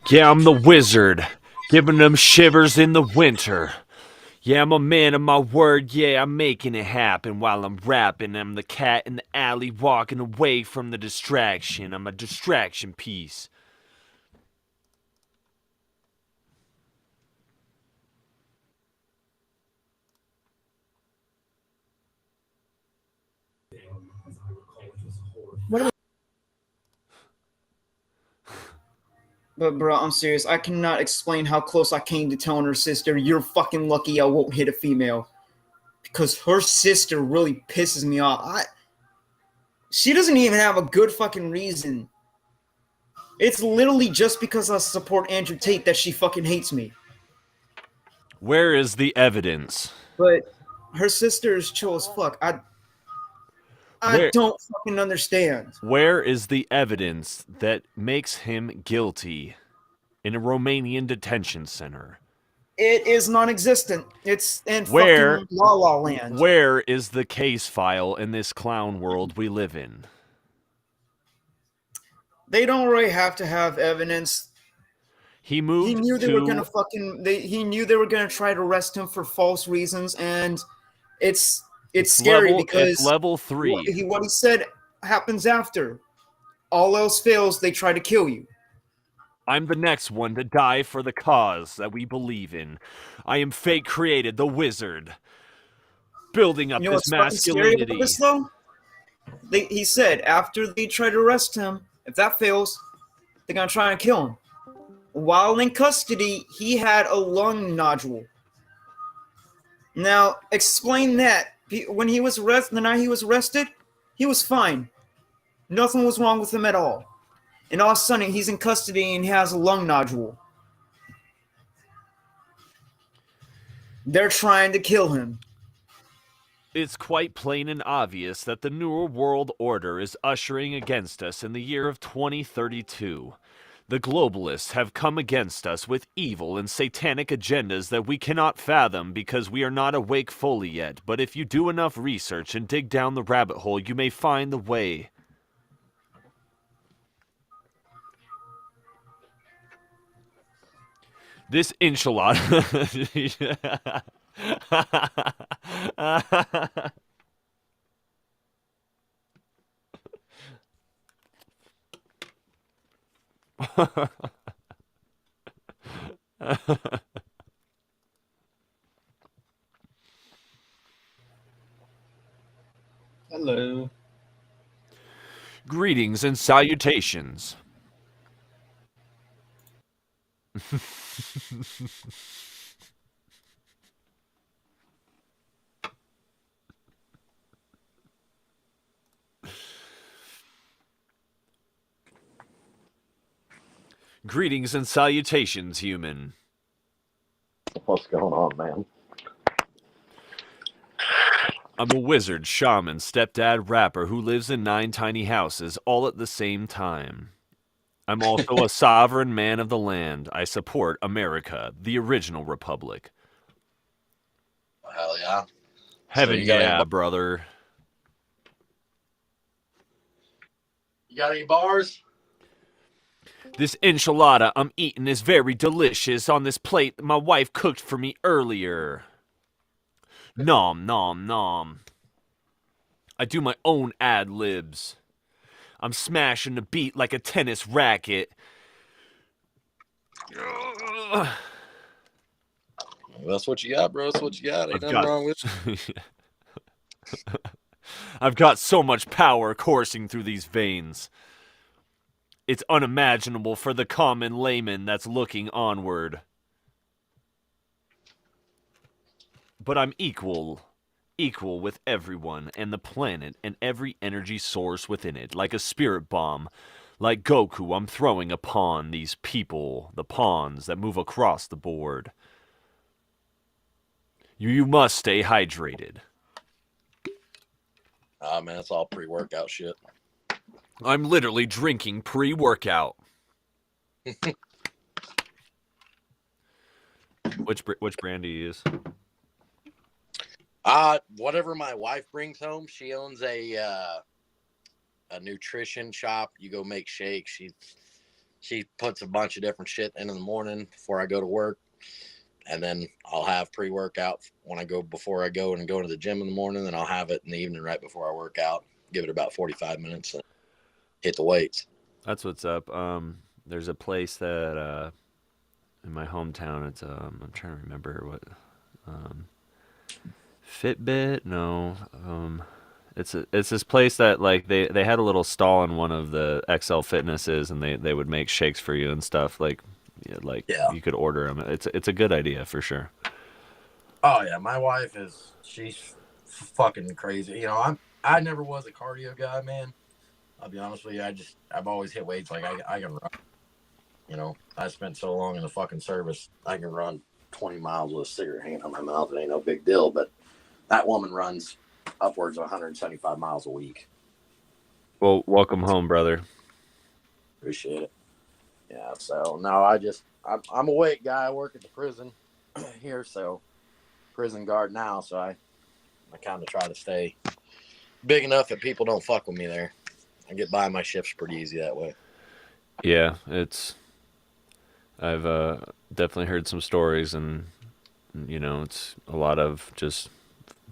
Yeah, I'm the wizard, giving them shivers in the winter. Yeah, I'm a man of my word, yeah, I'm making it happen while I'm rapping. I'm the cat in the alley walking away from the distraction. I'm a distraction piece. But bro, I'm serious. I cannot explain how close I came to telling her sister, "You're fucking lucky I won't hit a female," because her sister really pisses me off. She doesn't even have a good fucking reason. It's literally just because I support Andrew Tate that she fucking hates me. Where is the evidence? But her sister is chill as fuck. I don't fucking understand. Where is the evidence that makes him guilty in a Romanian detention center? It is non-existent. It's in Where, fucking La La Land. where is the case file in this clown world we live in? They don't really have to have evidence. He moved He knew they to were gonna fucking. He knew they were gonna try to arrest him for false reasons, and it's scary it's because level 3. what he said happens after. All else fails, they try to kill you. I'm the next one to die for the cause that we believe in. I am fate created, the wizard. Building up You know this what's fucking scary about masculinity. this though? He said after they try to arrest him, if that fails, they're gonna try and kill him. While in custody, he had a lung nodule. Now, explain that. When he was arrested, the night he was arrested, he was fine. Nothing was wrong with him at all. And all of a sudden, he's in custody and he has a lung nodule. They're trying to kill him. It's quite plain and obvious that the New World Order is ushering against us in the year of 2032. The globalists have come against us with evil and satanic agendas that we cannot fathom because we are not awake fully yet. But if you do enough research and dig down the rabbit hole, you may find the way. This enchilada. Hello. Greetings and salutations. Greetings and salutations, human. What's going on, man? I'm a wizard, shaman, stepdad, rapper who lives in 9 tiny houses all at the same time. I'm also a sovereign man of the land. I support America, the original republic. Hell yeah. Heaven you got yeah, any, brother. you got any bars? This enchilada I'm eating is very delicious on this plate that my wife cooked for me earlier. Nom, nom, nom. I do my own ad libs. I'm smashing the beat like a tennis racket. That's what you got, bro. That's what you got. Ain't nothing wrong with it. I've got so much power coursing through these veins. It's unimaginable for the common layman that's looking onward. But I'm equal with everyone and the planet and every energy source within it, like a spirit bomb. Like Goku, I'm throwing upon these people, the pawns that move across the board. You must stay hydrated. Ah, man, it's all pre-workout shit. I'm literally drinking pre-workout. Which brand do you use? Whatever my wife brings home. She owns a nutrition shop. You go make shakes. She puts a bunch of different shit in the morning before I go to work, and then I'll have pre-workout before I go to the gym in the morning. Then I'll have it in the evening right before I work out. Give it about 45 minutes and hit the weights. That's what's up. There's a place that in my hometown. It's I'm trying to remember what Fitbit. No, it's this place that like they had a little stall in one of the XL Fitnesses, and they would make shakes for you and stuff. Yeah. You could order them. It's a good idea for sure. Oh yeah, my wife she's fucking crazy. I never was a cardio guy, man. I'll be honest with you. I've always hit weights like I can run. I spent so long in the fucking service. I can run 20 miles with a cigarette hanging on my mouth. It ain't no big deal. But that woman runs upwards of 175 miles a week. Well, welcome home, brother. Appreciate it. Yeah. So no, I'm a weight guy. I work at the prison here, so prison guard now. So I kind of try to stay big enough that people don't fuck with me there. I get by my shifts pretty easy that way. Yeah, I've definitely heard some stories, and it's a lot of just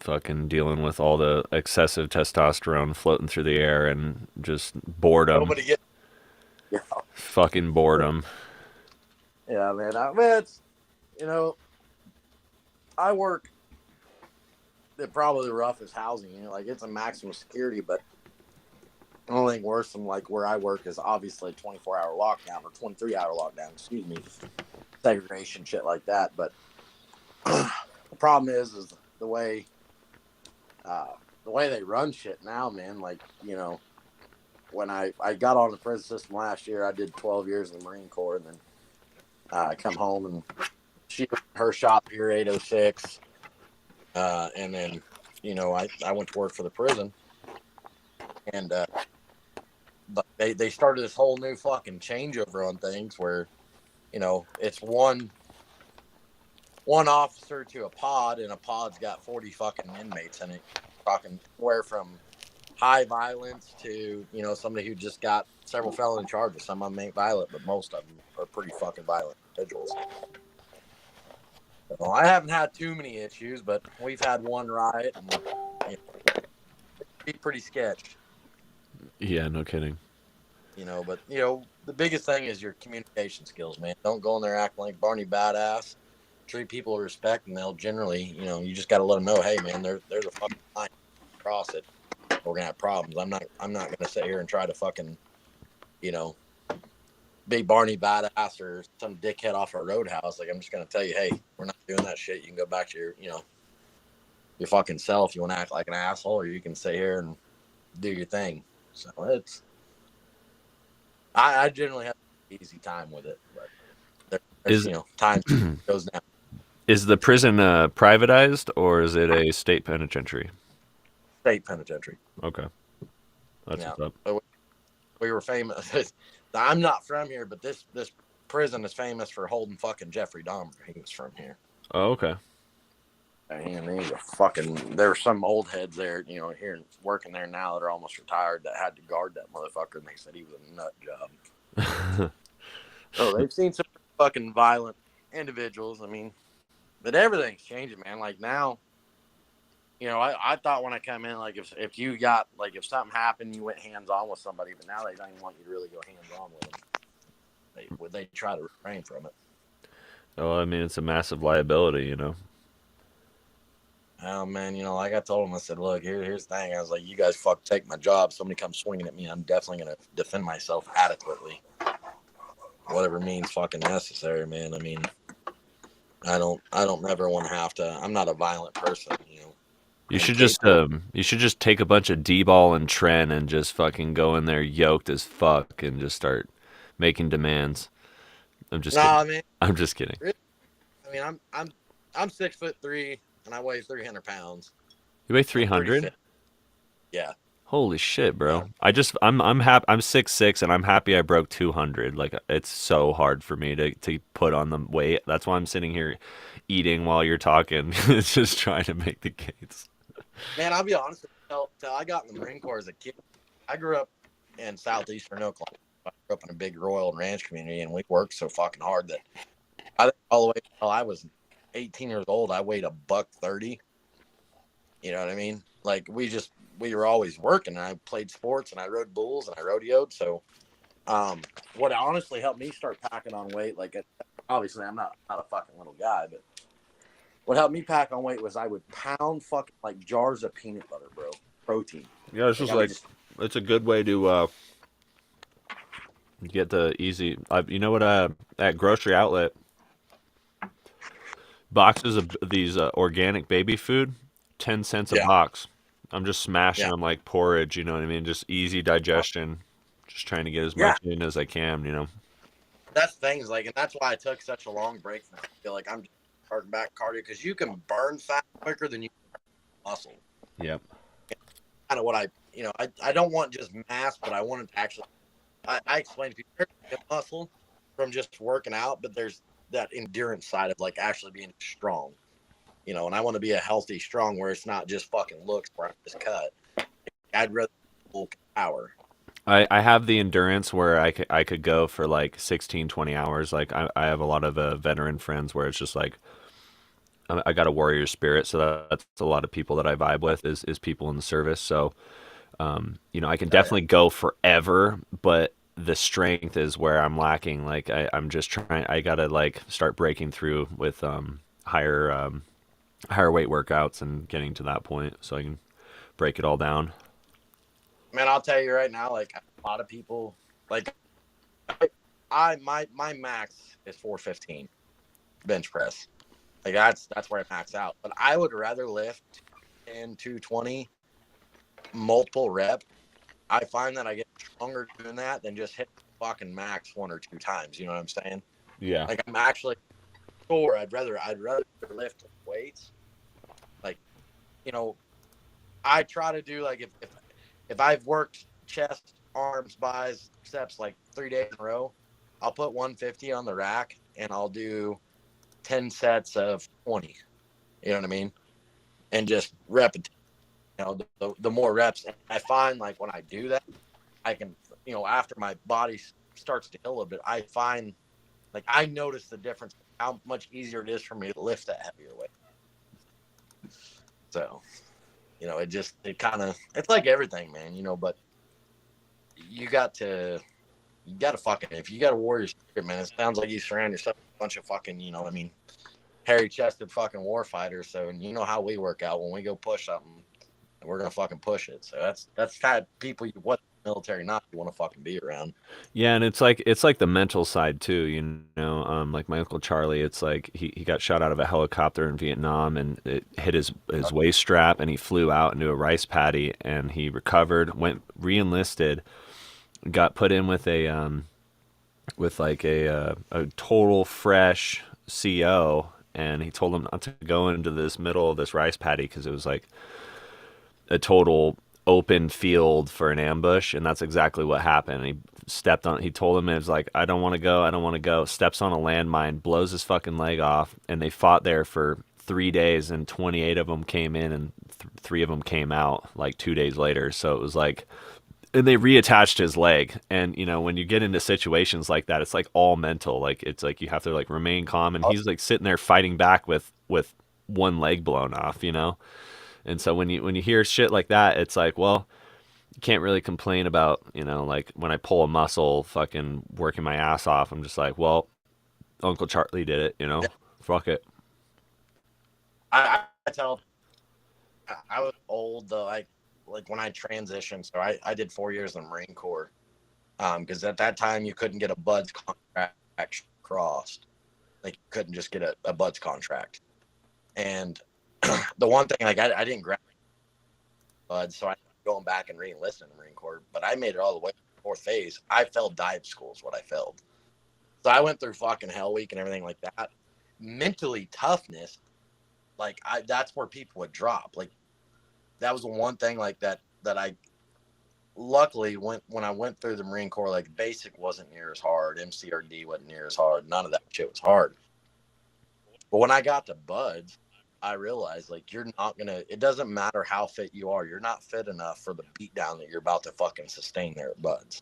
fucking dealing with all the excessive testosterone floating through the air and just boredom. Nobody gets fucking boredom. Yeah, man. It's I work at probably the roughest housing. It's a maximum security, but the only thing worse than like where I work is obviously 24-hour lockdown or 23-hour lockdown. Excuse me, segregation, shit like that. But the problem is the way they run shit now, man. When I got on the prison system last year, I did 12 years in the Marine Corps, and then I come home and her shop here 806, and then I went to work for the prison, and but they started this whole new fucking changeover on things where it's one officer to a pod, and a pod's got 40 fucking inmates in it, talking anywhere from high violence to somebody who just got several felony charges. Some of them ain't violent, but most of them are pretty fucking violent individuals. So I haven't had too many issues, but we've had one riot, and it's pretty sketch. Yeah, no kidding. But the biggest thing is your communication skills, man. Don't go in there acting like Barney badass. Treat people with respect, and they'll generally, you just got to let them know, hey, man, there's a fucking line across it. We're gonna have problems. I'm not gonna sit here and try to fucking, you know, be Barney badass or some dickhead off a roadhouse. Like, I'm just gonna tell you, hey, we're not doing that shit. You can go back to your fucking self. You want to act like an asshole, or you can sit here and do your thing. So I generally have an easy time with it, but there's Is times goes down. is the prison privatized or is it a state penitentiary? State penitentiary. Okay, that's what's up. But we were famous. I'm not from here, but this prison is famous for holding fucking Jeffrey Dahmer. He was from here. Oh, okay. And he's a fucking. There were some old heads there, here working there now that are almost retired that had to guard that motherfucker, and they said he was a nut job. Oh, they've seen some fucking violent individuals. I mean, but everything's changing, man. Like now, I thought when I come in, like if you got like if something happened, you went hands on with somebody, but now they don't even want you to really go hands on with them. They try to refrain from it. Oh, I mean, it's a massive liability. Oh man, like I told them, I said, look, here's the thing. I was like, you guys take my job. Somebody comes swinging at me, I'm definitely gonna defend myself adequately, whatever means fucking necessary, man. I mean, I don't never want to have to. I'm not a violent person. You I'm should capable. just take a bunch of D-ball and Tren and just fucking go in there yoked as fuck and just start making demands. I'm just kidding. Nah, man. I'm just kidding. Really, I mean, I'm 6'3" and I weigh 300 pounds. You weigh I'm pretty 300? fit. Yeah. Holy shit, bro. I'm happy. I'm 6'6" and I'm happy I broke 200. Like, it's so hard for me to put on the weight. That's why I'm sitting here eating while you're talking. It's just trying to make the gains. Man, I'll be honest with you. Till I got in the Marine Corps as a kid, I grew up in southeastern Oklahoma. I grew up in a big rural and ranch community, and we worked so fucking hard that I think all the way until I was 18 years old, I weighed $130. You know what I mean? Like we were always working. And I played sports and I rode bulls and I rodeoed. So, what honestly helped me start packing on weight, like obviously I'm not a fucking little guy, but what helped me pack on weight was I would pound fucking like jars of peanut butter, bro, protein. Yeah, it's just like it's a good way to get the easy. You know what? At grocery outlet, boxes of these organic baby food, 10 cents a box. I'm just smashing them like porridge. You know what I mean? Just easy digestion. Just trying to get as much in as I can. That's things like, and that's why I took such a long break. Now I feel like I'm just starting back cardio because you can burn fat quicker than you can muscle. Yep. Kind of what I don't want just mass, but I wanted to actually. I explained to people there's muscle from just working out, but there's that endurance side of like actually being strong. And I want to be a healthy, strong, where it's not just fucking looks where I'm just cut. I'd rather full power. I have the endurance where I could go for like 16, 20 hours. Like I have a lot of veteran friends where it's just like I got a warrior spirit, so that's a lot of people that I vibe with is people in the service. So I can definitely go forever, but the strength is where I'm lacking. Like I'm just trying. I gotta like start breaking through with higher weight workouts and getting to that point so I can break it all down. Man, I'll tell you right now, like a lot of people, like my max is 415 bench press. Like that's where I max out. But I would rather lift 10, 220 multiple reps. I find that I get stronger doing that than just hit fucking max 1 or 2 times. You know what I'm saying? Yeah. Like I'm actually sure I'd rather lift weights. Like, I try to do like if I've worked chest, arms, biceps like 3 days in a row, I'll put 150 on the rack and I'll do 10 sets of 20. You know what I mean? And just repetition. The more reps. And I find like when I do that, I can, after my body starts to heal a little bit, I find like I notice the difference, how much easier it is for me to lift that heavier weight. So, it's like everything, man, but you got to you gotta fucking, if you got a warrior spirit, man, it sounds like you surround yourself with a bunch of fucking, you know what I mean, hairy chested fucking war fighters. So, and you know how we work out when we go push something, we're gonna fucking push it. So that's kind of people you what military not you want to fucking be around. Yeah, and it's like the mental side too, you know. Like my uncle Charlie, it's like he got shot out of a helicopter in Vietnam, and it hit his waist strap, and he flew out into a rice paddy, and he recovered, went re-enlisted, got put in with like a total fresh CO, and he told him not to go into this middle of this rice paddy because it was like a total open field for an ambush, and that's exactly what happened. He stepped on. He told him it was like, I don't want to go. I don't want to go. Steps on a landmine, blows his fucking leg off, and they fought there for 3 days, and 28 of them came in, and three of them came out like 2 days later. So it was like, and they reattached his leg. And you know, when you get into situations like that, it's like all mental. Like it's like you have to like remain calm, and he's like sitting there fighting back with one leg blown off, you know. And so when you hear shit like that, it's like, well, you can't really complain about, you know, like when I pull a muscle, fucking working my ass off. I'm just like, well, Uncle Charlie did it, you know, fuck it. I tell, I was old though, like when I transitioned, so I did 4 years in the Marine Corps, because at that time you couldn't get a BUDS contract crossed, like you couldn't just get a BUDS contract, and the one thing, like I didn't grab BUDS, so I going back and re-enlisting in the Marine Corps, but I made it all the way to the fourth phase. I failed dive school is what I failed. So I went through fucking Hell Week and everything like that. Mentally toughness, like that's where people would drop. Like that was the one thing like that I luckily when I went through the Marine Corps, like basic wasn't near as hard, MCRD wasn't near as hard, none of that shit was hard. But when I got to BUDS, I realized like you're not gonna. It doesn't matter how fit you are. You're not fit enough for the beatdown that you're about to fucking sustain there at BUDS.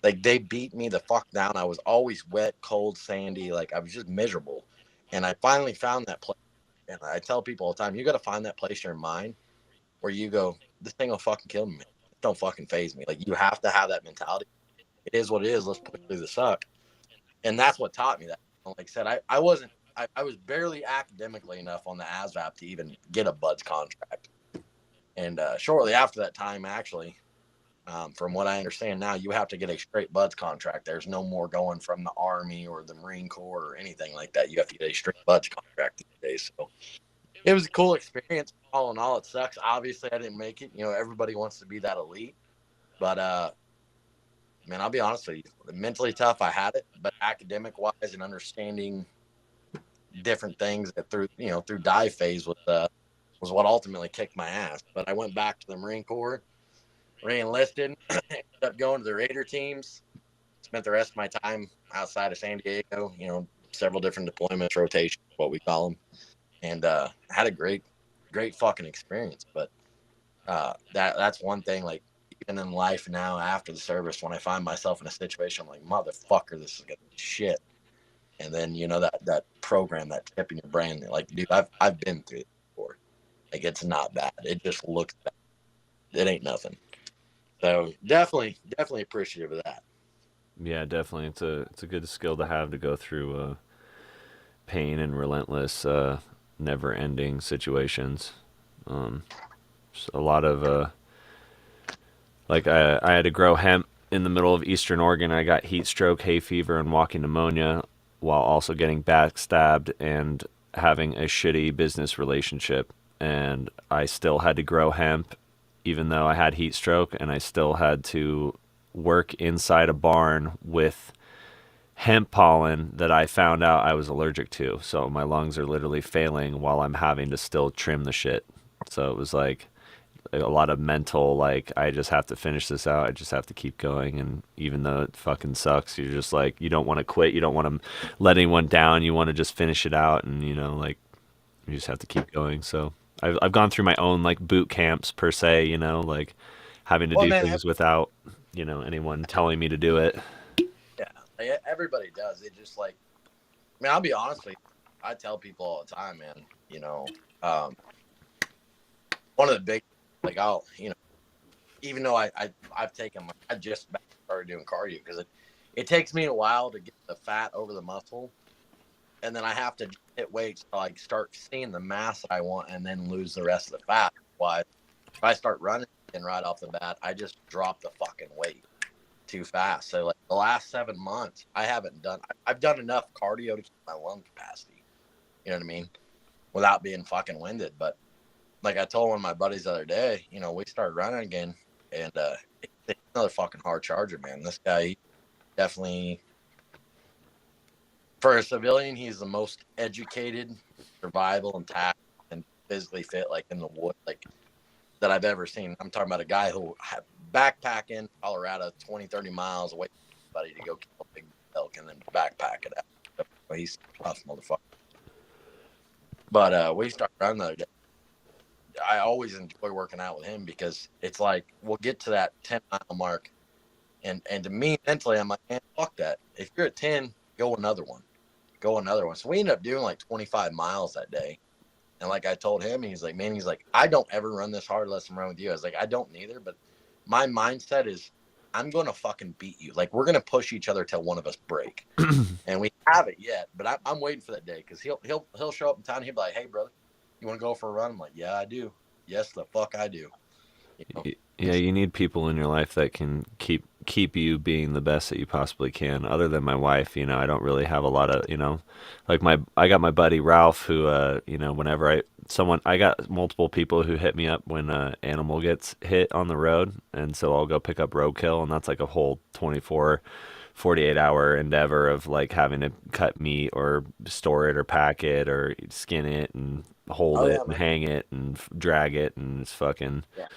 Like they beat me the fuck down. I was always wet, cold, sandy. Like I was just miserable. And I finally found that place. And I tell people all the time, you got to find that place in your mind where you go, this thing will fucking kill me. Don't fucking phase me. Like you have to have that mentality. It is what it is. Let's push through the suck. And that's what taught me that. Like I said, I wasn't. I was barely academically enough on the ASVAB to even get a BUDS contract. And shortly after that time, actually, from what I understand now, you have to get a straight BUDS contract. There's no more going from the Army or the Marine Corps or anything like that. You have to get a straight BUDS contract these days. So it was a cool experience. All in all, it sucks. Obviously, I didn't make it. You know, everybody wants to be that elite. But, man, I'll be honest with you. Mentally tough, I had it. But academic-wise and understanding different things that through dive phase was what ultimately kicked my ass. But I went back to the Marine Corps, re-enlisted, ended up going to the Raider teams, spent the rest of my time outside of San Diego, you know, several different deployments, rotations, what we call them, and had a great fucking experience. But that's one thing, like even in life now after the service, when I find myself in a situation, I'm like, motherfucker, this is gonna be shit. And then, you know, that program, that tip in your brain, like, dude, I've been through it before. Like, it's not bad. It just looks bad. It ain't nothing. So definitely appreciative of that. Yeah, definitely. It's a good skill to have to go through pain and relentless, never-ending situations. A lot of like I had to grow hemp in the middle of Eastern Oregon. I got heat stroke, hay fever, and walking pneumonia, while also getting backstabbed and having a shitty business relationship. And I still had to grow hemp, even though I had heat stroke, and I still had to work inside a barn with hemp pollen that I found out I was allergic to. So my lungs are literally failing while I'm having to still trim the shit. So it was like a lot of mental, like, I just have to finish this out. I just have to keep going. And even though it fucking sucks, you're just like, you don't want to quit. You don't want to let anyone down. You want to just finish it out. And, you know, like, you just have to keep going. So I've gone through my own, like, boot camps, per se, you know, like, having to do things without, you know, anyone telling me to do it. Yeah, like, everybody does. It just, like, I mean, I'll be honest with you. I tell people all the time, man, you know, one of the big, like, you know, even though I've taken, I just started doing cardio because it takes me a while to get the fat over the muscle, and then I have to hit weights to like start seeing the mass I want, and then lose the rest of the fat. Why? If I start running and right off the bat, I just drop the fucking weight too fast. So like the last 7 months, I haven't done. I've done enough cardio to keep my lung capacity. You know what I mean? Without being fucking winded. But like I told one of my buddies the other day, you know, we started running again, and it's another fucking hard charger, man. This guy, he definitely, for a civilian, he's the most educated, survival and tact and physically fit, like in the wood, like that I've ever seen. I'm talking about a guy who backpack in Colorado 20, 30 miles away from anybody to go kill a big elk and then backpack it out. He's a tough motherfucker. But we started running the other day. I always enjoy working out with him because it's like we'll get to that 10-mile mark, and to me mentally, I'm like, man, fuck that. If you're at 10, go another one. So we ended up doing like 25 miles that day. And like I told him, he's like, man, I don't ever run this hard unless I'm running with you. I was like, I don't neither, but my mindset is I'm going to fucking beat you. Like, we're going to push each other till one of us break. And we haven't yet, but I'm waiting for that day because he'll show up in town and he'll be like, hey, brother, you want to go for a run? I'm like, yeah, I do. Yes, the fuck I do. You know? Yeah, you need people in your life that can keep you being the best that you possibly can. Other than my wife, you know, I don't really have a lot of, you know, like I got my buddy Ralph who, you know, whenever I got multiple people who hit me up when animal gets hit on the road, and so I'll go pick up roadkill, and that's like a whole 48-hour endeavor of like having to cut meat or store it or pack it or skin it and hold it and hang it and drag it, and it's fucking. Yeah.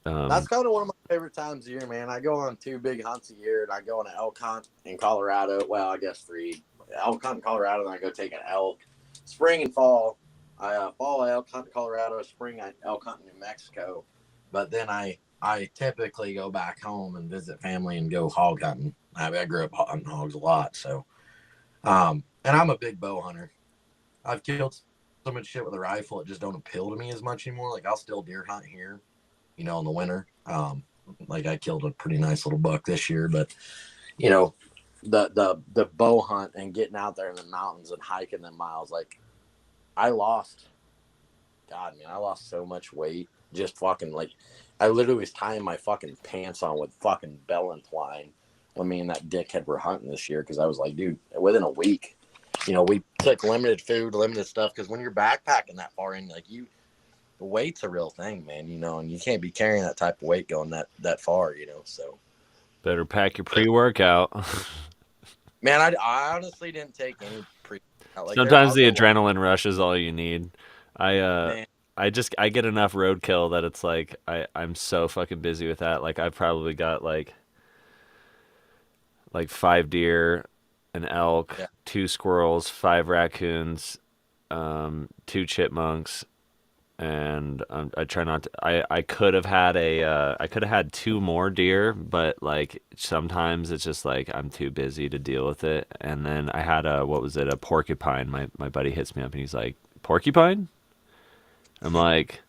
That's kind of one of my favorite times of year, man. I go on 2 big hunts a year, and I go on an elk hunt in Colorado. Well, I guess 3. Elk hunt in Colorado, and I go take an elk. Spring and fall. Fall I elk hunt in Colorado. Spring I elk hunt in New Mexico. But then I typically go back home and visit family and go hog hunting. I grew up hunting hogs a lot, so and I'm a big bow hunter. I've killed so much shit with a rifle, it just don't appeal to me as much anymore. Like, I'll still deer hunt here, you know, in the winter. Like, I killed a pretty nice little buck this year, but you know, the bow hunt and getting out there in the mountains and hiking them miles, like I lost so much weight just fucking, like, I literally was tying my fucking pants on with fucking bell twine when me and that dickhead were hunting this year, because I was like, dude, within a week, you know, we took limited food, limited stuff, because when you're backpacking that far in, like, the weight's a real thing, man, you know, and you can't be carrying that type of weight going that far, you know, so. Better pack your pre-workout. Man, I honestly didn't take any pre-workout. Like, sometimes the adrenaline rush is all you need. I get enough roadkill that it's like I'm so fucking busy with that. Like, I've probably got like 5 deer, an elk, 2 squirrels, 5 raccoons, 2 chipmunks, and I try not to. I could have had 2 more deer, but like sometimes it's just like I'm too busy to deal with it. And then I had a porcupine. My buddy hits me up and he's like, porcupine? I'm like,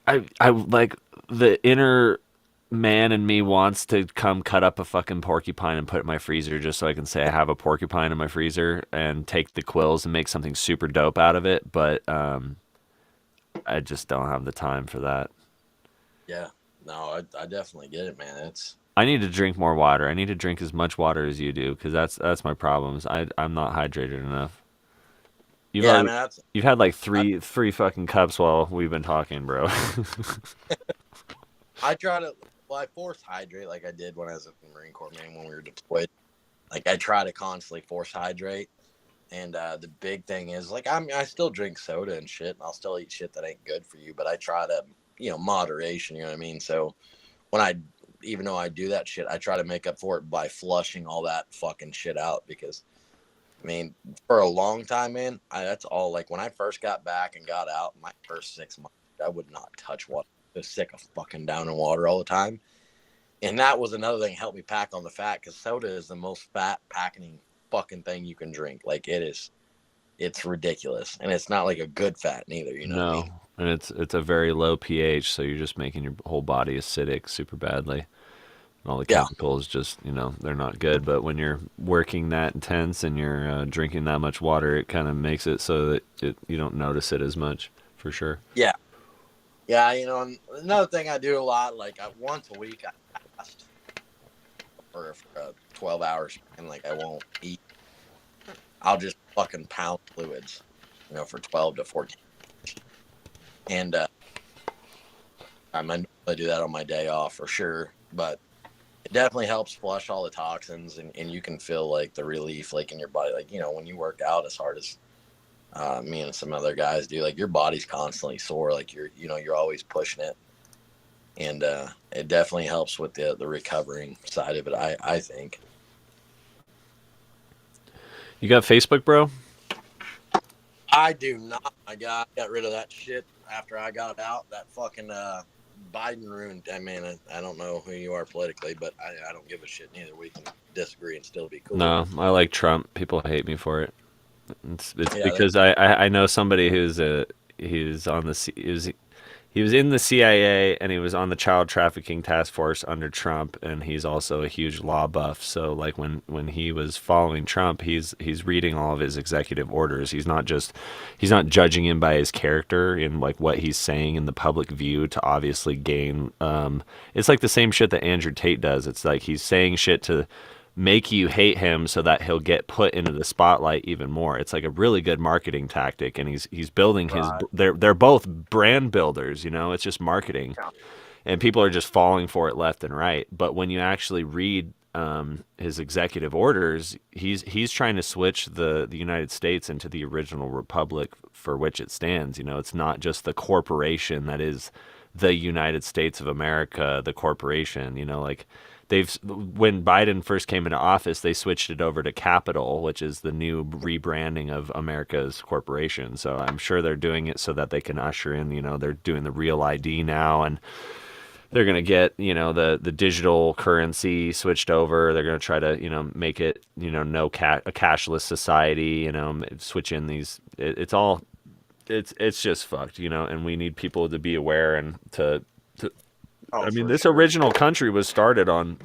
I like, the inner man in me wants to come cut up a fucking porcupine and put it in my freezer just so I can say I have a porcupine in my freezer and take the quills and make something super dope out of it, but I just don't have the time for that. Yeah, no, I definitely get it, man. I need to drink more water. I need to drink as much water as you do, because that's my problems. I'm not hydrated enough. You've had like three fucking cups while we've been talking, bro. I force hydrate like I did when I was in the Marine Corps, man, when we were deployed. Like, I try to constantly force hydrate. And the big thing is, like, I still drink soda and shit, and I'll still eat shit that ain't good for you, but I try to, you know, moderation, you know what I mean? So even though I do that shit, I try to make up for it by flushing all that fucking shit out, because, I mean, for a long time, man, that's all, like, when I first got back and got out, my first 6 months, I would not touch water. I was sick of fucking down in water all the time. And that was another thing that helped me pack on the fat, because soda is the most fat packing fucking thing you can drink. Like, it's ridiculous, and it's not like a good fat neither, you know what I mean? And it's a very low pH, so you're just making your whole body acidic super badly. all the Yeah. chemicals just, they're not good. But when you're working that intense and you're drinking that much water, it kind of makes it so that you don't notice it as much, for sure. Yeah. Yeah, and another thing I do a lot, like once a week, I fast for 12 hours, and like I won't eat. I'll just fucking pound fluids, for 12 to 14. And I normally do that on my day off for sure, but it definitely helps flush all the toxins, and you can feel like the relief, like in your body, like, when you work out as hard as me and some other guys do, like your body's constantly sore, like you're always pushing it. And it definitely helps with the recovering side of it, I think. You got Facebook, bro? I do not. I got rid of that shit after I got out. That fucking Biden ruined. I mean, I don't know who you are politically, but I don't give a shit neither. We can disagree and still be cool. No, I like Trump. People hate me for it. It's Yeah, because I know somebody he's on the he was in the CIA and he was on the child trafficking task force under Trump, and he's also a huge law buff. So like when he was following Trump, he's reading all of his executive orders. He's not judging him by his character and like what he's saying in the public view to obviously gain. It's like the same shit that Andrew Tate does. It's like he's saying shit to make you hate him so that he'll get put into the spotlight even more. It's like a really good marketing tactic, and he's building his. They're both brand builders, It's just marketing, and people are just falling for it left and right. But when you actually read his executive orders, he's trying to switch the United States into the original republic for which it stands. It's not just the corporation that is the United States of America, the corporation. Like. When Biden first came into office, they switched it over to Capital, which is the new rebranding of America's corporation. So I'm sure they're doing it so that they can usher in, they're doing the real ID now, and they're going to get, the digital currency switched over. They're going to try to, make it, a cashless society, switch in these, it's just fucked, and we need people to be aware and to this original country was started on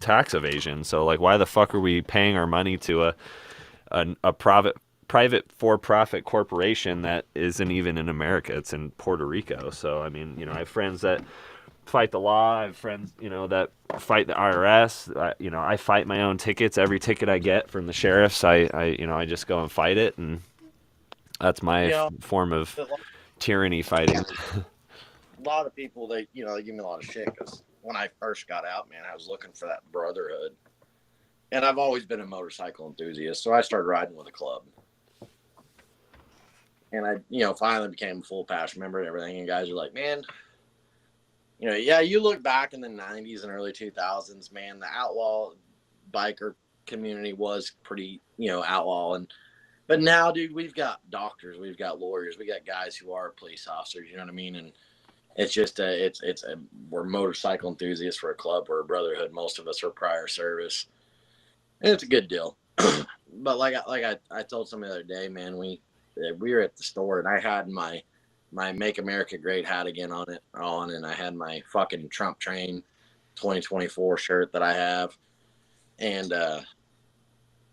tax evasion. So like, why the fuck are we paying our money to a private for-profit corporation that isn't even in America? It's in Puerto Rico. So I mean, I have friends that fight the law. I have friends, that fight the IRS. I fight my own tickets. Every ticket I get from the sheriffs, I just go and fight it, and that's my form of tyranny fighting. A lot of people, they give me a lot of shit because when I first got out, man, I was looking for that brotherhood, and I've always been a motorcycle enthusiast, so I started riding with a club, and I finally became a full pass member and everything. And guys are like, man, yeah, you look back in the 90s and early 2000s, man, the outlaw biker community was pretty outlaw, but now, dude, we've got doctors, we've got lawyers, we got guys who are police officers, you know what I mean? And it's just we're motorcycle enthusiasts for a club. We're a brotherhood. Most of us are prior service, and it's a good deal. But like I told somebody the other day, man, we were at the store, and I had my Make America Great hat again on, and I had my fucking Trump Train 2024 shirt that I have, and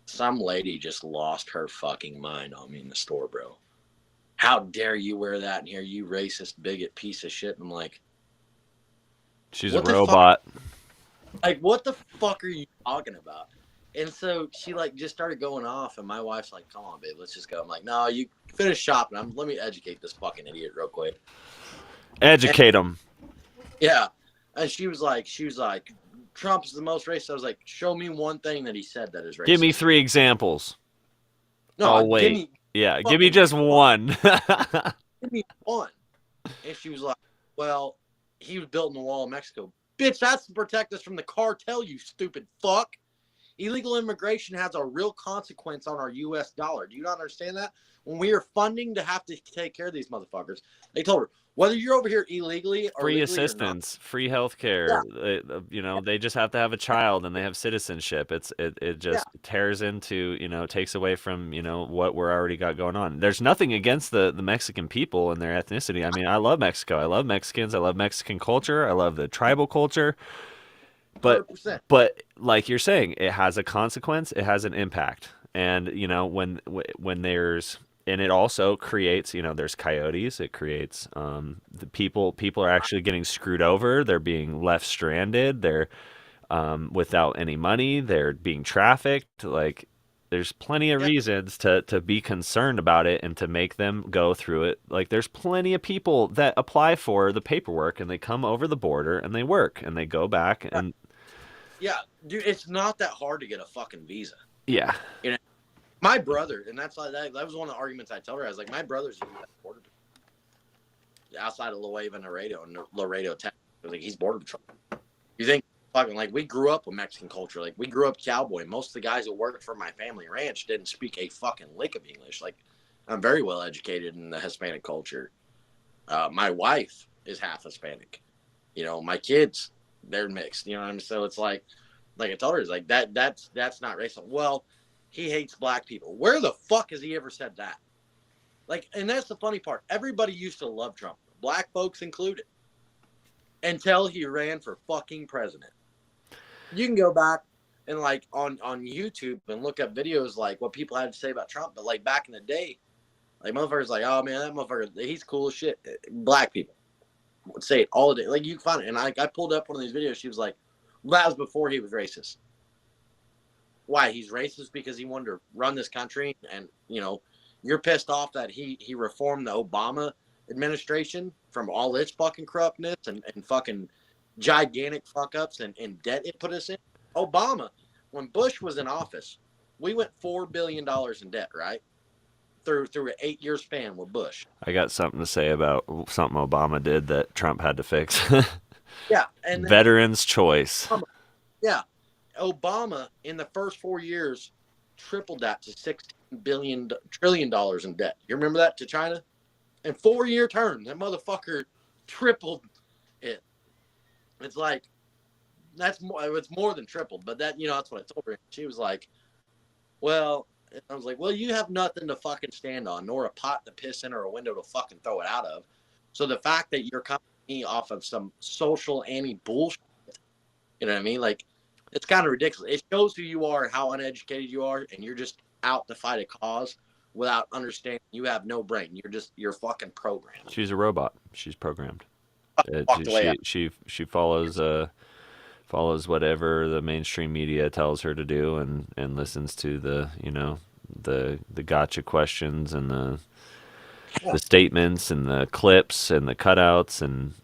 some lady just lost her fucking mind on me in the store, bro. How dare you wear that in here, you racist bigot piece of shit? And I'm like, she's a robot. Like, what the fuck are you talking about? And so she like just started going off, and my wife's like, come on, babe, let's just go. I'm like, no, you finish shopping. Let me educate this fucking idiot real quick. Educate him. Yeah. And she was like, Trump's the most racist. I was like, show me one thing that he said that is racist. Give me 3 examples. No, oh, wait. Give me just one. Give me one. And she was like, well, he was building the wall of Mexico. Bitch, that's to protect us from the cartel, you stupid fuck. Illegal immigration has a real consequence on our U.S. dollar. Do you not understand that? When we are funding to have to take care of these motherfuckers, they told her, whether you're over here illegally or free legally assistance, free health care, they just have to have a child and they have citizenship. It just tears into, takes away from, what we're already got going on. There's nothing against the Mexican people and their ethnicity. I mean, I love Mexico. I love Mexicans. I love Mexican culture. I love the tribal culture. But 100%. but like you're saying, it has a consequence. It has an impact, and when there's and it also creates there's coyotes. It creates the people are actually getting screwed over. They're being left stranded. They're without any money. They're being trafficked. Like there's plenty of reasons to be concerned about it and to make them go through it. Like there's plenty of people that apply for the paperwork and they come over the border and they work and they go back and Yeah, dude, it's not that hard to get a fucking visa. yeah. My brother, and that's like that was one of the arguments I told her. I was like, my brother's border outside of Laredo, Texas. I was like, he's border patrol. You think fucking like we grew up with Mexican culture, like we grew up cowboy. Most of the guys who worked for my family ranch didn't speak a fucking lick of English. Like I'm very well educated in the Hispanic culture. My wife is half Hispanic. My kids, they're mixed. You know what I mean? So it's like I told her, it's like that's not racist. Well, he hates black people. Where the fuck has he ever said that? Like, and that's the funny part. Everybody used to love Trump, black folks included, until he ran for fucking president. You can go back and like on YouTube and look up videos like what people had to say about Trump. But like back in the day, like motherfuckers like, oh man, that motherfucker, he's cool as shit. Black people would say it all the day. Like you can find it. And I pulled up one of these videos. She was like, well, that was before he was racist. Why? He's racist because he wanted to run this country. And, you're pissed off that he reformed the Obama administration from all its fucking corruptness and fucking gigantic fuck ups and debt it put us in. Obama, when Bush was in office, we went $4 billion in debt, right? Through an 8-year span with Bush. I got something to say about something Obama did that Trump had to fix. Yeah, and Veterans' choice. Yeah, Obama in the first 4 years tripled that to $16 trillion in debt. You remember that to China? In 4-year terms, that motherfucker tripled it. It's like it's more than tripled, but that's what I told her. She was like, well, I was like, well, you have nothing to fucking stand on, nor a pot to piss in or a window to fucking throw it out of. So the fact that you're coming to me off of some social anti-bullshit, you know what I mean? Like, it's kind of ridiculous. It shows who you are and how uneducated you are, and you're just out to fight a cause without understanding. You have no brain. You're fucking programmed. She's a robot. She's programmed. She follows whatever the mainstream media tells her to do and listens to the gotcha questions and the statements and the clips and the cutouts and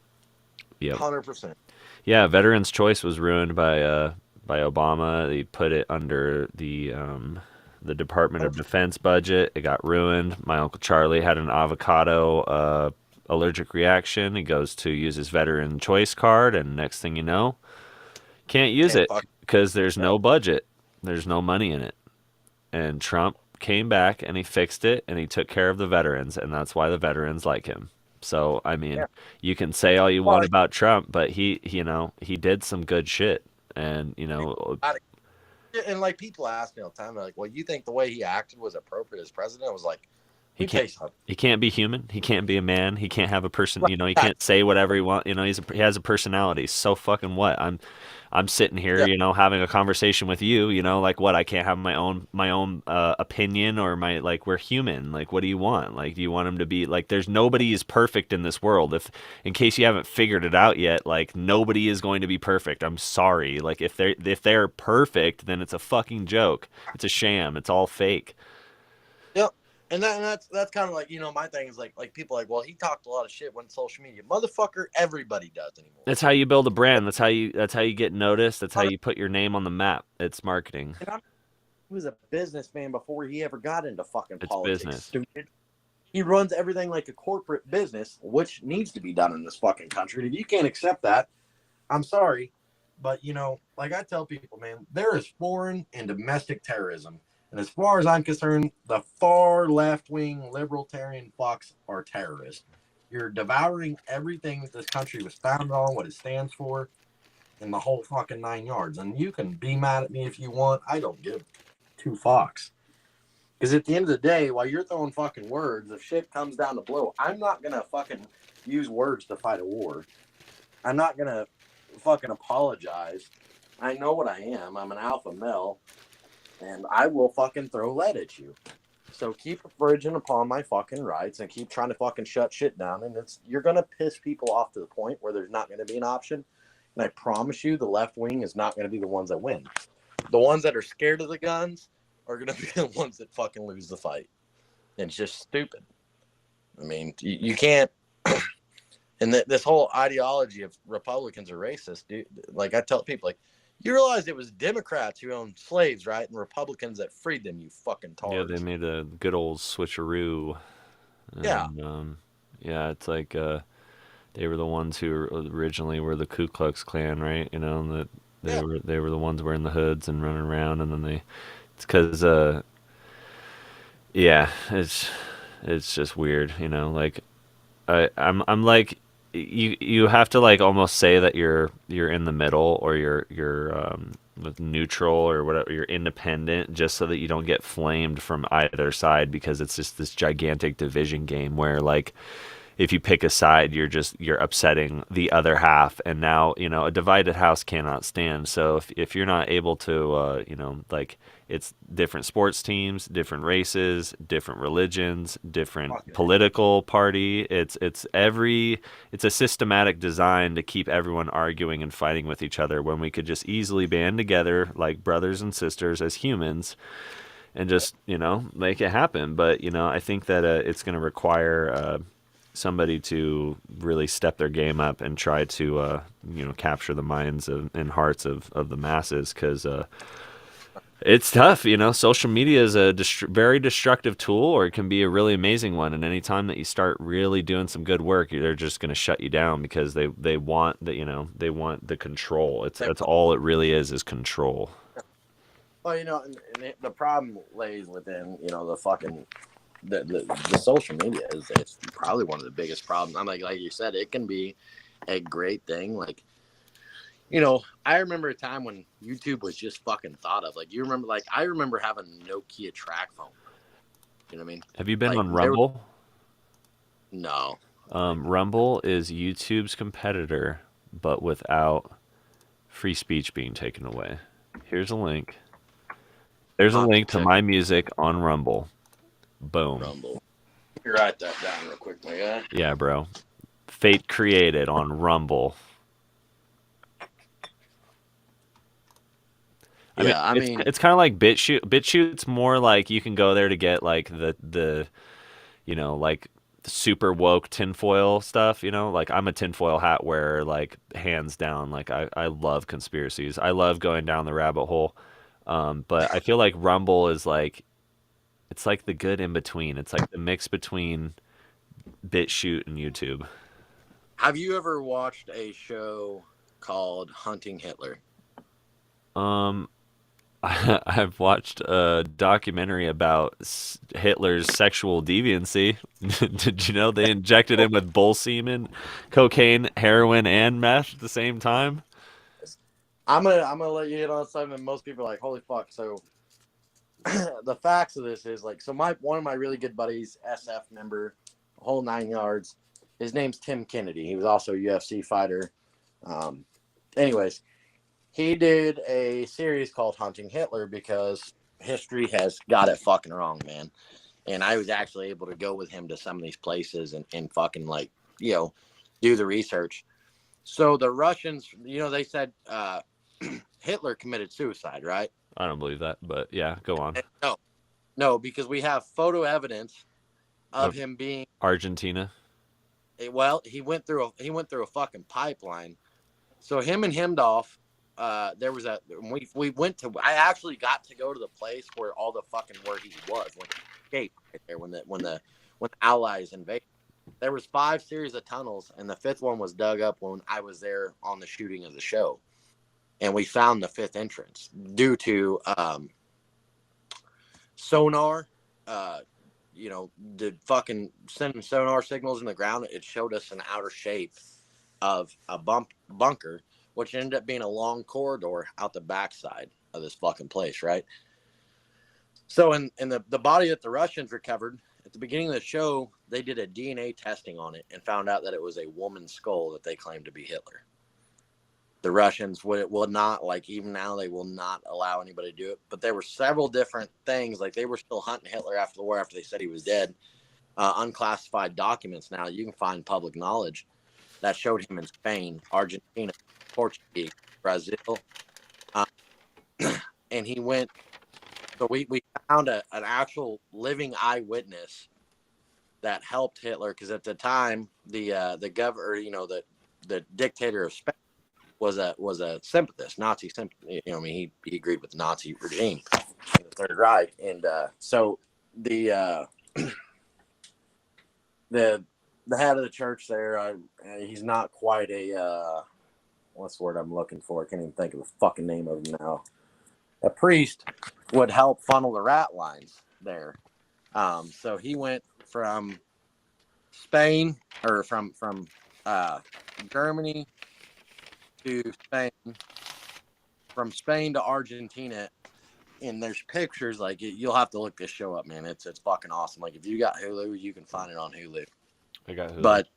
100%. Yeah, Veterans' Choice was ruined by Obama. They put it under the Department of Defense budget. It got ruined. My Uncle Charlie had an avocado allergic reaction. He goes to use his Veteran Choice card, and next thing you know, can't use it because there's no budget. There's no money in it. And Trump came back and he fixed it and he took care of the veterans, and that's why the veterans like him. So, I mean, you can say all you want about Trump, but he did some good shit. And, and like people ask me all the time, they're like, well, you think the way he acted was appropriate as president? I was like, he can't be human. He can't be a man. He can't have a person, he can't say whatever he wants. He has a personality. So fucking what? I'm sitting here, having a conversation with you, like what? I can't have my own opinion or we're human. Like, what do you want? Like, do you want him to be like, there's nobody is perfect in this world. In case you haven't figured it out yet, like nobody is going to be perfect. I'm sorry. Like if they're perfect, then it's a fucking joke. It's a sham. It's all fake. Yep. And that's kind of like, my thing is like people are like, well, he talked a lot of shit on social media. Motherfucker, everybody does anymore. That's how you build a brand. That's how you get noticed. That's how you put your name on the map. It's marketing. He was a businessman before he ever got into fucking politics. Business. Stupid. He runs everything like a corporate business, which needs to be done in this fucking country. If you can't accept that, I'm sorry. But, like I tell people, man, there is foreign and domestic terrorism. And as far as I'm concerned, the far left-wing libertarian fucks are terrorists. You're devouring everything that this country was founded on, what it stands for, and the whole fucking 9 yards. And you can be mad at me if you want. I don't give two fucks. Because at the end of the day, while you're throwing fucking words, if shit comes down to blow, I'm not going to fucking use words to fight a war. I'm not going to fucking apologize I know what I am. I'm an alpha male, and I will fucking throw lead at you. So keep infringing upon my fucking rights and keep trying to fucking shut shit down. And you're gonna piss people off to the point where there's not gonna be an option. And I promise you, the left wing is not gonna be the ones that win. The ones that are scared of the guns are gonna be the ones that fucking lose the fight. And it's just stupid. I mean, you can't. And this whole ideology of Republicans are racist, dude. Like I tell people, like, you realize it was Democrats who owned slaves, right? And Republicans that freed them, you fucking Yeah, tards. they made a good old switcheroo. Yeah. And, yeah, it's like they were the ones who originally were the Ku Klux Klan, right? You know, and that they were the ones wearing the hoods and running around, and then it's because yeah, it's just weird, you know. Like I'm like you have to like almost say that you're in the middle or you're neutral or whatever, you're independent, just so that you don't get flamed from either side, because it's just this gigantic division game where like if you pick a side, you're upsetting the other half, and now a divided house cannot stand. So if you're not able to like, it's different sports teams, different races, different religions, different political party. It's a systematic design to keep everyone arguing and fighting with each other, when we could just easily band together like brothers and sisters as humans and just make it happen. But I think that it's going to require somebody to really step their game up and try to capture the minds and hearts of the masses, because it's tough. Social media is a very destructive tool, or it can be a really amazing one. And anytime that you start really doing some good work, they're just going to shut you down, because they want they want the control. That's all it really is control. Well, and the problem lays within, the fucking the social media is, it's probably one of the biggest problems. I'm like you said, it can be a great thing. Like, I remember a time when YouTube was just fucking thought of. Like, I remember having a Nokia track phone. You know what I mean? Have you been like, on Rumble? No. Rumble is YouTube's competitor, but without free speech being taken away. Here's a link. There's a link to my music on Rumble. Boom. Rumble. Let me write that down real quick, my guy. Yeah, bro. Fate created on Rumble. I mean, it's kind of like BitChute. BitChute's more like you can go there to get like the like super woke tinfoil stuff. Like I'm a tinfoil hat wearer, like hands down. Like I love conspiracies. I love going down the rabbit hole. But I feel like Rumble is like, it's like the good in between. It's like the mix between BitChute and YouTube. Have you ever watched a show called Hunting Hitler? I've watched a documentary about Hitler's sexual deviancy. Did you know they injected him with bull semen, cocaine, heroin, and meth at the same time? I'm gonna let you hit on something most people are like, holy fuck. So the facts of this is like, so one of my really good buddies, SF member, whole 9 yards. His name's Tim Kennedy. He was also a UFC fighter. Anyways, he did a series called Hunting Hitler because history has got it fucking wrong, man. And I was actually able to go with him to some of these places and fucking like, do the research. So the Russians, they said Hitler committed suicide, right? I don't believe that, but yeah, go on. No, because we have photo evidence of him being Argentina. Well, he went through a fucking pipeline. So him and Himdolf, there was we went to. I actually got to go to the place where all the fucking where he was when he escaped right there when the Allies invaded. There was 5 series of tunnels, and the 5th one was dug up when I was there on the shooting of the show, and we found the 5th entrance due to sonar. The fucking sending sonar signals in the ground, it showed us an outer shape of a bunker, which ended up being a long corridor out the backside of this fucking place, right? So in the body that the Russians recovered, at the beginning of the show, they did a DNA testing on it and found out that it was a woman's skull that they claimed to be Hitler. the Russians will not, like, even now they will not allow anybody to do it. But there were several different things, like they were still hunting Hitler after the war, after they said he was dead. Unclassified documents now you can find public knowledge that showed him in Spain, Argentina, Portugal, Brazil, and he went. So we found an actual living eyewitness that helped Hitler, because at the time the governor, the dictator of Spain was a sympathist, Nazi sympathist. I mean, he agreed with the Nazi regime in the Third Reich, and so the the head of the church there, he's not quite a what's the word I'm looking for? I can't even think of the fucking name of him now. A priest would help funnel the rat lines there. So he went from Spain, or from Germany to Spain, from Spain to Argentina, and there's pictures, like, you'll have to look this show up, man. It's fucking awesome. Like, if you got Hulu, you can find it on Hulu. I got Hulu. But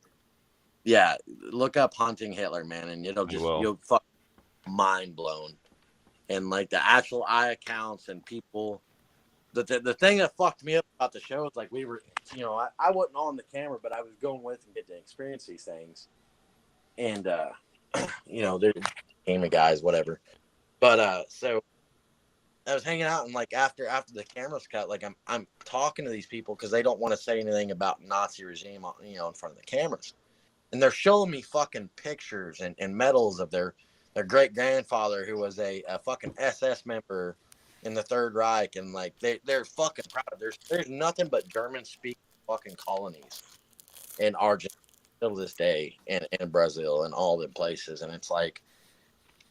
yeah, look up Hunting Hitler, man, and you'll fuck mind blown. And like the actual eye accounts and people, the thing that fucked me up about the show is, like, we were, I wasn't on the camera, but I was going with and get to experience these things. And they're game of guys, whatever. But so I was hanging out, and like after the cameras cut, like I'm talking to these people because they don't want to say anything about Nazi regime, in front of the cameras, and they're showing me fucking pictures and medals of their great grandfather, who was a fucking SS member in the Third Reich, and like they're fucking proud. There's nothing but German speaking fucking colonies in Argentina till this day, and Brazil, and all the places, and it's like,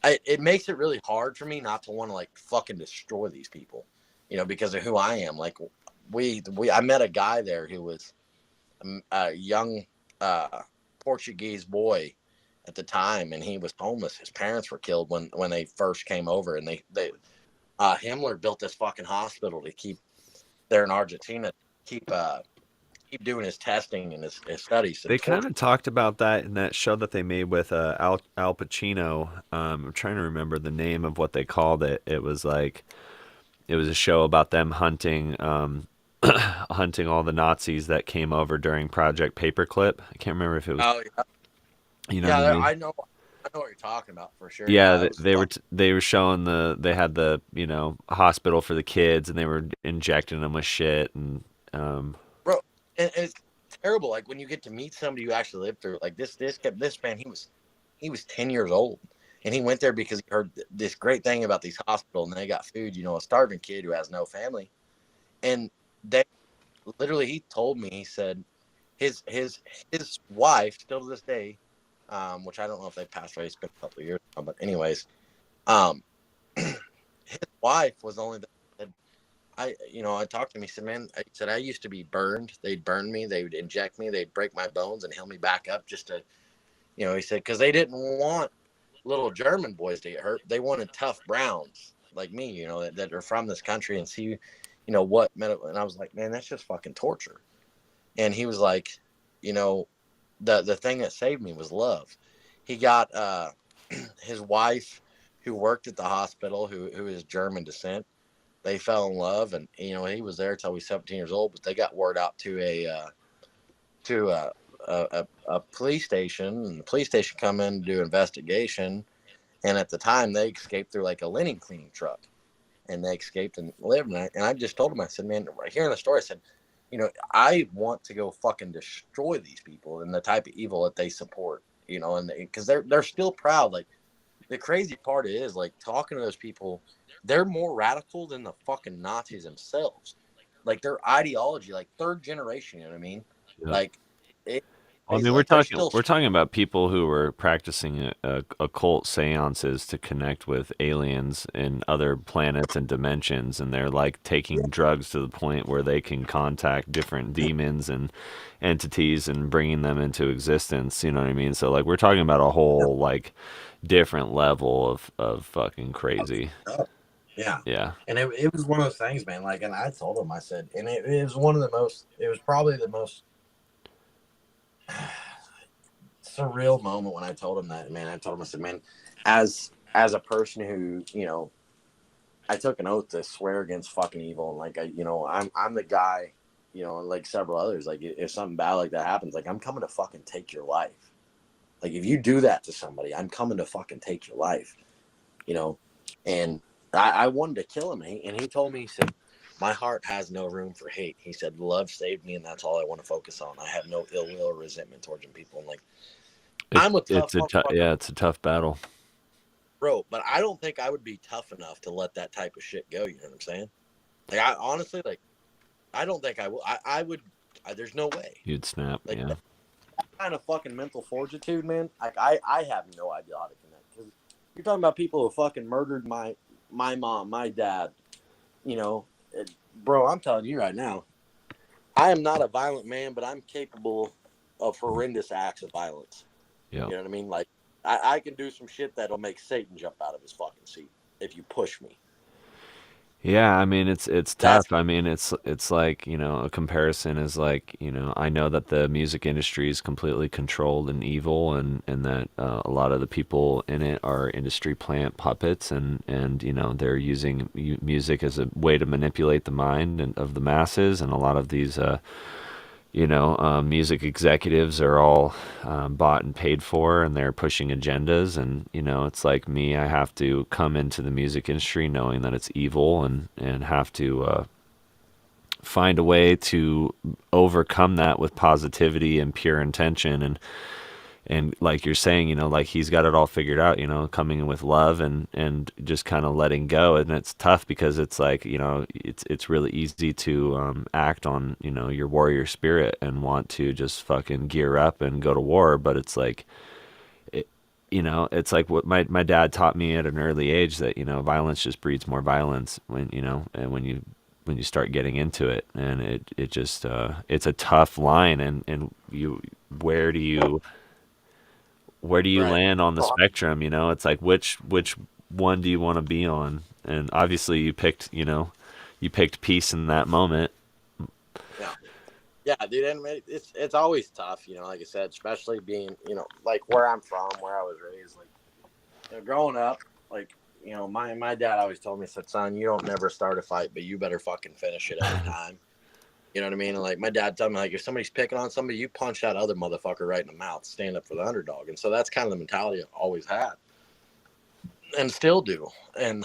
it makes it really hard for me not to want to, like, fucking destroy these people, because of who I am. Like, I met a guy there who was a young Portuguese boy at the time, and he was homeless. His parents were killed when they first came over, and they Himmler built this fucking hospital to keep there in Argentina, keep doing his testing and his studies. They kind of talked about that in that show that they made with Al Pacino. I'm trying to remember the name of what they called it. It was a show about them hunting hunting all the Nazis that came over during Project Paperclip. I can't remember if it was. Oh yeah, What I mean? I know what you're talking about for sure. Yeah, they were showing they had the hospital for the kids, and they were injecting them with shit, and bro, and it's terrible. Like, when you get to meet somebody who actually lived through it. Like this man, he was 10 years old, and he went there because he heard this great thing about these hospitals, and they got food. A starving kid who has no family, and they literally, he told me, he said his wife, still to this day, which I don't know if they passed away. It's been a couple of years now, but anyways, his wife was only I talked to him. He said, man, I used to be burned. They'd burn me. They would inject me. They'd break my bones and heal me back up just to, he said, because they didn't want little German boys to get hurt. They wanted tough Browns like me, that are from this country, and see, what medical. And I was like, man, that's just fucking torture. And he was like, the thing that saved me was love. He got his wife, who worked at the hospital, who is German descent. They fell in love, and he was there till he was 17 years old. But they got word out to a police station, and the police station come in to do investigation. And at the time, they escaped through like a linen cleaning truck, and they escaped and lived. And I just told him, I said, man, right here in the story, I said, I want to go fucking destroy these people and the type of evil that they support, and because they're still proud. Like, the crazy part is, like, talking to those people, they're more radical than the fucking Nazis themselves. Like, their ideology, like, third generation, you know what I mean? Yeah. Like, I mean, we're talking about people who were practicing occult seances to connect with aliens in other planets and dimensions, and they're like taking drugs to the point where they can contact different demons and entities and bringing them into existence. You know what I mean? So, like, we're talking about a whole like different level of fucking crazy. Yeah. Yeah. And it was one of those things, man. Like, and I told him, I said, and it was one of the most, it was probably the most surreal moment when I told him that, man. I told him, I said, man, as a person who, I took an oath to swear against fucking evil, and like I'm the guy, and like several others, like if something bad like that happens, like I'm coming to fucking take your life. Like if you do that to somebody, I'm coming to fucking take your life, And I wanted to kill him, and he told me, he said, my heart has no room for hate. He said, love saved me, and that's all I want to focus on. I have no ill will or resentment towards people. And like, I'm a tough motherfucker, it's a tough battle. bro, but I don't think I would be tough enough to let that type of shit go. You know what I'm saying? Like, I honestly, like, I don't think I will. I would. There's no way. You'd snap, Like, yeah. that kind of fucking mental fortitude, man. Like, I have no idea how to connect. Because you're talking about people who fucking murdered my mom, my dad. Bro, I'm telling you right now, I am not a violent man, but I'm capable of horrendous acts of violence. Yeah. You know what I mean? Like, I can do some shit that'll make Satan jump out of his fucking seat if you push me. Yeah, I mean it's tough. I mean it's like, a comparison is like, I know that the music industry is completely controlled and evil, and that a lot of the people in it are industry plant puppets, and they're using music as a way to manipulate the mind of the masses, and a lot of these music executives are all bought and paid for, and they're pushing agendas. And it's like me, I have to come into the music industry knowing that it's evil, and have to find a way to overcome that with positivity and pure intention. And like you're saying, like he's got it all figured out, coming in with love, and just kind of letting go. And it's tough because it's like, it's really easy to act on, your warrior spirit and want to just fucking gear up and go to war. But it's like, it's like what my dad taught me at an early age, that, violence just breeds more violence and when you start getting into it. And it just, it's a tough line. And where do you, Right. land on the spectrum? It's like, which one do you want to be on? And obviously you picked peace in that moment. Yeah, dude. And it's always tough, like I said, especially being, like where I'm from, where I was raised, like, growing up, like, my dad always told me, said, son, you don't never start a fight, but you better fucking finish it every time. You know what I mean? And like my dad told me, like, if somebody's picking on somebody, you punch that other motherfucker right in the mouth, stand up for the underdog. And so that's kind of the mentality I've always had and still do. And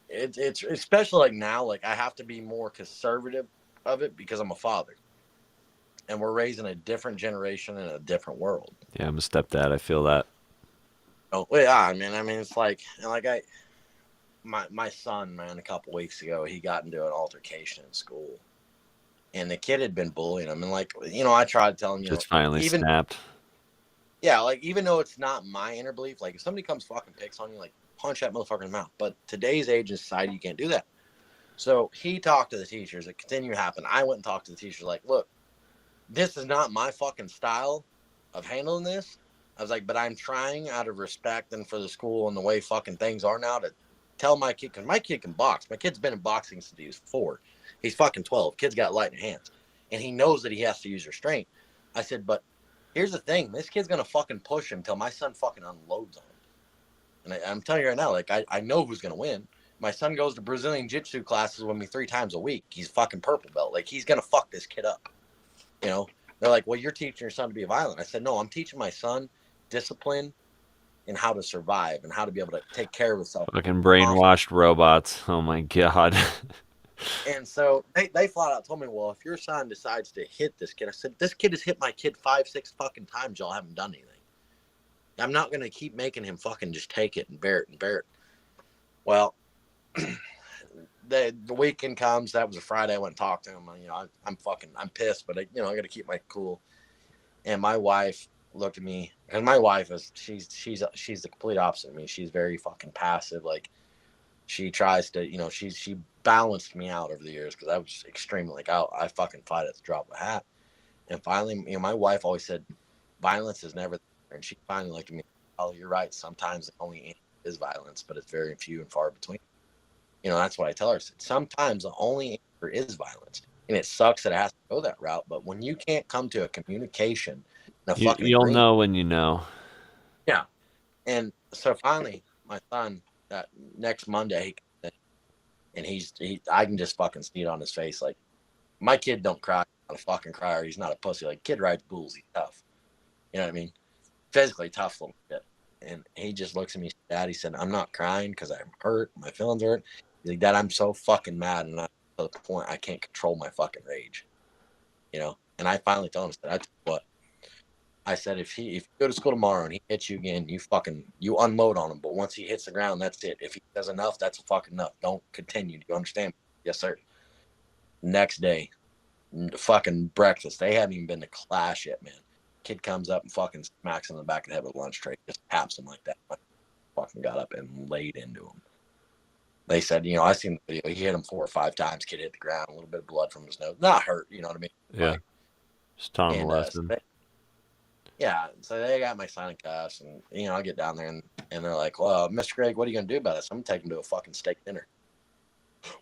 it's especially like now, like I have to be more conservative of it because I'm a father and we're raising a different generation in a different world. Yeah, I'm a stepdad. I feel that. Oh, well, yeah, I mean, it's like, and like my son, man, a couple weeks ago, he got into an altercation in school. And the kid had been bullying him, and like, I tried telling him, Just finally even snapped. yeah, like even though it's not my inner belief, like if somebody comes fucking picks on you, like punch that motherfucker in the mouth. But today's age and society, you can't do that. So he talked to the teachers. It continued to happen. I went and talked to the teachers, like, look, this is not my fucking style of handling this. I was like, but I'm trying out of respect and for the school and the way fucking things are now to tell my kid, because my kid can box. My kid's been in boxing since he was 4. He's fucking 12. Kid's got lightning hands. And he knows that he has to use restraint. I said, but here's the thing. This kid's going to fucking push him until my son fucking unloads on him. And I'm telling you right now, like, I know who's going to win. My son goes to Brazilian Jiu-Jitsu classes with me 3 times a week. He's fucking purple belt. Like, he's going to fuck this kid up. They're like, well, you're teaching your son to be violent. I said, no, I'm teaching my son discipline and how to survive and how to be able to take care of himself. Fucking brainwashed robots. Oh my god. And so they flat out told me, well, if your son decides to hit this kid, I said, this kid has hit my kid 5, 6 fucking times. Y'all haven't done anything. I'm not going to keep making him fucking just take it and bear it and bear it. Well, the weekend comes. That was a Friday. I went and talked to him. I'm pissed, but I got to keep my cool. And my wife looked at me, and my wife she's the complete opposite of me. She's very fucking passive. Like, she tries to, she balanced me out over the years because I was extremely like, I fucking fight at the drop of a hat. And finally, my wife always said, violence is never there. And she finally looked at me, oh, you're right. Sometimes the only answer is violence, but it's very few and far between. That's what I tell her. I said, sometimes the only answer is violence. And it sucks that it has to go that route. But when you can't come to a communication a fucking You'll agreement. know when you know. Yeah. And so finally, my son, that next Monday, and I can just fucking see it on his face. Like, my kid don't cry, he's not a fucking crier. He's not a pussy. Like, kid rides bulls. He's tough. You know what I mean? Physically tough little shit. And he just looks at me, Dad. He said, "I'm not crying because I'm hurt. My feelings hurt." He's like, "Dad, I'm so fucking mad, and I'm to the point I can't control my fucking rage." You know. And I finally told him, I said, "I tell you what." I said, if you go to school tomorrow and he hits you again, you unload on him. But once he hits the ground, that's it. If he does enough, that's fucking enough. Don't continue. Do you understand? Yes, sir. Next day, fucking breakfast. They haven't even been to class yet, man. Kid comes up and fucking smacks him in the back of the head with a lunch tray. Just taps him like that. Fucking got up and laid into him. They said, I seen the video. He hit him 4 or 5 times. Kid hit the ground. A little bit of blood from his nose. Not hurt. You know what I mean? Yeah. Like, Just taught him a and lesson. yeah, so they got my son in cuffs, and I get down there, and they're like, "Well, Mr. Greg, what are you gonna do about this? I'm gonna take him to a fucking steak dinner."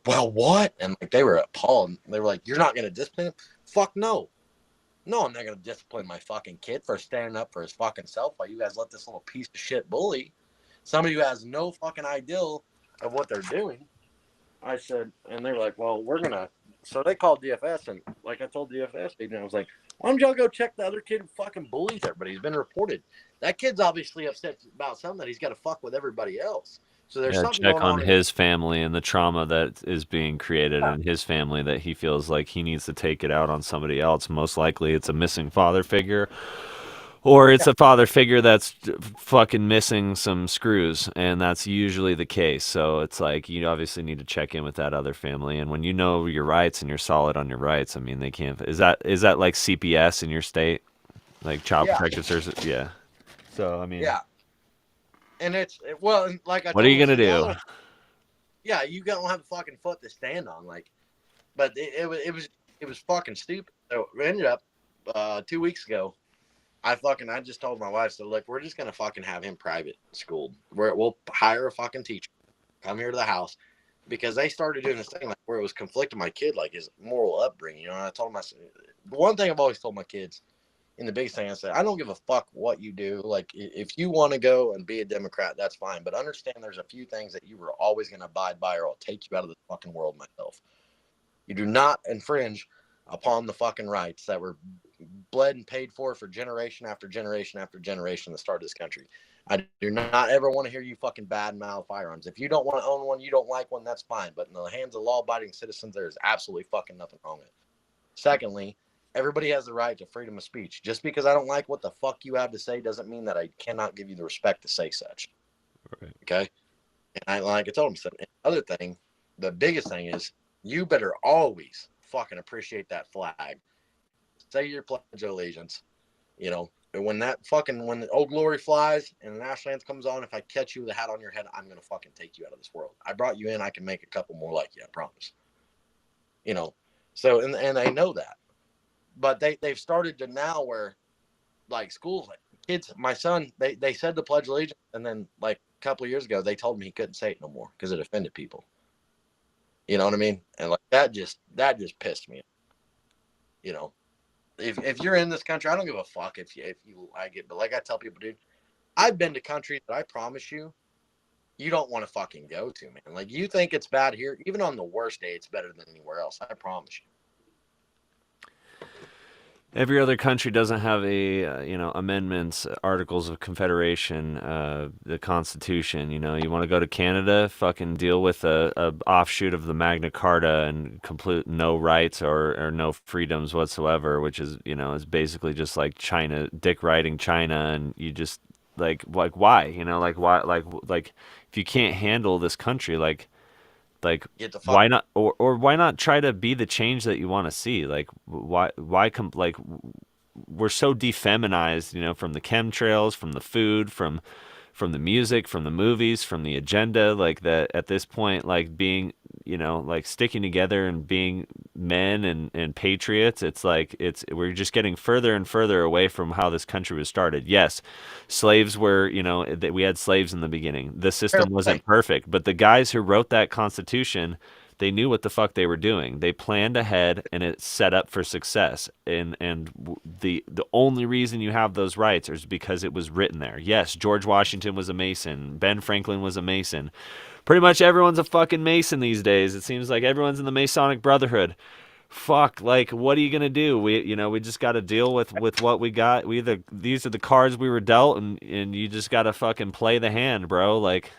Well, what? And like they were appalled. They were like, "You're not gonna discipline him? Fuck no, no, I'm not gonna discipline my fucking kid for standing up for his fucking self while you guys let this little piece of shit bully somebody who has no fucking idea of what they're doing." I said, and they were like, "Well, we're gonna." So they called DFS, and like I told DFS, and I was like, "Why don't y'all go check the other kid who fucking bullies everybody? He's been reported. That kid's obviously upset about something that he's got to fuck with everybody else. So there's something Check going on on." his family and the trauma that is being created in his family that he feels like he needs to take it out on somebody else. Most likely it's a missing father figure, or it's a father figure that's fucking missing some screws, and that's usually the case. So it's like you obviously need to check in with that other family, and when you know your rights and you're solid on your rights, I mean, they can't. Is that like CPS in your state, like child Yeah. protective services? Yeah. So I mean, Yeah. And like I what are told you him, gonna do? yeah, you don't have a fucking foot to stand on, like, but it was fucking stupid. So we ended up 2 weeks ago. I just told my wife, so look, we're just gonna fucking have him private schooled. We'll hire a fucking teacher, come here to the house, because they started doing this thing like where it was conflicting my kid, like his moral upbringing. And I told him, I said, the one thing I've always told my kids, and the biggest thing I said, I don't give a fuck what you do. Like, if you want to go and be a Democrat, that's fine. But understand there's a few things that you were always going to abide by, or I'll take you out of the fucking world myself. You do not infringe upon the fucking rights that were bled and paid for generation after generation after generation to start this country. I do not ever want to hear you fucking badmouth firearms. If you don't want to own one, you don't like one, that's fine. But in the hands of law-abiding citizens, there is absolutely fucking nothing wrong with it. Secondly, everybody has the right to freedom of speech. Just because I don't like what the fuck you have to say doesn't mean that I cannot give you the respect to say such. Right. Okay? And I told him something. The other thing, the biggest thing is, you better always fucking appreciate that flag. Say your pledge of allegiance. When the Old Glory flies and the national anthem comes on, if I catch you with a hat on your head, I'm gonna fucking take you out of this world. I brought you in. I can make a couple more like you. I promise. So and they know that, but they've started to now where, like, schools, like kids, my son, they said the pledge of allegiance, and then like a couple of years ago they told me he couldn't say it no more because it offended people. You know what I mean? And like that just pissed me. If you're in this country, I don't give a fuck if you like it, but like I tell people, dude, I've been to countries that I promise you don't want to fucking go to, man. Like, you think it's bad here, even on the worst day, it's better than anywhere else. I promise you. Every other country doesn't have amendments, Articles of Confederation, the Constitution. You want to go to Canada, fucking deal with a offshoot of the Magna Carta and complete no rights or no freedoms whatsoever, which is basically just like China, dick riding China, and you just like why, like if you can't handle this country, like why not, or why not try to be the change that you want to see? Like why come, like, we're so defeminized, from the chemtrails, from the food, from the music, from the movies, from the agenda, like that at this point, like being, like sticking together and being men and patriots, it's like we're just getting further and further away from how this country was started. Yes, slaves were, we had slaves in the beginning. The system wasn't perfect, but the guys who wrote that Constitution, They knew what the fuck they were doing. They planned ahead, and it set up for success. And the only reason you have those rights is because it was written there. Yes, George Washington was a Mason. Ben Franklin was a Mason. Pretty much everyone's a fucking Mason these days. It seems like everyone's in the Masonic Brotherhood. Fuck, like, what are you gonna do? We just got to deal with what we got. These are the cards we were dealt, and you just got to fucking play the hand, bro. Like,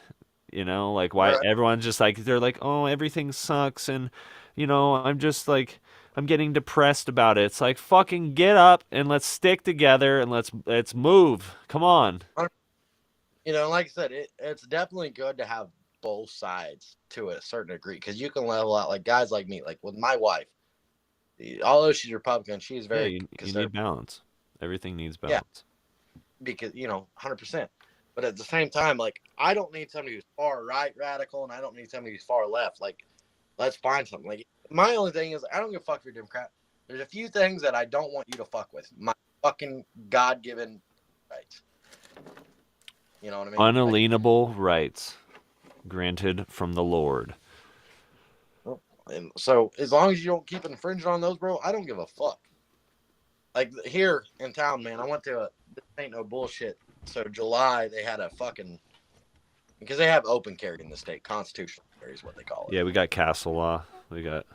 like why Right. everyone's just like they're like, oh, everything sucks, and I'm just like I'm getting depressed about it. It's like fucking get up and let's stick together and let's move. Come on. Like I said, it's definitely good to have both sides to a certain degree because you can level out like guys like me, like with my wife. Although she's Republican, she's Yeah, very you need conservative. balance. Everything needs Yeah, balance. because 100%. But at the same time, like I don't need somebody who's far right radical, and I don't need somebody who's far left. Like, let's find something. Like my only thing is I don't give a fuck if you're Democrat. There's a few things that I don't want you to fuck with. My fucking God-given rights. You know what I mean? Unalienable rights granted from the Lord. And so as long as you don't keep infringing on those, bro, I don't give a fuck. Like here in town, man, I went to this ain't no bullshit. So July they had a fucking because they have open carry in the state, constitutional carry is what they call it. Yeah, we got castle law. We got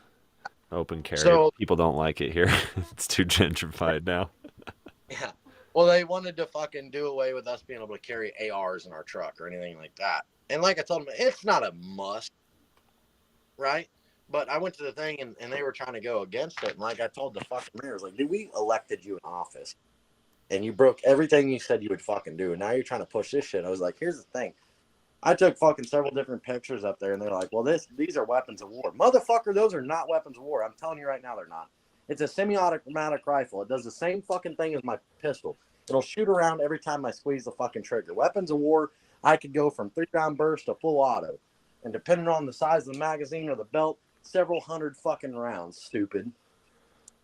open carry. So People don't like it here. It's too gentrified now. yeah. Well, they wanted to fucking do away with us being able to carry ARs in our truck or anything like that. And like I told them, it's not a must, right? But I went to the thing and they were trying to go against it. And like I told the fucking mayor, I was like, dude, we elected you in office. And you broke everything you said you would fucking do. And now you're trying to push this shit. I was like, here's the thing. I took fucking several different pictures up there. And they're like, well, these are weapons of war. Motherfucker, those are not weapons of war. I'm telling you right now, they're not. It's a semi-automatic rifle. It does the same fucking thing as my pistol. It'll shoot around every time I squeeze the fucking trigger. Weapons of war, I could go from 3-round burst to full auto. And depending on the size of the magazine or the belt, several hundred fucking rounds, stupid.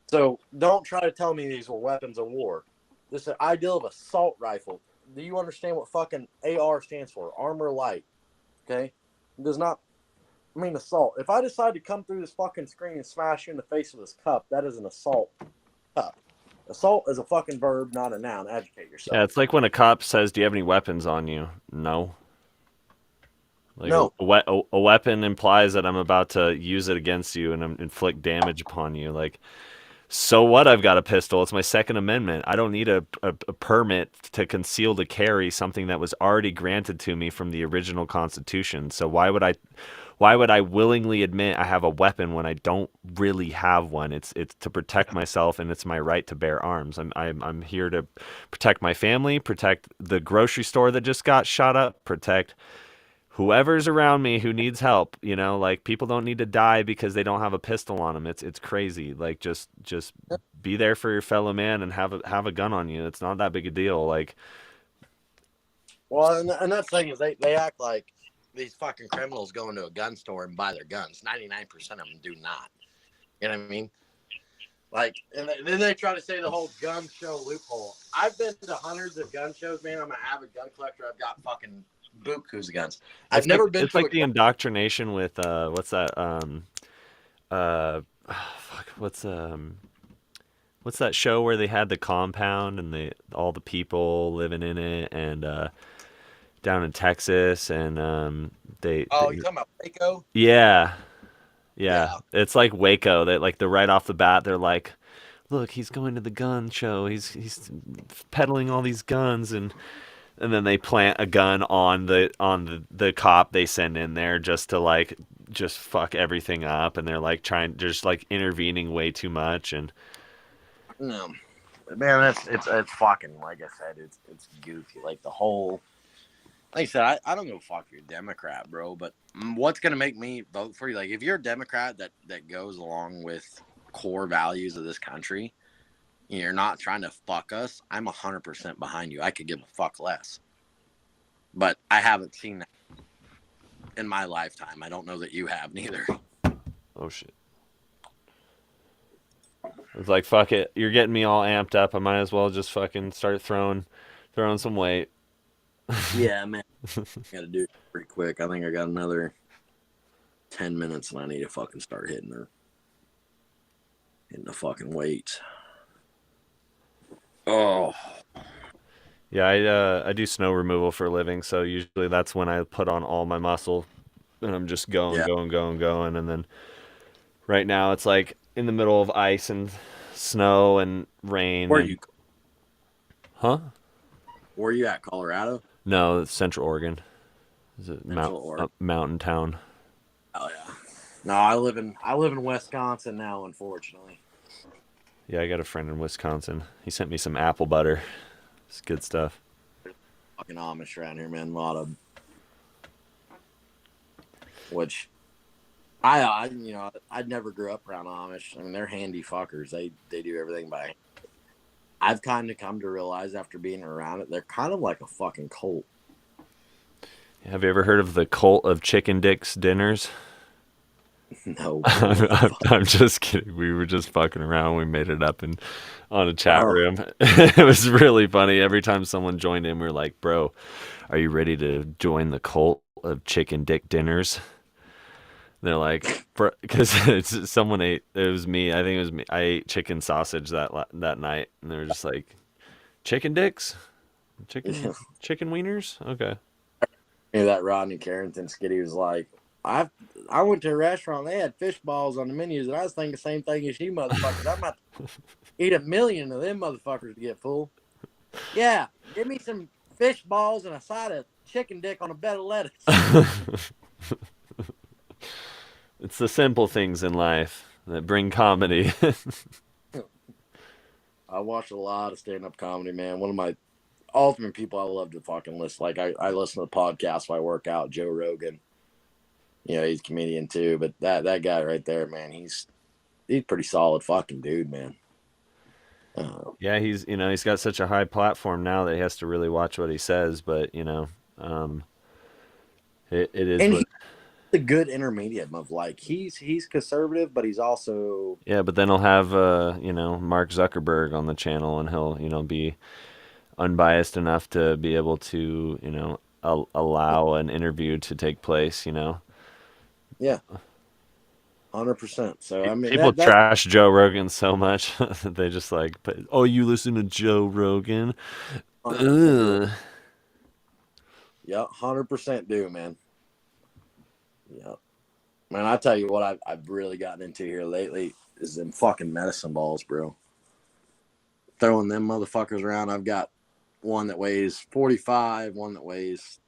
So don't try to tell me these were weapons of war. This is an ideal of assault rifle. Do you understand what fucking AR stands for? Armor light. Okay? It does not mean assault. If I decide to come through this fucking screen and smash you in the face with this cup, that is an assault cup. Assault is a fucking verb, not a noun. Educate yourself. Yeah, it's like when a cop says, "Do you have any weapons on you?" No. Like no. A weapon implies that I'm about to use it against you and inflict damage upon you. Like, so what? I've got a pistol. It's my Second Amendment. I don't need a permit to conceal to carry something that was already granted to me from the original Constitution. So why would I willingly admit I have a weapon when I don't really have one? It's to protect myself, and it's my right to bear arms. I'm here to protect my family, protect the grocery store that just got shot up, protect whoever's around me who needs help. Like, people don't need to die because they don't have a pistol on them. It's crazy. Like, just be there for your fellow man and have a gun on you. It's not that big a deal. Like, well, and that's the thing is they act like these fucking criminals go into a gun store and buy their guns. 99% of them do not. You know what I mean? Like, and then they try to say the whole gun show loophole. I've been to hundreds of gun shows, man. I'm an avid gun collector. I've got fucking bukus of guns. I've never been it's to like the indoctrination with what's that fuck, what's that show where they had the compound and all the people living in it, and down in Texas, and you talking about Waco? Yeah. It's like Waco. That, like, right off the bat, they're like, look, he's going to the gun show. He's peddling all these guns, and then they plant a gun on the cop they send in there just to just fuck everything up, and they're like just intervening way too much. And no, man, it's fucking, like I said, it's goofy. Like the whole, like I said, I don't give a fuck if you're a Democrat, bro. But what's gonna make me vote for you? Like, if you're a Democrat that goes along with core values of this country, you're not trying to fuck us, I'm 100% behind you. I could give a fuck less. But I haven't seen that in my lifetime. I don't know that you have neither. Oh shit. It's like, fuck it. You're getting me all amped up. I might as well just fucking start throwing some weight. Yeah, man. Gotta do it pretty quick. I think I got another 10 minutes and I need to fucking start hitting the fucking weights. Oh. Yeah, I do snow removal for a living, so usually that's when I put on all my muscle and I'm just going, Yeah. going, and then right now it's like in the middle of ice and snow and rain Where are and you? huh? Where are you at, Colorado? No, it's Central Oregon. Is it Central Oregon. mountain town? Oh yeah. No, I live in Wisconsin now, unfortunately. Yeah, I got a friend in Wisconsin. He sent me some apple butter. It's good stuff. Fucking Amish around here, man. A lot of which I I never grew up around Amish. I mean, they're handy fuckers. They do everything by hand. I've kind of come to realize after being around it, they're kind of like a fucking cult. Have you ever heard of the cult of chicken dicks dinners? No. I'm just kidding. We were just fucking around. We made it up on a chat room. It was really funny. Every time someone joined in, we were like, bro, are you ready to join the cult of chicken dick dinners? And they're like, because someone ate, it was me. I think it was me. I ate chicken sausage that night. And they were just like, chicken dicks? Chicken wieners? Okay. That Rodney Carrington skit, he was like, I went to a restaurant, they had fish balls on the menus, and I was thinking the same thing as you motherfuckers. I'm about to eat 1 million of them motherfuckers to get full. Yeah, give me some fish balls and a side of chicken dick on a bed of lettuce. It's the simple things in life that bring comedy. I watch a lot of stand-up comedy, man. One of my ultimate people I love to fucking listen. Like I listen to the podcast while I work out, Joe Rogan. You know, he's a comedian too, but that guy right there, man, he's pretty solid fucking dude, man. Yeah, he's got such a high platform now that he has to really watch what he says, but it is and what. He's the good intermediate of like he's conservative, but he's also Yeah, but then he'll have Mark Zuckerberg on the channel, and he'll be unbiased enough to be able to allow an interview to take place. Yeah. 100%. So I mean, people that's trash Joe Rogan so much that they just like, oh, you listen to Joe Rogan? Ugh. Yeah, 100% do, man. Yeah, man. I tell you what, I've really gotten into here lately is them fucking medicine balls, bro. Throwing them motherfuckers around. I've got one that weighs 45, one that weighs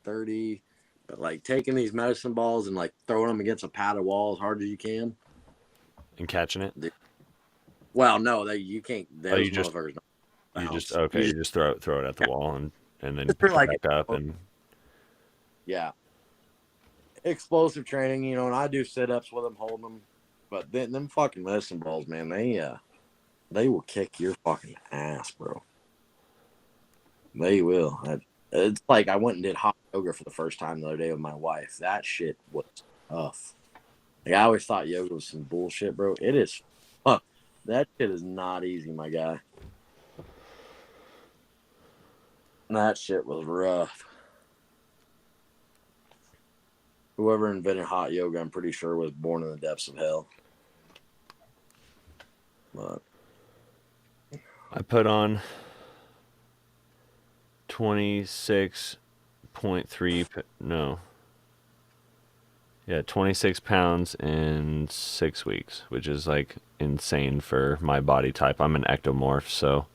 30. But like taking these medicine balls and like throwing them against a padded wall as hard as you can and catching it. Well, no, you can't. Those motherfuckers. You just throw it at the wall and then pick it back up and. Yeah. Explosive training, and I do sit-ups with them, holding them. But then them fucking medicine balls, man, they will kick your fucking ass, bro. They will. It's like I went and did hot yoga for the first time the other day with my wife. That shit was tough. Like, I always thought yoga was some bullshit, bro. It is. That shit is not easy, my guy. That shit was rough. Whoever invented hot yoga, I'm pretty sure, was born in the depths of hell. But I put on 26 pounds in 6 weeks, which is like insane for my body type. I'm an ectomorph, so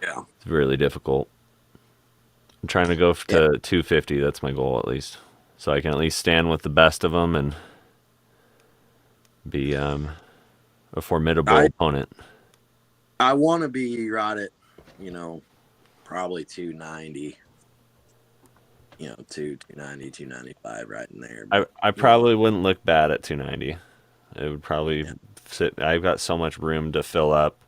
yeah, it's really difficult. I'm trying to go to 250. That's my goal, at least, so I can at least stand with the best of them and be a formidable opponent. I want to be right at, probably 290. 290, 295, right in there. But, I probably wouldn't look bad at 290. It would probably sit. I've got so much room to fill up,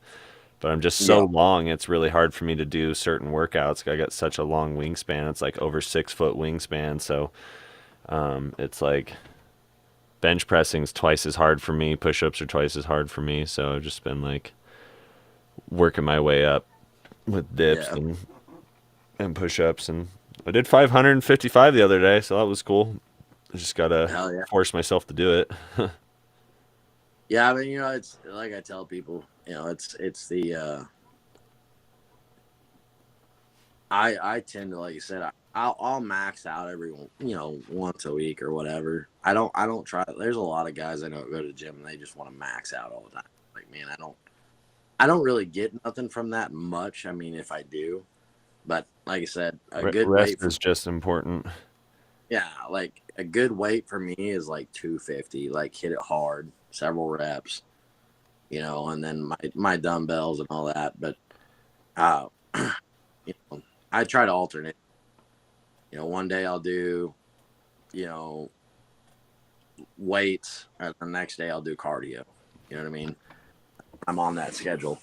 but I'm just so long. It's really hard for me to do certain workouts. I got such a long wingspan. It's like over 6 foot wingspan. So, it's like bench pressing is twice as hard for me. Push-ups are twice as hard for me. So I've just been like working my way up with dips and push-ups, and I did 555 the other day, so that was cool. I just gotta Hell yeah. force myself to do it. Yeah, I mean, it's like I tell people, it's the I tend to, like you said, I'll max out every once a week or whatever. I don't try. There's a lot of guys I know that go to the gym and they just want to max out all the time. Like, man, I don't really get nothing from that much. I mean, if I do, but like I said, a good Rest weight for is just important. yeah, like a good weight for me is like 250. Like, hit it hard, several reps, and then my dumbbells and all that. But uh, I try to alternate. One day I'll do, you know, weights, and the next day I'll do cardio. You know what I mean? I'm on that schedule.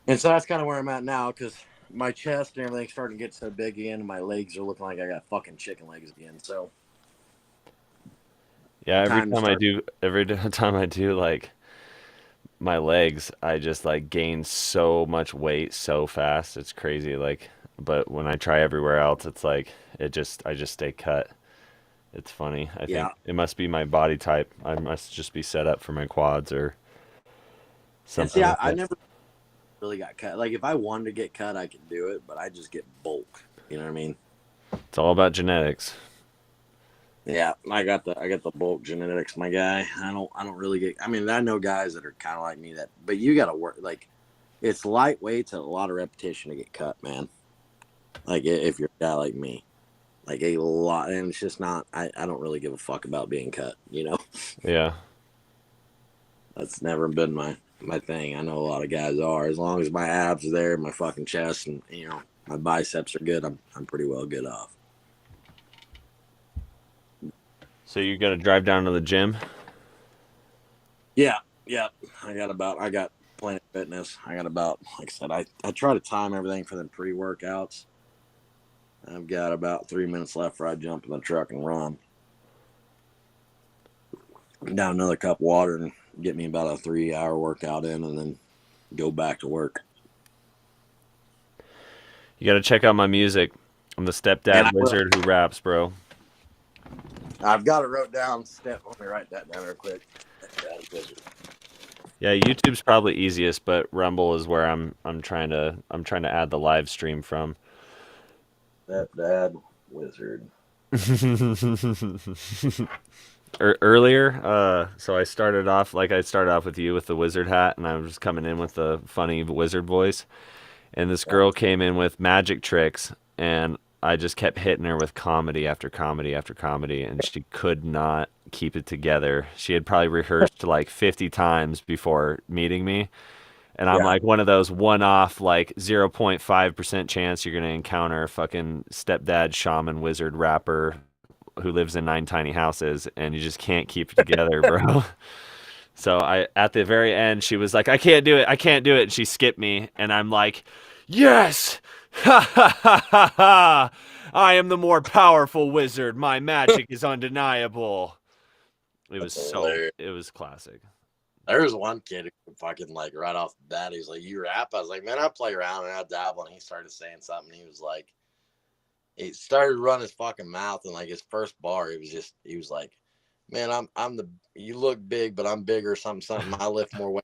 And so that's kind of where I'm at now, because my chest and everything's starting to get so big again, and my legs are looking like I got fucking chicken legs again. So Yeah, every time to time I start. do, like my legs, I just like gain so much weight so fast. It's crazy. Like, but when I try everywhere else, it's like I just stay cut. It's funny. I Yeah. think it must be my body type. I must just be set up for my quads or And see, something like I that. never really got cut. Like, if I wanted to get cut, I could do it, but I just get bulk. You know what I mean? It's all about genetics. Yeah, I got the bulk genetics, my guy. I don't really get. I mean, I know guys that are kind of like me but you got to work. Like, it's lightweight to a lot of repetition to get cut, man. Like, if you're a guy like me, like a lot, and it's just not. I don't really give a fuck about being cut. Yeah. That's never been my thing. I know a lot of guys are. As long as my abs are there, my fucking chest, and my biceps are good, I'm pretty well good off. So you got to drive down to the gym? Yeah, yeah. I got Planet Fitness. I got about, like I said, I try to time everything for them pre-workouts. I've got about 3 minutes left before I jump in the truck and run. Down another cup of water and get me about a 3-hour workout in, and then go back to work. You got to check out my music. I'm the And stepdad I will. wizard who raps, bro. I've got it wrote down. Let me write that down real quick. Yeah, YouTube's probably easiest, but Rumble is where I'm trying to add the live stream from. Stepdad wizard. Earlier, so I started off with you with the wizard hat, and I was just coming in with the funny wizard voice, and this girl came in with magic tricks, and I just kept hitting her with comedy after comedy after comedy, and she could not keep it together. She had probably rehearsed like 50 times before meeting me, and I'm Yeah. like one of those one-off, like 0.5% chance you're gonna encounter a fucking stepdad shaman wizard rapper who lives in 9 tiny houses, and you just can't keep it together, bro. So at the very end, she was like, I can't do it. I can't do it. And she skipped me. And I'm like, yes, ha ha ha ha ha. I am the more powerful wizard. My magic is undeniable. Hilarious. It was classic. There was one kid who fucking, like, right off the bat, he's like, "You rap?" I was like, "Man, I play around and I dabble." And he started saying something. He was like, he started to run his fucking mouth, and like his first bar, he was like, "Man, you look big, but I'm bigger, something. I lift more weight."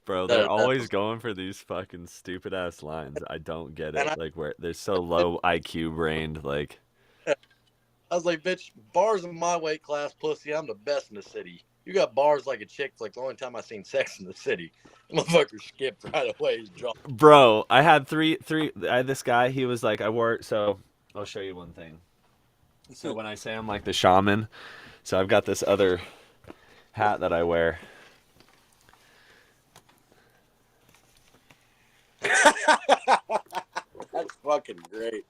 Bro, they're always going for these fucking stupid ass lines. I don't get And it. Like, where they're so low IQ brained. Like, I was like, "Bitch, bars in my weight class, pussy. I'm the best in the city. You got bars like a chick. It's like the only time I seen Sex in the City." Motherfucker skipped right away. His jaw. bro, I had three. I had this guy. He was like, I wore. So I'll show you one thing. So when I say I'm like the shaman, so I've got this other hat that I wear. That's fucking great.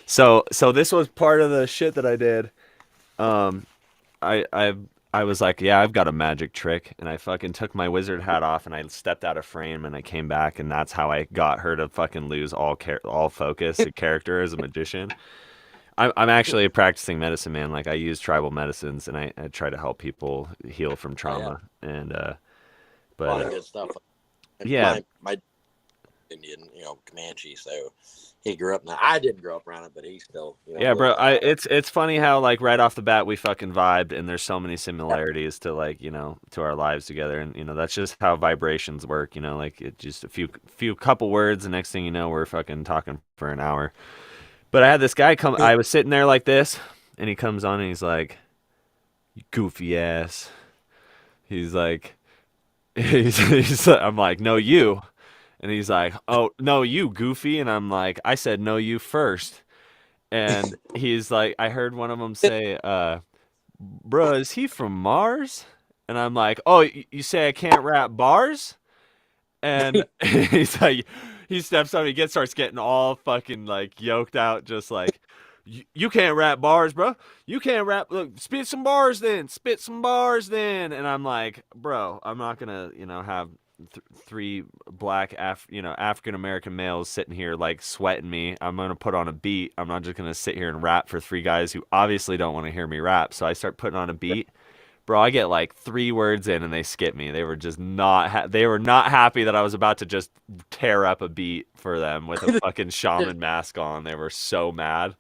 So this was part of the shit that I did. I was like, yeah, I've got a magic trick, and I fucking took my wizard hat off and I stepped out of frame and I came back, and that's how I got her to fucking lose all focus and character as a magician. I'm actually a practicing medicine man. Like, I use tribal medicines, and I try to help people heal from trauma. And A lot of good stuff. yeah, My Indian, Comanche. So he grew up. Now I didn't grow up around it, but he still, Yeah, bro. lived around it. It's funny how like right off the bat we fucking vibed, and there's so many similarities to like to our lives together, and that's just how vibrations work. Like it just a few couple words, the next thing you know we're fucking talking for an hour. But I had this guy come. I was sitting there like this, and he comes on and he's like, "You goofy ass." He's like, I'm like, "No, you." And he's like, "Oh, no, you goofy." And I'm like, "I said no, you first." And he's like, I heard one of them say, "Bruh, is he from Mars?" And I'm like, "Oh, you say I can't rap bars?" And he's like, he steps up, starts getting all fucking like yoked out, just like, you can't rap bars, bro. You can't rap. Look, spit some bars then. Spit some bars then. And I'm like, bro, I'm not gonna, have three black African American males sitting here like sweating me. I'm gonna put on a beat. I'm not just gonna sit here and rap for three guys who obviously don't want to hear me rap. So I start putting on a beat. Bro, I get like 3 words in and they skip me. They were just they were not happy that I was about to just tear up a beat for them with a fucking shaman mask on. They were so mad.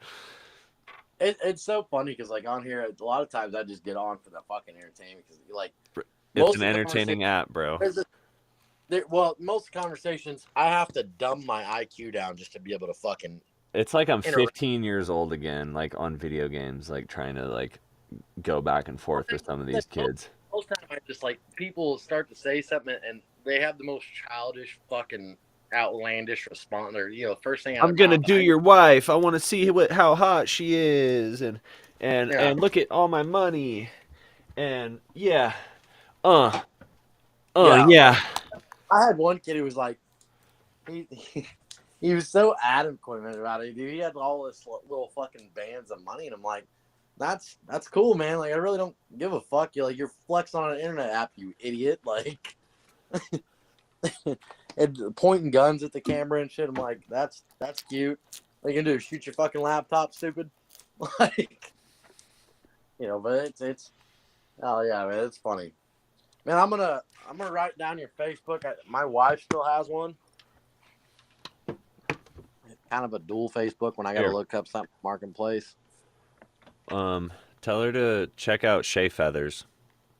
It's so funny because like on here, a lot of times I just get on for the fucking entertainment because like It's an entertaining app, bro. Most conversations I have to dumb my IQ down just to be able to fucking. It's like I'm 15 years old again, like on video games, like trying to like go back and forth with some of these kids. Most time I just like people start to say something and they have the most childish fucking outlandish response. Or first thing I'm gonna do your wife. I want to see how hot she is, and look at all my money, and yeah. Yeah. I had one kid who was like, he was so adamant about it, dude. He had all this little fucking bands of money, and I'm like, that's cool, man. Like, I really don't give a fuck. You're flexing on an internet app, you idiot. Like, and pointing guns at the camera and shit. I'm like, that's cute. What you gonna do? Shoot your fucking laptop, stupid? Like, but it's oh yeah, man, it's funny. Man, I'm gonna write down your Facebook. My wife still has one. Kind of a dual Facebook when I gotta look up something marketplace. Tell her to check out Shea Feathers.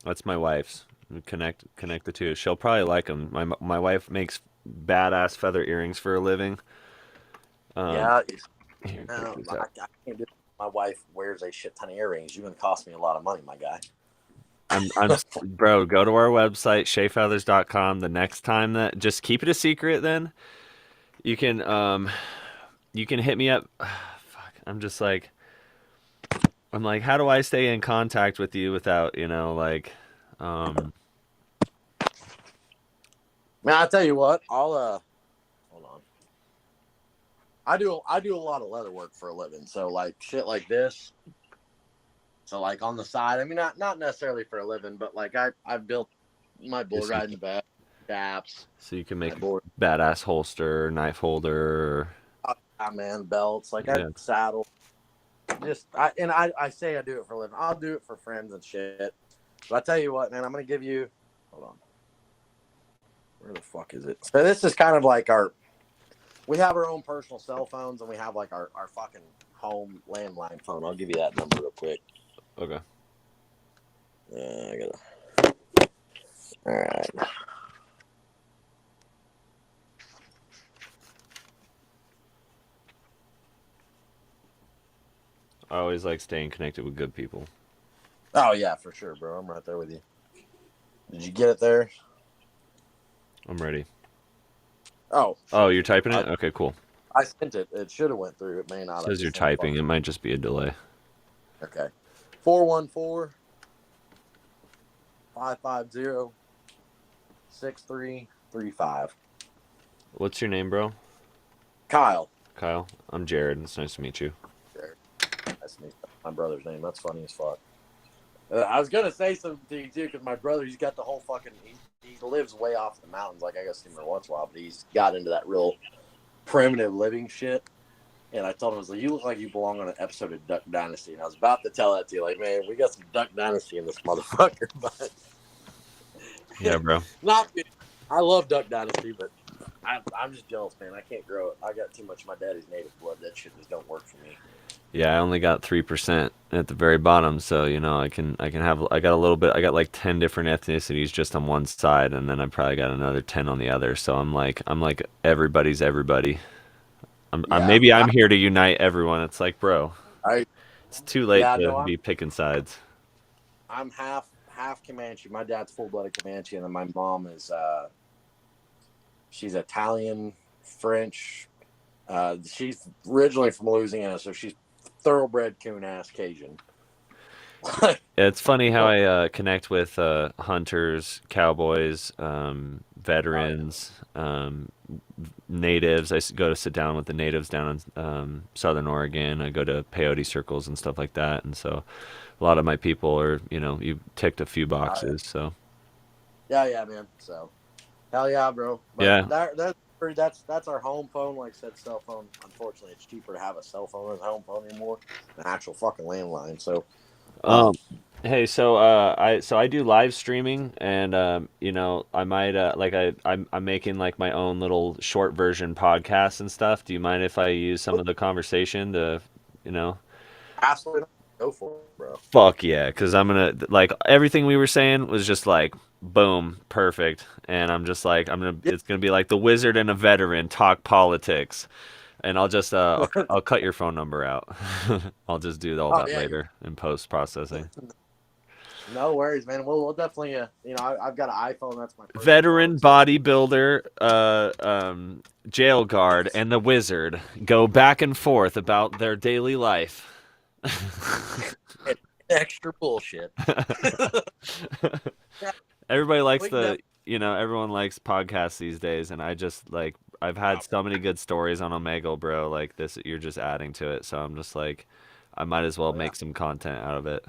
That's my wife's. Connect the two. She'll probably like them. My wife makes badass feather earrings for a living. I can't do it. My wife wears a shit ton of earrings. You're gonna cost me a lot of money, my guy. Bro, go to our website, SheaFeathers.com. The next time just keep it a secret. Then you can hit me up. Fuck, I'm like, how do I stay in contact with you without, Man, I tell you what, I'll hold on. I do a lot of leather work for a living, so like shit like this. So like on the side, I mean not necessarily for a living, but like I've built my bull riding bag, caps. So you can make a badass holster, knife holder. Man, belts, like I saddle. I say I do it for a living. I'll do it for friends and shit. But I tell you what, man, I'm gonna give you. Hold on. Where the fuck is it? So this is kind of like we have our own personal cell phones and we have like our fucking home landline phone. I'll give you that number real quick. Okay. I gotta. All right. I always like staying connected with good people. Oh yeah, for sure, bro. I'm right there with you. Did you get it there? I'm ready. Oh, you're typing it? Okay, cool. I sent it. It should have went through. It may not. It says you're typing. It might just be a delay. Okay. 414-550-6335. What's your name, bro? Kyle. Kyle. I'm Jared. It's nice to meet you. Jared. That's my brother's name. That's funny as fuck. I was gonna say something to you too, because my brother, he's got the whole fucking. He lives way off the mountains. Like I go see him every once in a while, but he's got into that real primitive living shit. And I told him, I was like, "You look like you belong on an episode of Duck Dynasty." And I was about to tell that to you, like, man, we got some Duck Dynasty in this motherfucker. But yeah, bro. I love Duck Dynasty, but I'm just jealous, man. I can't grow it. I got too much of my daddy's native blood. That shit just don't work for me. Yeah, I only got 3% at the very bottom, so I can have I got a little bit. I got like 10 different ethnicities just on one side, and then I probably got another 10 on the other. So I'm like everybody's everybody. Yeah, Maybe I'm here to unite everyone. It's like, bro, I it's too late yeah to no be picking sides. I'm half Comanche. My dad's full blooded Comanche, and then my mom is she's Italian, French. She's originally from Louisiana, so she's thoroughbred coon ass Cajun. It's funny how I connect with hunters, cowboys, veterans, natives. Go to sit down with the natives down in Southern Oregon. I go to peyote circles and stuff like that, and so a lot of my people are, you ticked a few boxes. So Yeah, man. So hell yeah, bro. But yeah. That's our home phone. Like I said, cell phone. Unfortunately, it's cheaper to have a cell phone as a home phone anymore than an actual fucking landline. So, Hey, so I do live streaming, and I might I'm making like my own little short version podcasts and stuff. Do you mind if I use some of the conversation to, you know? absolutely go for it, bro. Fuck yeah, because I'm gonna like everything we were saying was just like boom, perfect, and I'm just like it's gonna be like the wizard and a veteran talk politics, and I'll just I'll cut your phone number out. I'll just do all that later in post processing. No worries, man. We'll definitely, I've got an iPhone. That's my Veteran bodybuilder, jail guard, and the wizard go back and forth about their daily life. Extra bullshit. Everybody likes everyone likes podcasts these days, and I just like I've had so many good stories on Omegle, bro. Like this, you're just adding to it, so I'm just like, I might as well make some content out of it.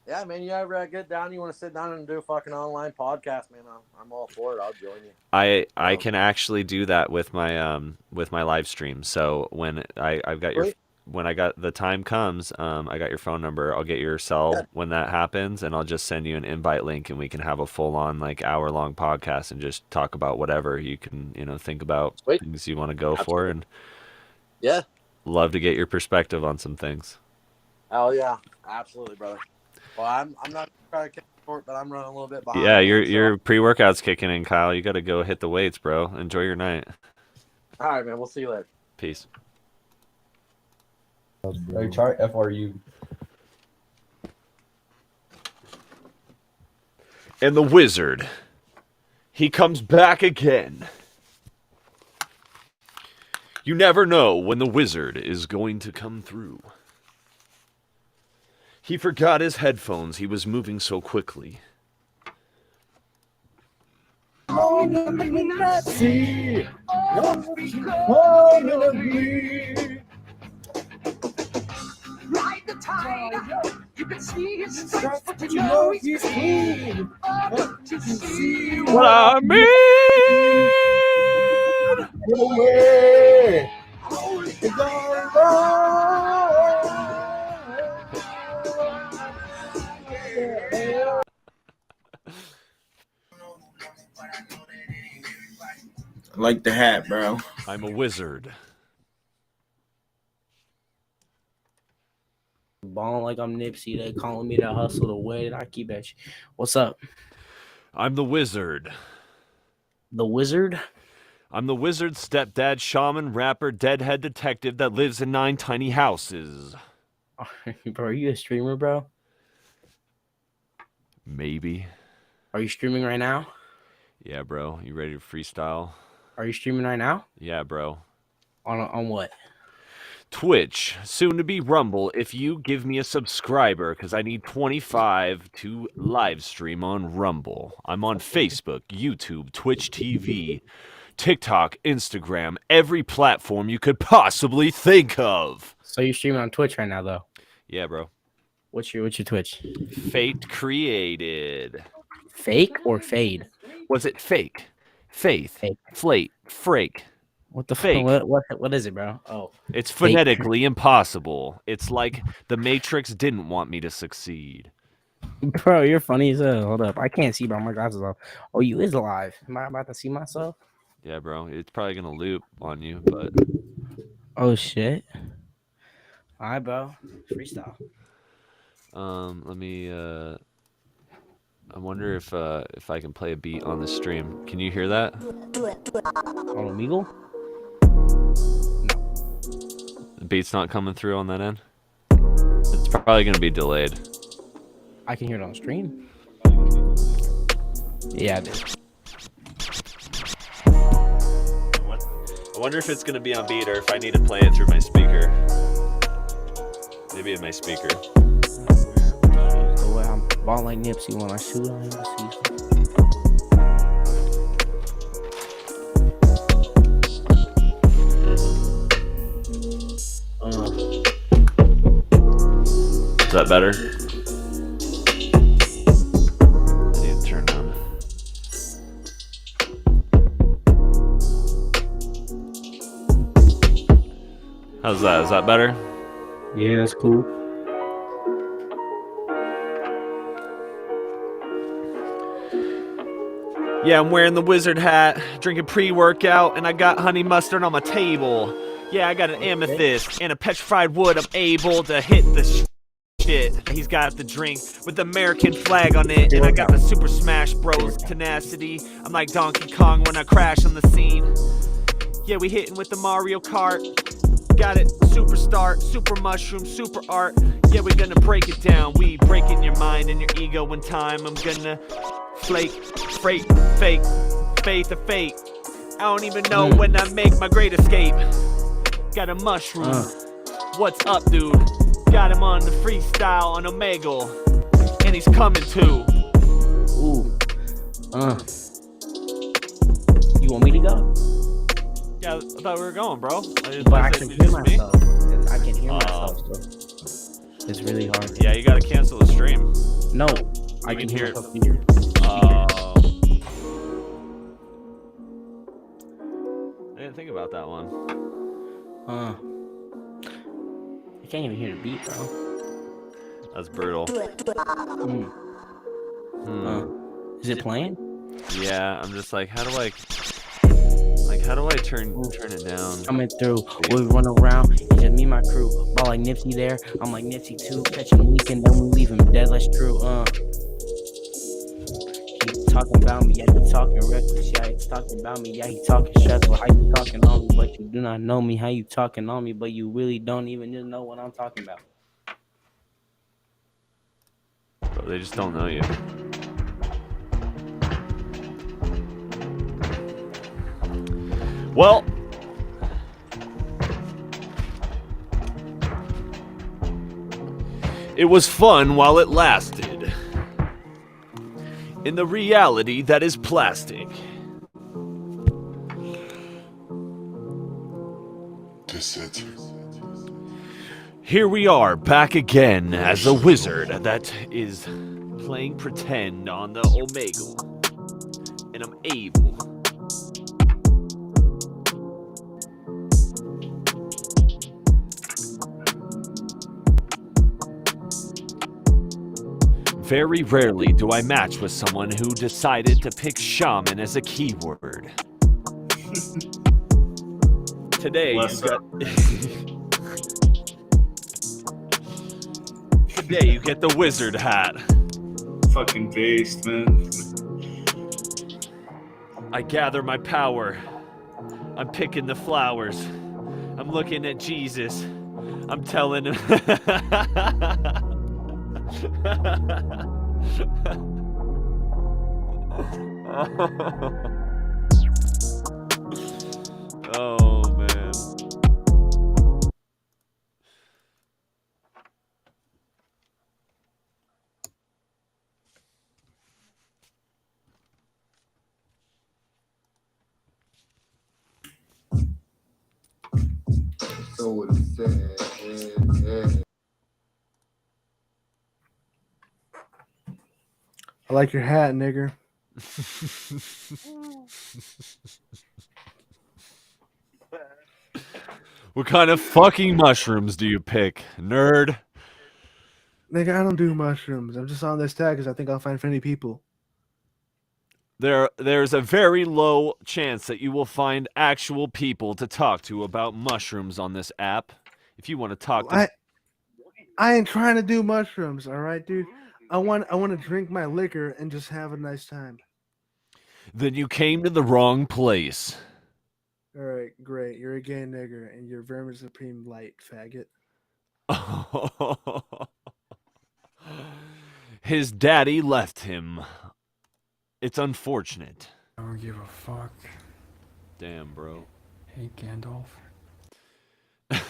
Yeah, man. You ever get down? You want to sit down and do a fucking online podcast, man? I'm all for it. I'll join you. I can actually do that with my live stream. So when I've got your when I got the time comes, I got your phone number. I'll get your cell when that happens, and I'll just send you an invite link, and we can have a full on like hour long podcast and just talk about whatever you can think about things you want to go for, and love to get your perspective on some things. Oh yeah, absolutely, brother. Well, I'm not trying to kick short, but I'm running a little bit behind. Yeah, your pre-workout's kicking in, Kyle. You got to go hit the weights, bro. Enjoy your night. All right, man. We'll see you later. Peace. Hey, try FRU. And the wizard, he comes back again. You never know when the wizard is going to come through. He forgot his headphones. He was moving so quickly. Oh, nothing I see. Ride the tide. You can see his stripes, but you know he's clean. To see what I mean. Away. It's all wrong. I like the hat, bro. I'm a wizard. Balling like I'm Nipsey. They calling me to hustle the way that I keep at you. What's up? I'm the wizard. The wizard? I'm the wizard, stepdad, shaman, rapper, deadhead detective that lives in 9 tiny houses. Bro, are you a streamer, bro? Maybe. Are you streaming right now? Yeah, bro. You ready to freestyle? Are you streaming right now? Yeah, bro. On what? Twitch, soon to be Rumble, if you give me a subscriber, because I need 25 to live stream on Rumble. I'm on Facebook, YouTube, Twitch TV, TikTok, Instagram, every platform you could possibly think of. So you're streaming on Twitch right now, though? Yeah, bro. What's your Twitch? Fate Created. Fake or fade? Was it fake? Faith. Fake. Flate. Frake. What the fake? What is it, bro? Oh, it's phonetically impossible. It's like the Matrix didn't want me to succeed. Bro, you're funny as hell. Hold up, I can't see, bro. My glasses off. Oh, you is alive. Am I about to see myself? Yeah, bro. It's probably gonna loop on you, but Oh shit. All right, bro. Freestyle. let me. I wonder if I can play a beat on the stream. Can you hear that? On Omegle? The beat's not coming through on that end. It's probably gonna be delayed. I can hear it on stream. Yeah, I did. I wonder if it's gonna be on beat or if I need to play it through my speaker. Maybe in my speaker. The way I'm balling like Nipsey when I shoot on him. Is that better? I need to turn on. How's that? Is that better? Yeah, that's cool. Yeah, I'm wearing the wizard hat, drinking pre-workout, and I got honey mustard on my table. Yeah, I got an amethyst and a petrified wood. I'm able to hit the shit. He's got the drink with the American flag on it, and I got the Super Smash Bros. Tenacity. I'm like Donkey Kong when I crash on the scene. Yeah, we hitting with the Mario Kart. Got it, superstar, super mushroom, super art. Yeah, we're gonna break it down. We breaking your mind and your ego in time. I'm gonna flake, freight, fake, faith or fate. I don't even know when I make my great escape. Got a mushroom. What's up, dude? Got him on the freestyle on Omegle. And he's coming too. Ooh. You want me to go? Yeah, I thought we were going, bro. But I can hear myself. I can hear myself still. It's really hard. Yeah, you gotta cancel the stream. No, I can hear myself here. I didn't think about that one. I can't even hear the beat, bro. That's brutal. Is it playing? Yeah, I'm just like, how do I turn it down? Coming through, we run around, it's just me and my crew. Ball like Nipsey there, I'm like Nipsey too. Catch him leaking, then we leave him dead, that's true. He talking about me, yeah, he talking reckless. Yeah, he's talking about me, yeah, he talking stressful. How you talking on me, but you do not know me? How you talking on me, but you really don't even just know what I'm talking about? Bro, they just don't know you. Well, it was fun while it lasted. In the reality that is plastic. This it. Here we are back again as a wizard that is playing pretend on the Omegle. And I'm able. Very rarely do I match with someone who decided to pick shaman as a keyword. Today you got Today you get the wizard hat. Fucking based, man. I gather my power. I'm picking the flowers. I'm looking at Jesus. I'm telling him. Oh man. So it's sad. I like your hat, nigger. What kind of fucking mushrooms do you pick, nerd? Nigga, I don't do mushrooms. I'm just on this tag because I think I'll find friendly people. There's a very low chance that you will find actual people to talk to about mushrooms on this app. If you want to talk to I ain't trying to do mushrooms, all right, dude. I want to drink my liquor and just have a nice time. then you came to the wrong place. All right, great. You're a gay nigger and you're Vermin Supreme Light, faggot. His daddy left him. It's unfortunate. I don't give a fuck. Damn, bro. Hey, Gandalf. You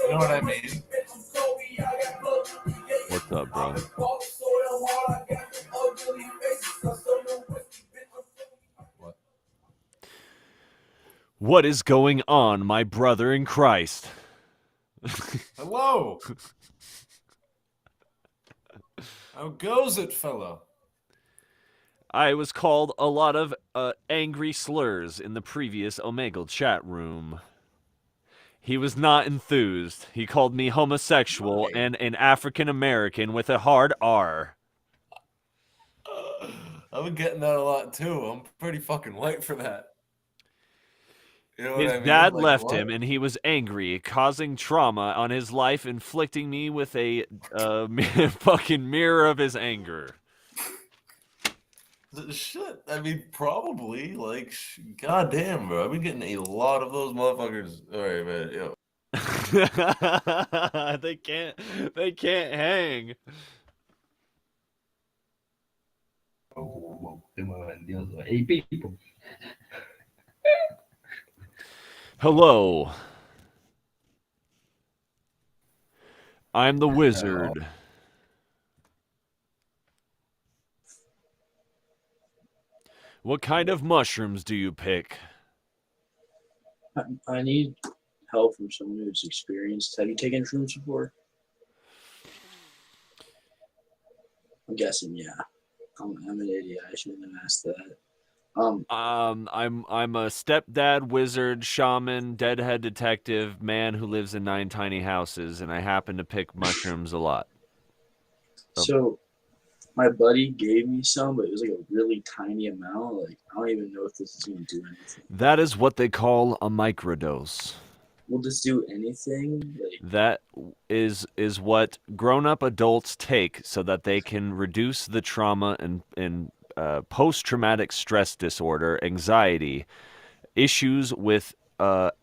know what I mean? What's up, bro? What? What is going on, my brother in Christ? Hello. How goes it, fella? I was called a lot of angry slurs in the previous Omegle chat room. He was not enthused. He called me homosexual and an African American with a hard R. I've been getting that a lot too. I'm pretty fucking white for that. You know His what I mean? dad Like, left what? him, and he was angry, causing trauma on his life, inflicting me with a fucking mirror of his anger. Shit, I mean, probably. Like, goddamn, bro. I've been getting a lot of those motherfuckers. All right, man. Yo. They can't hang. Hey, people. Hello. I'm the wizard. What kind of mushrooms do you pick? I need help from someone who's experienced. Have you taken shrooms before? I'm guessing, yeah. I'm an idiot. I shouldn't have asked that. I'm a stepdad, wizard, shaman, deadhead detective, man who lives in 9 tiny houses, and I happen to pick mushrooms a lot. So, my buddy gave me some, but it was like a really tiny amount. Like, I don't even know if this is going to do anything. That is what they call a microdose. Will this do anything? Like, That is what grown-up adults take so that they can reduce the trauma and post-traumatic stress disorder, anxiety, issues with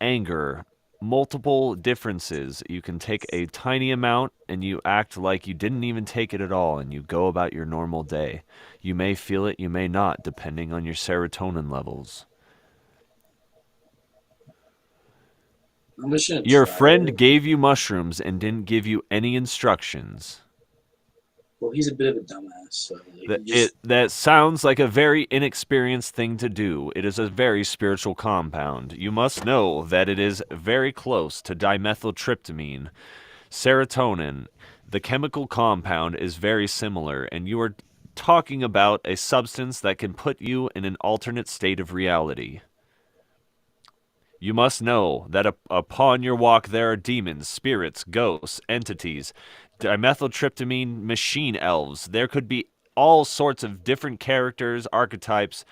anger, multiple differences. You can take a tiny amount and you act like you didn't even take it at all, and you go about your normal day. You may feel it, you may not, depending on your serotonin levels. I'm just gonna Your try friend it. gave you mushrooms and didn't give you any instructions. Well, he's a bit of a dumbass, so like, That sounds like a very inexperienced thing to do. It is a very spiritual compound. You must know that it is very close to dimethyltryptamine. Serotonin, the chemical compound, is very similar, and you are talking about a substance that can put you in an alternate state of reality. You must know that upon your walk there are demons, spirits, ghosts, entities, dimethyltryptamine machine elves. There could be all sorts of different characters, archetypes,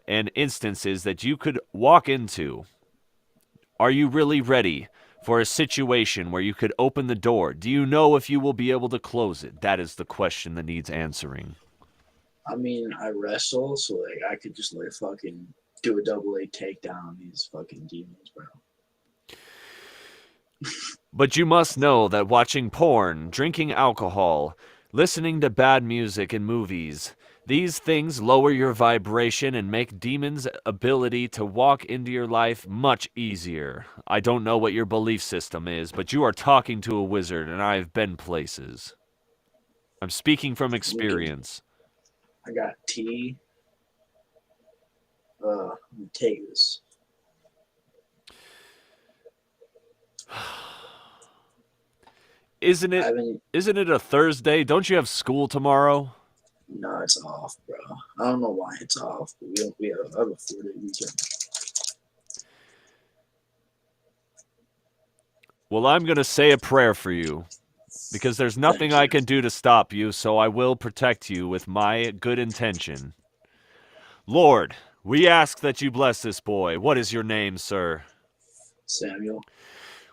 and instances that you could walk into. Are you really ready for a situation where you could open the door? Do you know if you will be able to close it? That is the question that needs answering. I mean, I wrestle, so like I could just like fucking do a double A takedown on these fucking demons, bro. But you must know that watching porn, drinking alcohol, listening to bad music and movies, these things lower your vibration and make demons' ability to walk into your life much easier. I don't know what your belief system is, but you are talking to a wizard, and I have been places. I'm speaking from experience. I got tea. I'm gonna take this. Isn't it a Thursday? Don't you have school tomorrow? No, it's off, bro. I don't know why it's off, but we have a 4-day weekend. Well, I'm going to say a prayer for you because there's nothing I can do to stop you, so I will protect you with my good intention. Lord, we ask that you bless this boy. What is your name, sir? Samuel.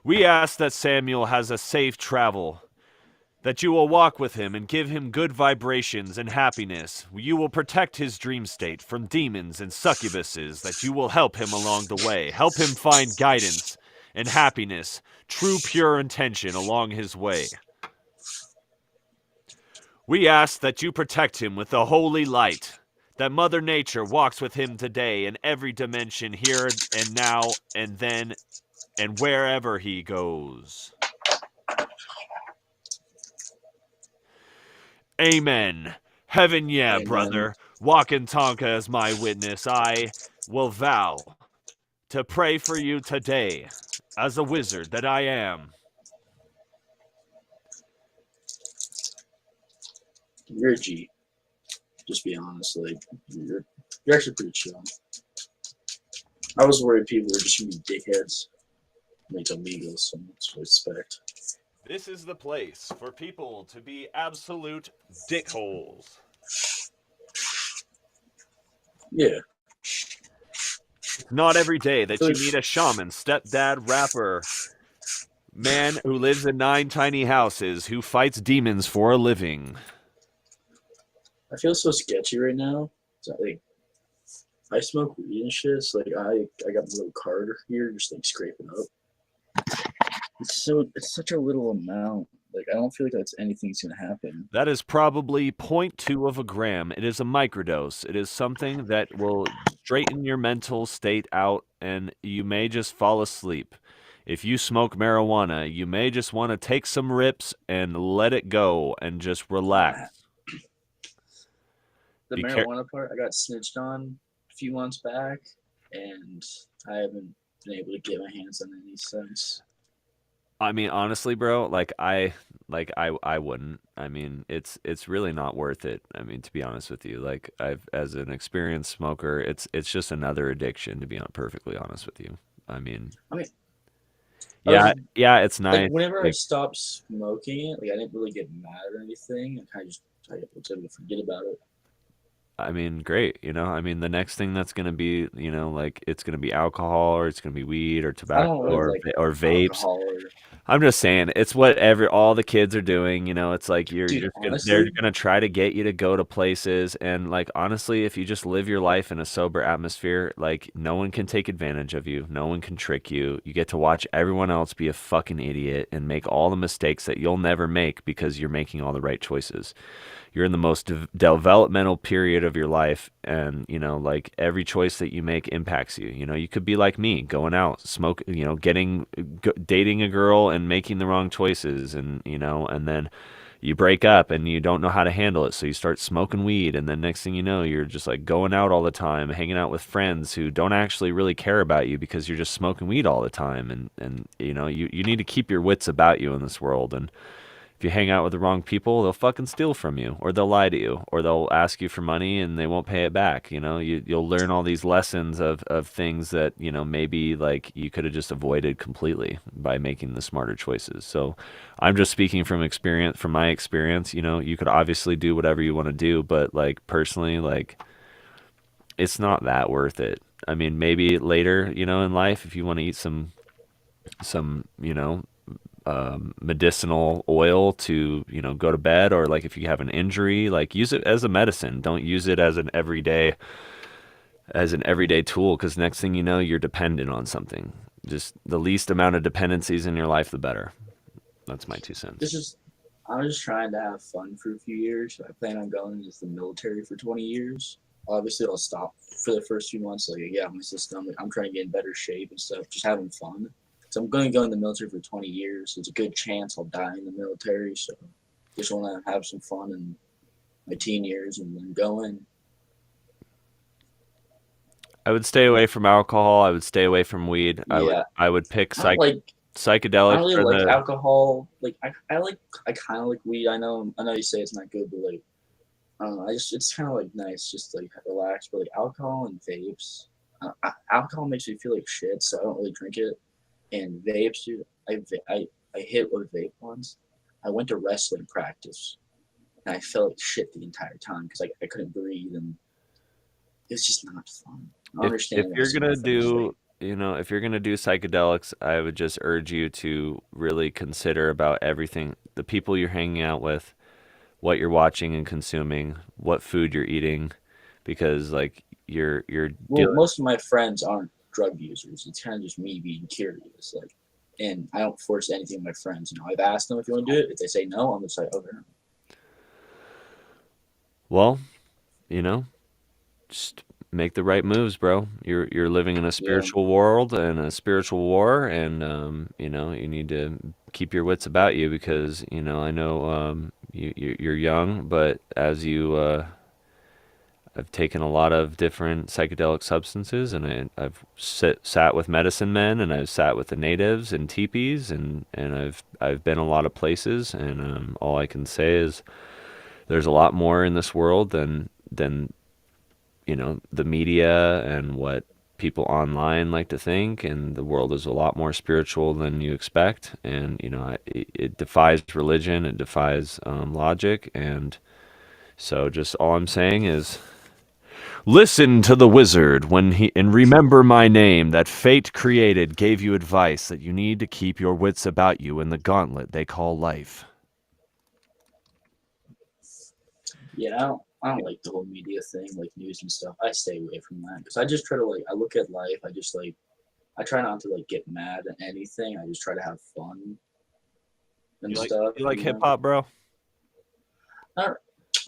We ask that Samuel has a safe travel, that you will walk with him and give him good vibrations and happiness. You will protect his dream state from demons and succubuses, that you will help him along the way, help him find guidance and happiness, true pure intention along his way. We ask that you protect him with the holy light, that Mother Nature walks with him today in every dimension, here and now and then, and wherever he goes. Amen. Heaven, yeah, Amen. brother. Walk in Tonka as my witness. I will vow to pray for you today, as a wizard that I am. You're a G. Just be honest. Like you're actually pretty chill. I was worried people were just gonna be dickheads. Make illegal, so much respect. This is the place for people to be absolute dickholes. Yeah. It's not every day that you meet a shaman, stepdad, rapper, man who lives in 9 tiny houses, who fights demons for a living. I feel so sketchy right now. So, like, I smoke weed and shit. So, like, I got my little card here, just like scraping up. It's such a little amount. Like, I don't feel like that's anything's gonna happen. That is probably 0.2 of a gram. It is a microdose. It is something that will straighten your mental state out, and you may just fall asleep. If you smoke marijuana, you may just want to take some rips and let it go and just relax. The marijuana part, I got snitched on a few months back, and I haven't been able to get my hands on any since. I mean, honestly, bro, I wouldn't. I mean, it's really not worth it. I mean, to be honest with you, like as an experienced smoker, it's just another addiction. To be perfectly honest with you, I mean, yeah, it's nice. Like whenever I stopped smoking it, like I didn't really get mad or anything. I kind of just was able to forget about it. I mean, great. I mean, the next thing that's going to be, like it's going to be alcohol or it's going to be weed or tobacco or vapes. I'm just saying, it's what all the kids are doing. It's like they're gonna try to get you to go to places, and like honestly, if you just live your life in a sober atmosphere, like no one can take advantage of you, no one can trick you. You get to watch everyone else be a fucking idiot and make all the mistakes that you'll never make because you're making all the right choices. You're in the most developmental period of your life, and like every choice that you make impacts you. You could be like me, going out, smoke, dating a girl and making the wrong choices, and and then you break up and you don't know how to handle it, so you start smoking weed, and then next thing you know, you're just like going out all the time, hanging out with friends who don't actually really care about you because you're just smoking weed all the time, and you need to keep your wits about you in this world. And if you hang out with the wrong people, they'll fucking steal from you, or they'll lie to you, or they'll ask you for money and they won't pay it back. You'll learn all these lessons of things that, maybe like you could have just avoided completely by making the smarter choices. So I'm just speaking from my experience. You could obviously do whatever you want to do, but like personally, like it's not that worth it. I mean, maybe later, in life, if you want to eat some, medicinal oil to go to bed, or like if you have an injury, like use it as a medicine. Don't use it as an everyday tool, because next thing you know, you're dependent on something. Just the least amount of dependencies in your life, the better. That's my 2 cents. I'm just trying to have fun for a few years. I plan on going into the military for 20 years. Obviously, I'll stop for the first few months. Like, yeah, my system. Like, I'm trying to get in better shape and stuff. Just having fun. So I'm going to go in the military for 20 years. There's a good chance I'll die in the military. So just want to have some fun in my teen years and then go in. I would stay away from alcohol. I would stay away from weed. Yeah. I would pick psychedelics. I don't really like alcohol. Like I kind of like weed. I know you say it's not good, but like I don't know. It's kind of like nice, just like relax. But like alcohol and vapes, alcohol makes me feel like shit, so I don't really drink it. And vapes, dude, I hit with vape once. I went to wrestling practice, and I felt like shit the entire time because I couldn't breathe, and it's just not fun. I If understand why you're some of my gonna friends do, vape. if you're gonna do psychedelics, I would just urge you to really consider about everything, the people you're hanging out with, what you're watching and consuming, what food you're eating, because like you're Well, dealing. most of my friends aren't drug users. It's kind of just me being curious, like, and I don't force anything on my friends. I've asked them if you want to do it. If they say no, I'm just like, okay. Well, just make the right moves, bro. You're living in a Yeah. spiritual world and a spiritual war, and you need to keep your wits about you because I know you're young, but as you I've taken a lot of different psychedelic substances, and I've sat with medicine men, and I've sat with the natives and teepees, and I've been a lot of places, and all I can say is there's a lot more in this world than the media and what people online like to think, and the world is a lot more spiritual than you expect, and it defies religion, it defies logic, and so just all I'm saying is listen to the wizard and remember my name that fate created gave you advice that you need to keep your wits about you in the gauntlet they call life. Yeah, I don't like the whole media thing, like news and stuff. I stay away from that because I just try to I look at life. I try not to get mad at anything. I just try to have fun and stuff. You like hip hop, bro?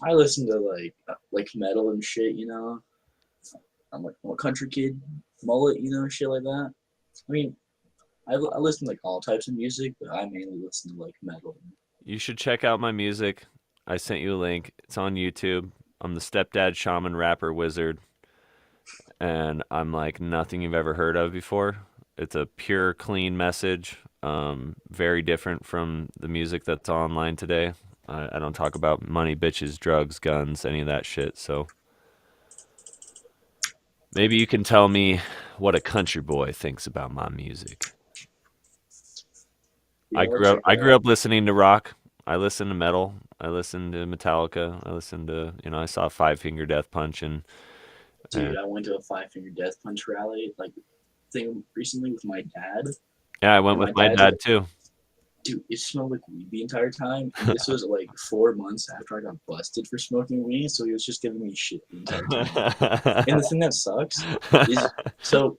I listen to metal and shit. I'm a country kid, mullet, shit like that. I mean, I listen to all types of music, but I mainly listen to metal. You should check out my music. I sent you a link. It's on YouTube. I'm the stepdad shaman rapper wizard. And I'm like nothing you've ever heard of before. It's a pure, clean message. Very different from the music that's online today. I don't talk about money, bitches, drugs, guns, any of that shit. So maybe you can tell me what a country boy thinks about my music. Yeah, I grew up listening to rock. I listened to metal. I listened to Metallica. I listened to, I saw Five Finger Death Punch Dude, I went to a Five Finger Death Punch rally thing recently with my dad. Yeah, I went with my dad too. Dude, it smelled like weed the entire time. And this was 4 months after I got busted for smoking weed, so he was just giving me shit the entire time. And the thing that sucks is, so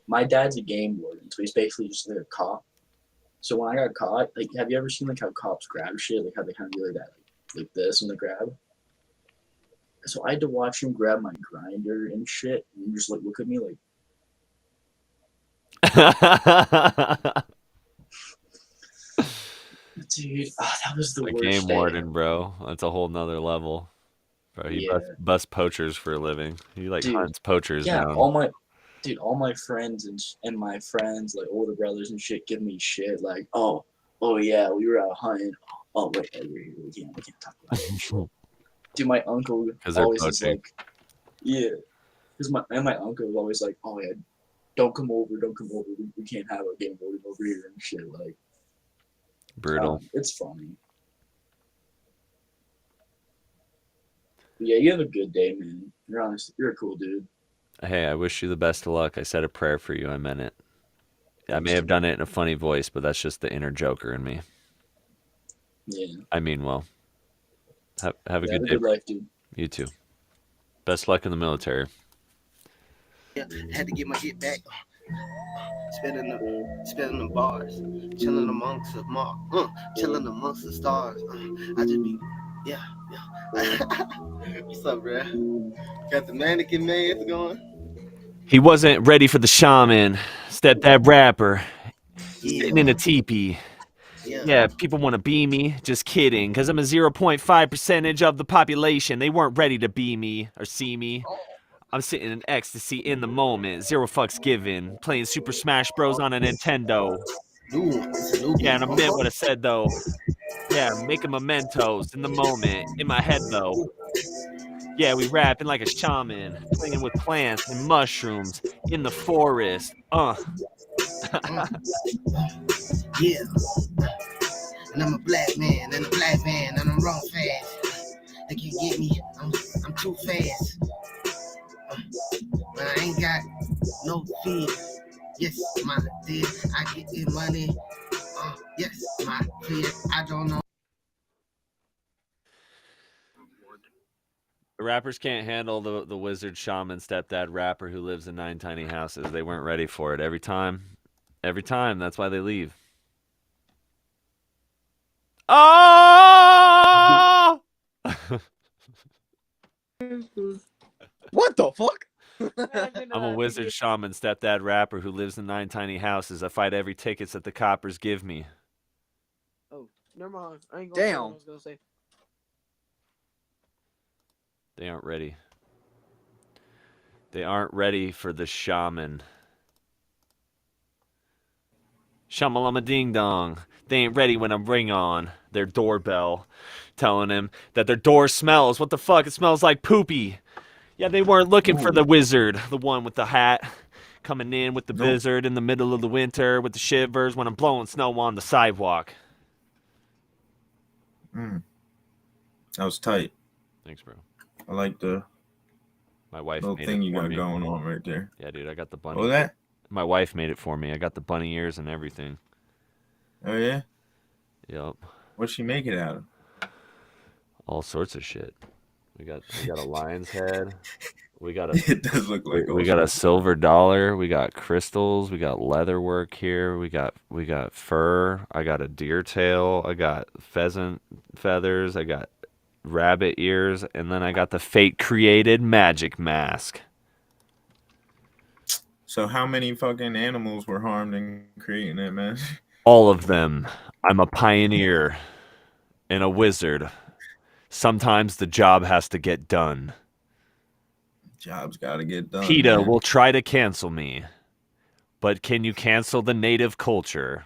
my dad's a game warden, so he's basically just a cop. So when I got caught, have you ever seen how cops grab shit? How they kind of do that, like this when they grab? So I had to watch him grab my grinder and shit, and just look at me like. Dude, that was the worst game day. warden, bro. That's a whole nother level. Bro, he busts poachers for a living. He hunts poachers down. All my friends and my friends, older brothers and shit, give me shit oh yeah, we were out hunting. Oh wait, we can't talk about that. Dude, my uncle always is yeah, because my uncle was always oh yeah, don't come over, we can't have a game warden over here and shit brutal. It's funny. But yeah, you have a good day, man. You're a cool dude. Hey, I wish you the best of luck. I said a prayer for you. I meant it. I may have done it in a funny voice, but that's just the inner joker in me. Yeah. I mean, well, have a good day. Have a good life, dude. You too. Best luck in the military. Yeah, had to get my get back. Spinning the bars, chilling amongst the mark, chilling amongst the stars. I just be, yeah. What's up, bro? Got the mannequin man going. He wasn't ready for the shaman, stepdad rapper, sitting in a teepee. Yeah, people want to be me. Just kidding, because I'm a 0.5% of the population. They weren't ready to be me or see me. I'm sitting in ecstasy in the moment. Zero fucks given. Playing Super Smash Bros. On a Nintendo. Yeah, and I meant what I said, though. Yeah, making mementos in the moment. In my head, though. Yeah, we rapping like a shaman. Playing with plants and mushrooms in the forest. Yeah. And I'm a black man and a black man and I'm wrong fast. They can't get me. I'm too fast. But I ain't got no fear. Yes, my dear, I get the money. Yes, my fear. I don't know. Rappers can't handle the wizard shaman stepdad rapper who lives in 9 tiny houses. They weren't ready for it every time. Every time. That's why they leave. Oh! What the fuck? I'm a wizard shaman stepdad rapper who lives in 9 tiny houses. I fight every tickets that the coppers give me. Oh, never mind. I ain't gonna say what I was gonna say. They aren't ready. They aren't ready for the shaman. Shamalama ding dong. They ain't ready when I ring on their doorbell, telling him that their door smells. What the fuck? It smells like poopy. Yeah, they weren't looking for the wizard, the one with the hat, coming in with the blizzard in the middle of the winter with the shivers when I'm blowing snow on the sidewalk. That was tight. Thanks, bro. I like the my wife little made thing it you for got me. going on right there. Yeah, dude, I got the bunny. Oh, that? My wife made it for me. I got the bunny ears and everything. Oh yeah. Yep. What'd she make it out of? All sorts of shit. We got a lion's head. We got a. It does look like we got a silver dollar. We got crystals. We got leather work here. We got fur. I got a deer tail. I got pheasant feathers. I got rabbit ears, and then I got the fate created magic mask. So how many fucking animals were harmed in creating that mask? All of them. I'm a pioneer and a wizard. Sometimes the job has to get done. Job's got to get done. PETA man. will try to cancel me. But can you cancel the native culture?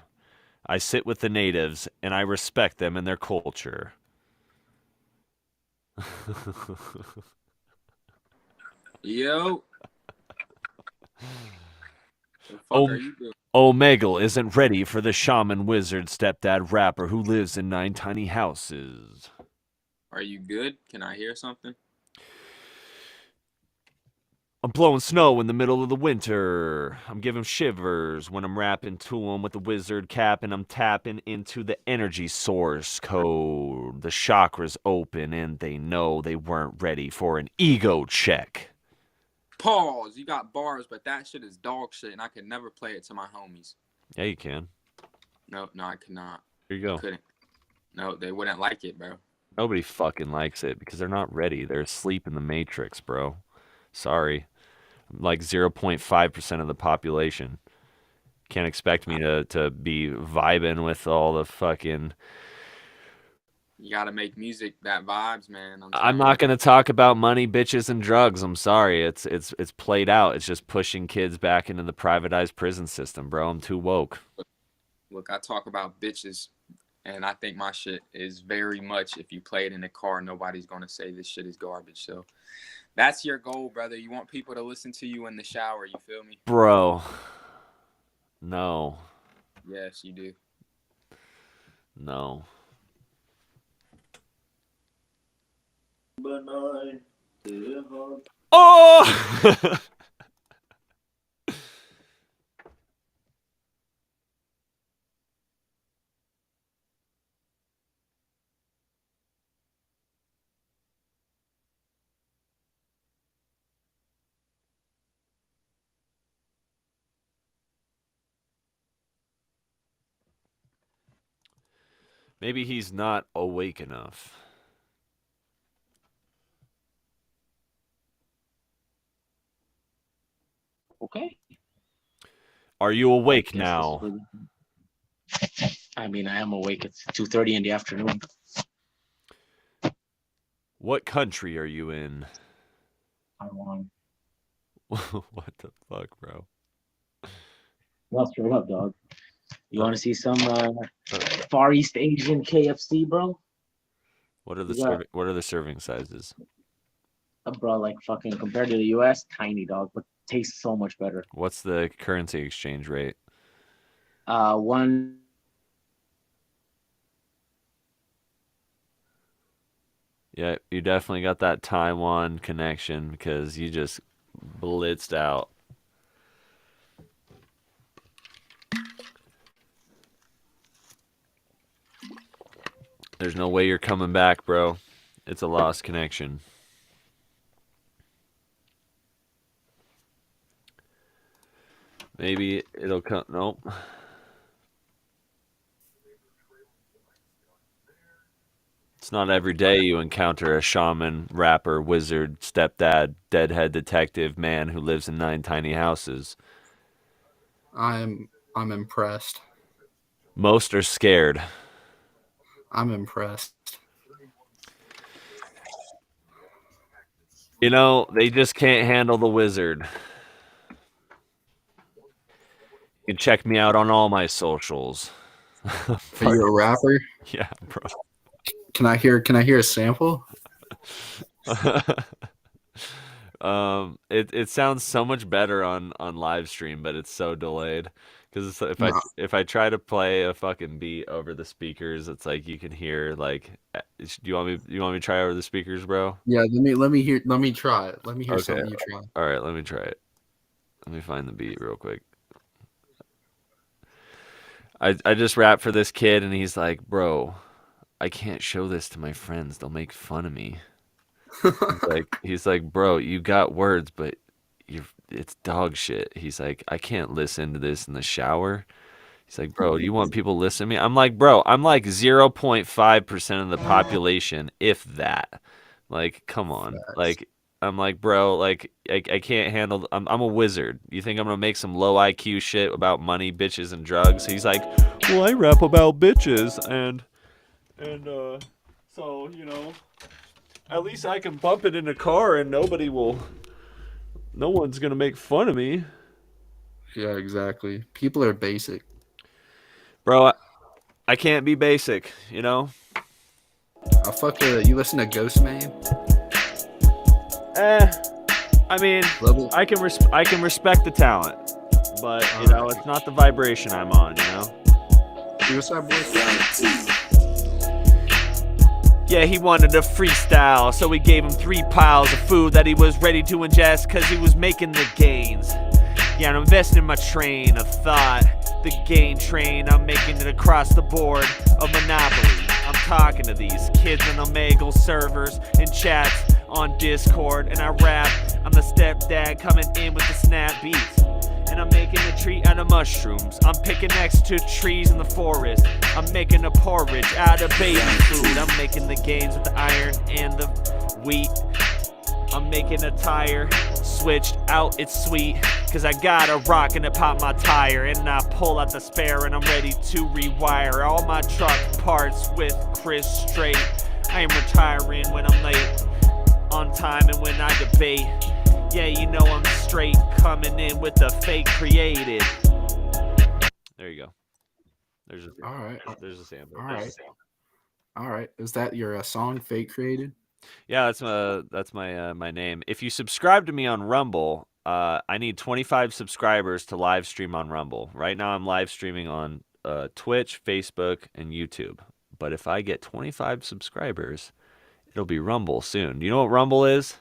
I sit with the natives, and I respect them and their culture. Yo. What the fuck are you doing? Omegle isn't ready for the shaman wizard stepdad rapper who lives in 9 tiny houses. Are you good? Can I hear something? I'm blowing snow in the middle of the winter. I'm giving shivers when I'm rapping to him with the wizard cap, and I'm tapping into the energy source code. The chakras open, and they know they weren't ready for an ego check. Pause. You got bars, but that shit is dog shit, and I can never play it to my homies. Yeah, you can. No, I cannot. Here you go. I couldn't. No, they wouldn't like it, bro. Nobody fucking likes it because they're not ready. They're asleep in the matrix, bro. Sorry. I'm like 0.5% of the population. Can't expect me to be vibing with all the fucking... You gotta make music that vibes, man. I'm not gonna talk about money, bitches, and drugs. I'm sorry. It's played out. It's just pushing kids back into the privatized prison system, bro. I'm too woke. Look, I talk about bitches, and I think my shit is very much, if you play it in the car, nobody's gonna say this shit is garbage. So that's your goal, brother. You want people to listen to you in the shower, you feel me? Bro. No. Yes, you do. No. Oh! Maybe he's not awake enough. Okay. Are you awake now? I mean, I am awake. It's 2:30 in the afternoon. What country are you in? Taiwan. What the fuck, bro? Well, straight up, dog. You want to see some Far East Asian KFC, bro? What are the You got- what are the serving sizes? Bro, like fucking compared to the U.S., tiny, dog, but tastes so much better. What's the currency exchange rate? One. Yeah, you definitely got that Taiwan connection because you just blitzed out. There's no way you're coming back, bro. It's a lost connection. Maybe it'll come. Nope. It's not every day you encounter a shaman, rapper, wizard, stepdad, deadhead detective man who lives in 9 tiny houses. I'm impressed. Most are scared. I'm impressed. You know, they just can't handle the wizard. You can check me out on all my socials. Are you a rapper? Yeah, bro. Can I hear a sample? It sounds so much better on live stream, but it's so delayed. Because No. if I try to play a fucking beat over the speakers, it's like you can hear like. Do you want me to try over the speakers, bro? Yeah, let me try it. Let me hear Okay. something you try. All right, let me try it. Let me find the beat real quick. I just rap for this kid, and he's like, bro, I can't show this to my friends. They'll make fun of me. He's like, bro, you got words, but it's dog shit. He's like, I can't listen to this in the shower. He's like, bro, do you want people to listen to me? I'm like, bro, I'm like 0.5% of the population, if that. Like, come on. Like, I'm like, bro, like, I can't handle. I'm a wizard. You think I'm gonna make some low IQ shit about money, bitches, and drugs? He's like, well, I rap about bitches, and so you know, at least I can bump it in a car, and no one's gonna make fun of me. Yeah, exactly. People are basic. Bro, I can't be basic, you know? I fuck with you listen to Ghost Man? I mean, I can respect the talent, but you know, it's not the vibration I'm on, you know? Suicide Boys? Yeah, he wanted to freestyle, so we gave him 3 piles of food that he was ready to ingest cause he was making the gains. Yeah, I'm investing in my train of thought, the gain train, I'm making it across the board of Monopoly. I'm talking to these kids on Omegle servers and chats on Discord, and I rap. I'm the stepdad coming in with the snap beats. And I'm making a tree out of mushrooms. I'm picking next to trees in the forest. I'm making a porridge out of baby food. I'm making the gains with the iron and the wheat. I'm making a tire, switched out, it's sweet. Cause I got a rock and it popped my tire. And I pull out the spare and I'm ready to rewire all my truck parts with Chris straight. I am retiring when I'm late, on time and when I debate. Yeah, you know I'm straight, coming in with the fake created. There you go. There's a There's a sample. All right. Is that your song Fake created? Yeah, that's my name. If you subscribe to me on Rumble, I need 25 subscribers to live stream on Rumble. Right now I'm live streaming on Twitch, Facebook, and YouTube. But if I get 25 subscribers, it'll be Rumble soon. Do you know what Rumble is?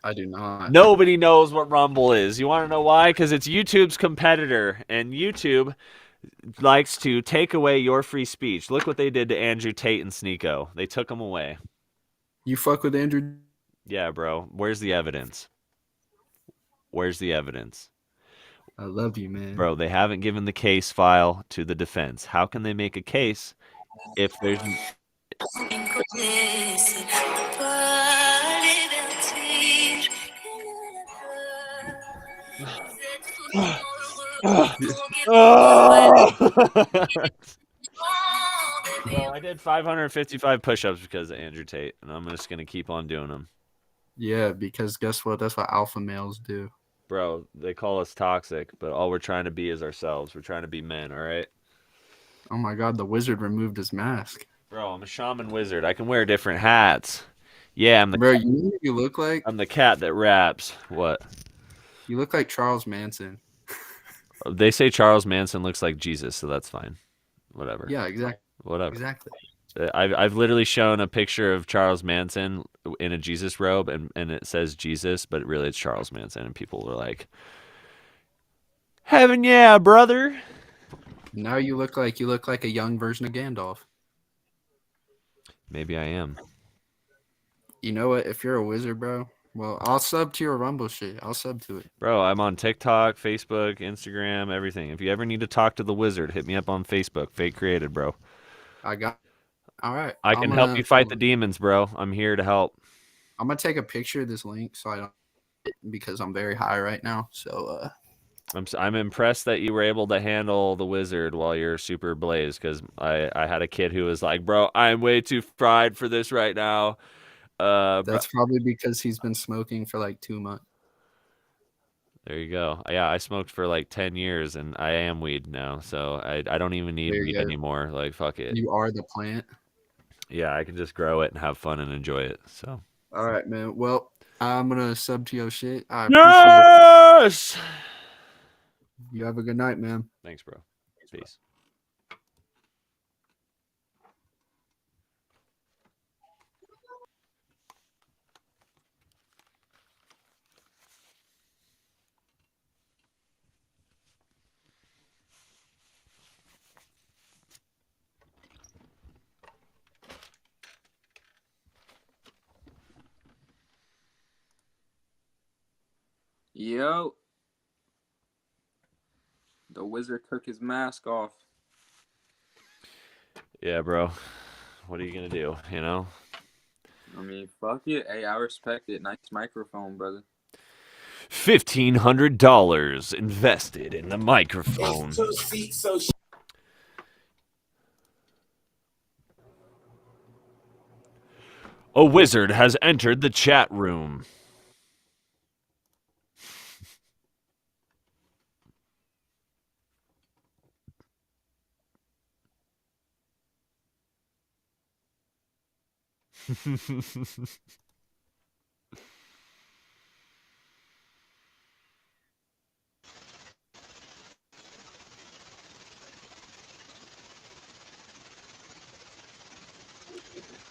I do not. Nobody knows what Rumble is. You want to know why? Because it's YouTube's competitor, and YouTube likes to take away your free speech. Look what they did to Andrew Tate and Sneeko. They took them away. You fuck with Andrew? Yeah, bro. Where's the evidence? Where's the evidence? I love you, man. Bro, they haven't given the case file to the defense. How can they make a case if there's... Bro, I did 555 push-ups because of Andrew Tate, and I'm just gonna keep on doing them. Yeah, because guess what? That's what alpha males do. Bro, they call us toxic, but all we're trying to be is ourselves. We're trying to be men, all right? Oh my god, the wizard removed his mask. Bro, I'm a shaman wizard. I can wear different hats. Yeah, I'm the Bro, you know what you look like? I'm the cat that raps. What? You look like Charles Manson. They say Charles Manson looks like Jesus, so that's fine. Whatever. Yeah, exactly. Whatever. Exactly. I've literally shown a picture of Charles Manson in a Jesus robe, and it says Jesus, but really it's Charles Manson, and people are like, "Heaven, yeah, brother." Now you look like a young version of Gandalf. Maybe I am. You know what? If you're a wizard, bro, well, I'll sub to your Rumble shit. I'll sub to it. Bro, I'm on TikTok, Facebook, Instagram, everything. If you ever need to talk to the wizard, hit me up on Facebook. Fake Created, bro. I got. All right. I can help you fight the demons, bro. I'm here to help. I'm gonna take a picture of this link so I don't, because I'm very high right now. So I'm impressed that you were able to handle the wizard while you're super blazed, because I had a kid who was like, bro, I'm way too fried for this right now. that's probably because he's been smoking for like 2 months. There you go. Yeah, I smoked for like 10 years, and I am weed now, so I don't even need weed anymore. Like, fuck it. You are the plant. Yeah, I can just grow it and have fun and enjoy it. So. All right, man. Well, I'm gonna sub to your shit. I Yes. You have a good night, man. Thanks, bro. Peace. Yo. The wizard took his mask off. Yeah, bro. What are you gonna do? You know. I mean, fuck it. Hey, I respect it. Nice microphone, brother. $1,500 invested in the microphone. A wizard has entered the chat room.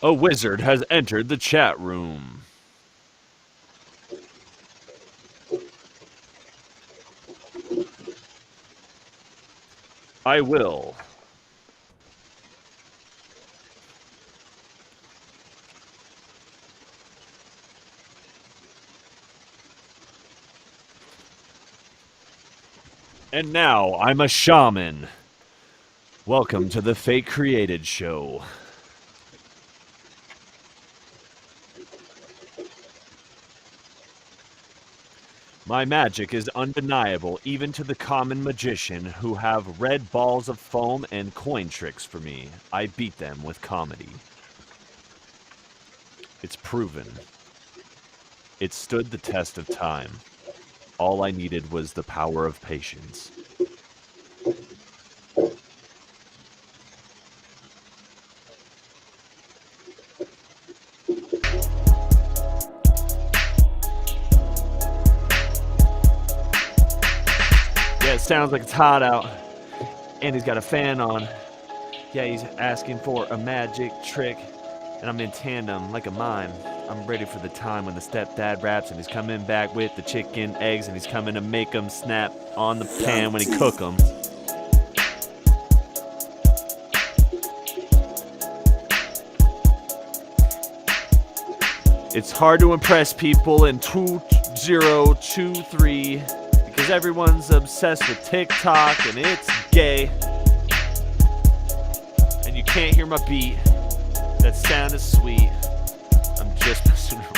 A wizard has entered the chat room. I will. And now I'm a shaman. Welcome to the Fake Created Show. My magic is undeniable even to the common magician who have red balls of foam and coin tricks for me. I beat them with comedy. It's proven. It stood the test of time. All I needed was the power of patience. Yeah, it sounds like it's hot out. And he's got a fan on. Yeah, he's asking for a magic trick. And I'm in tandem like a mime. I'm ready for the time when the stepdad raps and he's coming back with the chicken eggs and he's coming to make them snap on the pan when he cook them. It's hard to impress people in 2023 because everyone's obsessed with TikTok and it's gay. And you can't hear my beat. That sound is sweet. I'm just messing around.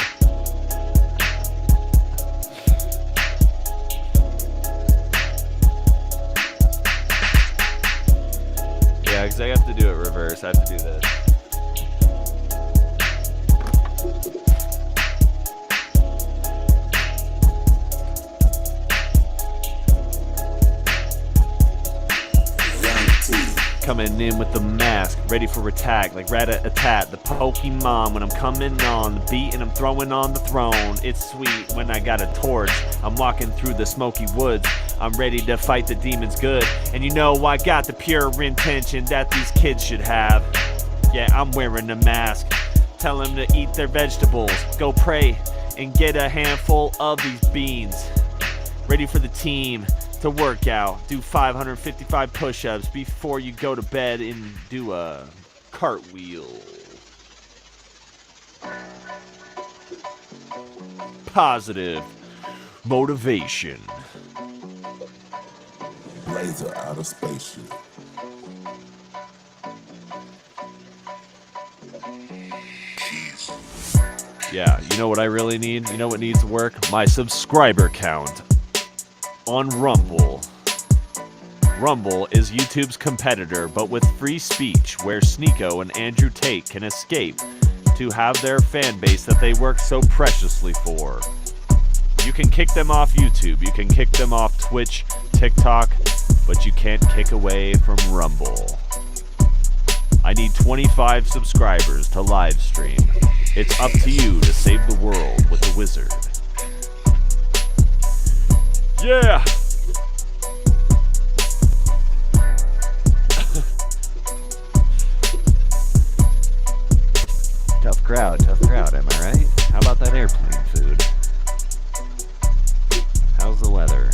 Yeah, because I have to do it reverse. I have to do this. Coming in with the mask, ready for attack, like rat-a-tat, the Pokemon. When I'm coming on the beat and I'm throwing on the throne, it's sweet when I got a torch. I'm walking through the smoky woods, I'm ready to fight the demons good. And you know I got the pure intention that these kids should have. Yeah, I'm wearing a mask, tell them to eat their vegetables, go pray and get a handful of these beans. Ready for the team to work out, do 555 push-ups before you go to bed and do a cartwheel. Positive motivation. Laser out of spaceship. Yeah, you know what I really need? You know what needs work? My subscriber count on Rumble. Rumble is YouTube's competitor, but with free speech, where Sneeko and Andrew Tate can escape to have their fan base that they work so preciously for. You can kick them off YouTube, you can kick them off Twitch, TikTok, but you can't kick away from Rumble. I need 25 subscribers to live stream. It's up to you to save the world with the wizard. Yeah! Tough crowd, am I right? How about that airplane food? How's the weather?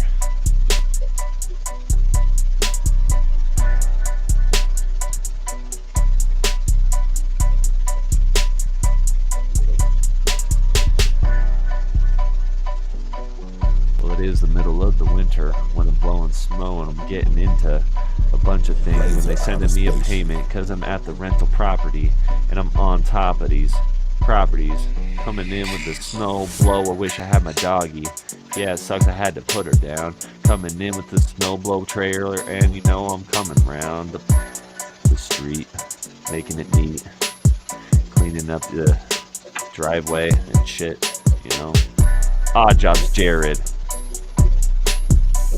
Well, it is the middle of the winter when I'm blowing snow and I'm getting into a bunch of things, and they sending me a payment because I'm at the rental property and I'm on top of these properties, coming in with the snow blow. I wish I had my doggy. Yeah, it sucks I had to put her down. Coming in with the snow blow trailer, and you know I'm coming round the street, making it neat, cleaning up the driveway and shit, you know. Odd Jobs Jared.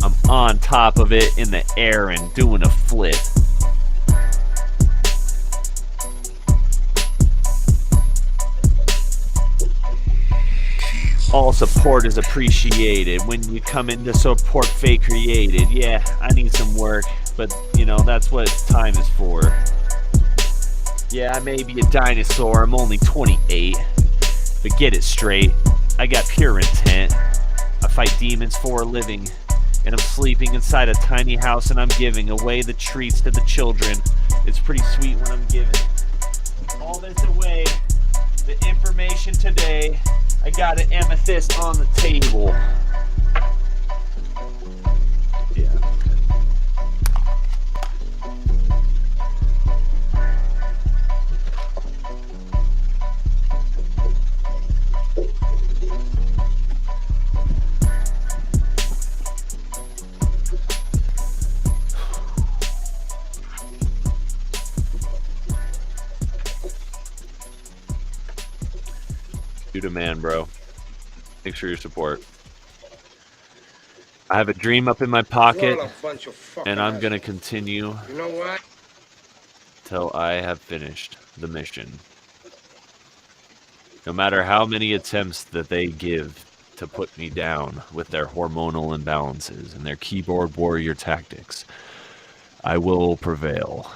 I'm on top of it in the air and doing a flip. All support is appreciated when you come in to support Fake Created. Yeah, I need some work, but you know, that's what time is for. Yeah, I may be a dinosaur, I'm only 28. But get it straight, I got pure intent. I fight demons for a living, and I'm sleeping inside a tiny house and I'm giving away the treats to the children. It's pretty sweet when I'm giving all this away. The information today, I got an amethyst on the table. Yeah. You demand, bro. Thanks for your support. I have a dream up in my pocket, and I'm gonna continue till I have finished the mission. No matter how many attempts that they give to put me down with their hormonal imbalances and their keyboard warrior tactics, I will prevail.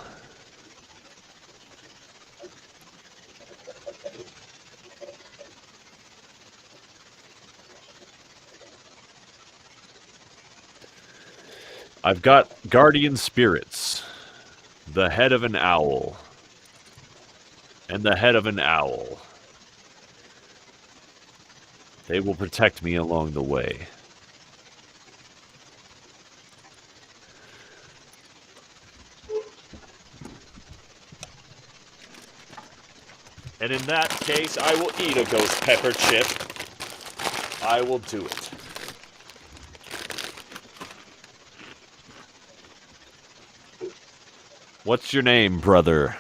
I've got guardian spirits, the head of an owl, and the head of an owl. They will protect me along the way. And in that case, I will eat a ghost pepper chip. I will do it. What's your name, brother?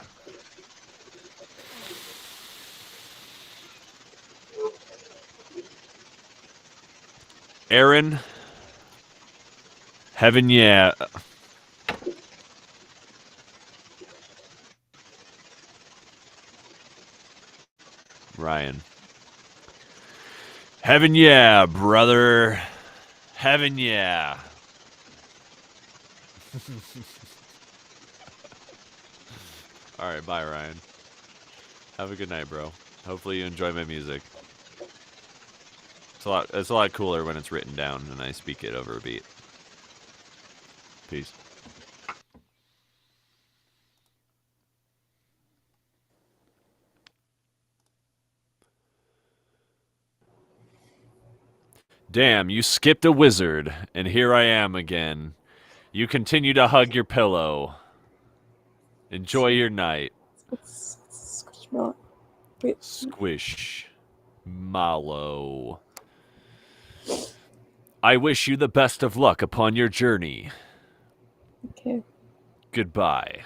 Aaron? Heaven, yeah. Ryan. Heaven yeah, brother. Heaven yeah. All right, bye, Ryan. Have a good night, bro. Hopefully you enjoy my music. It's a lot cooler when it's written down and I speak it over a beat. Peace. Damn, you skipped a wizard, and here I am again. You continue to hug your pillow. Enjoy your night. Squish. Mallow. I wish you the best of luck upon your journey. Okay. Goodbye.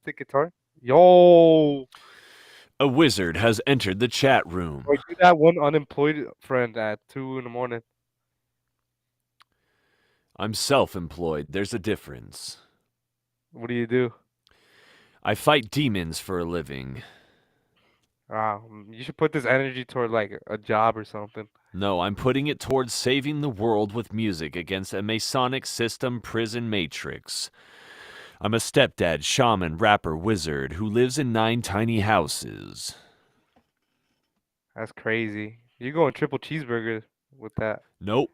The guitar. Yo. A wizard has entered the chat room. Or you that one unemployed friend at 2 in the morning. I'm self-employed. There's a difference. What do you do? I fight demons for a living. Wow, you should put this energy toward like a job or something. No, I'm putting it towards saving the world with music against a Masonic system prison matrix. I'm a stepdad, shaman, rapper, wizard who lives in 9 tiny houses. That's crazy. You going triple cheeseburger with that? Nope.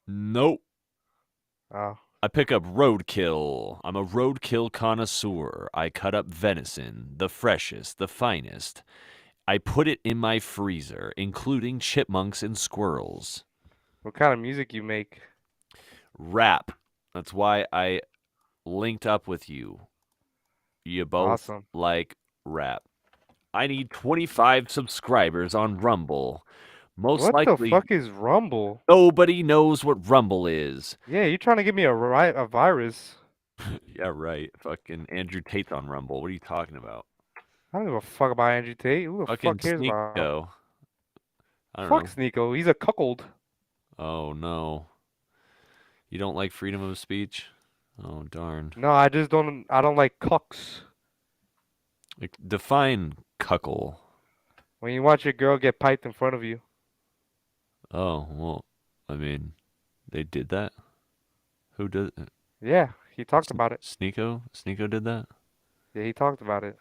Nope. Oh. I pick up roadkill. I'm a roadkill connoisseur. I cut up venison, the freshest, the finest. I put it in my freezer, including chipmunks and squirrels. What kind of music you make? Rap. That's why I linked up with you. You both Awesome. like rap. I need 25 subscribers on Rumble. Most What likely, the fuck is Rumble? nobody knows what Rumble is. Yeah, you trying to give me a virus? Yeah, right. Fucking Andrew Tate's on Rumble. What are you talking about? I don't give a fuck about Andrew Tate. Who the Fucking fuck cares about? Sneeko. I don't Fuck know. Sneeko. He's a cuckold. Oh no. You don't like freedom of speech? Oh darn. No, I just don't. I don't like cucks. Like, define cuckle. When you watch your girl get piped in front of you. Oh well, I mean, they did that. Who did? Yeah, he talked about it. Sneeko. Sneeko did that. Yeah, he talked about it.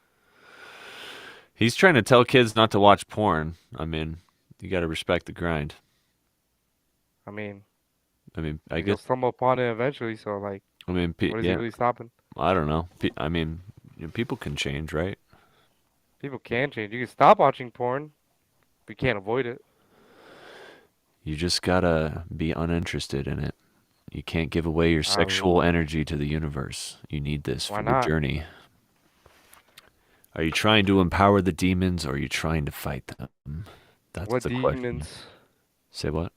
He's trying to tell kids not to watch porn. I mean, you got to respect the grind. I mean, I you'll guess. stumble upon it eventually. So like, I mean, what is he really stopping? I don't know. I mean, people can change, right? People can change. You can stop watching porn, but you can't avoid it. You just gotta be uninterested in it. You can't give away your sexual energy to the universe. You need this Why for not? the journey. Are you trying to empower the demons, or are you trying to fight them? That's What the demons? question. Say what?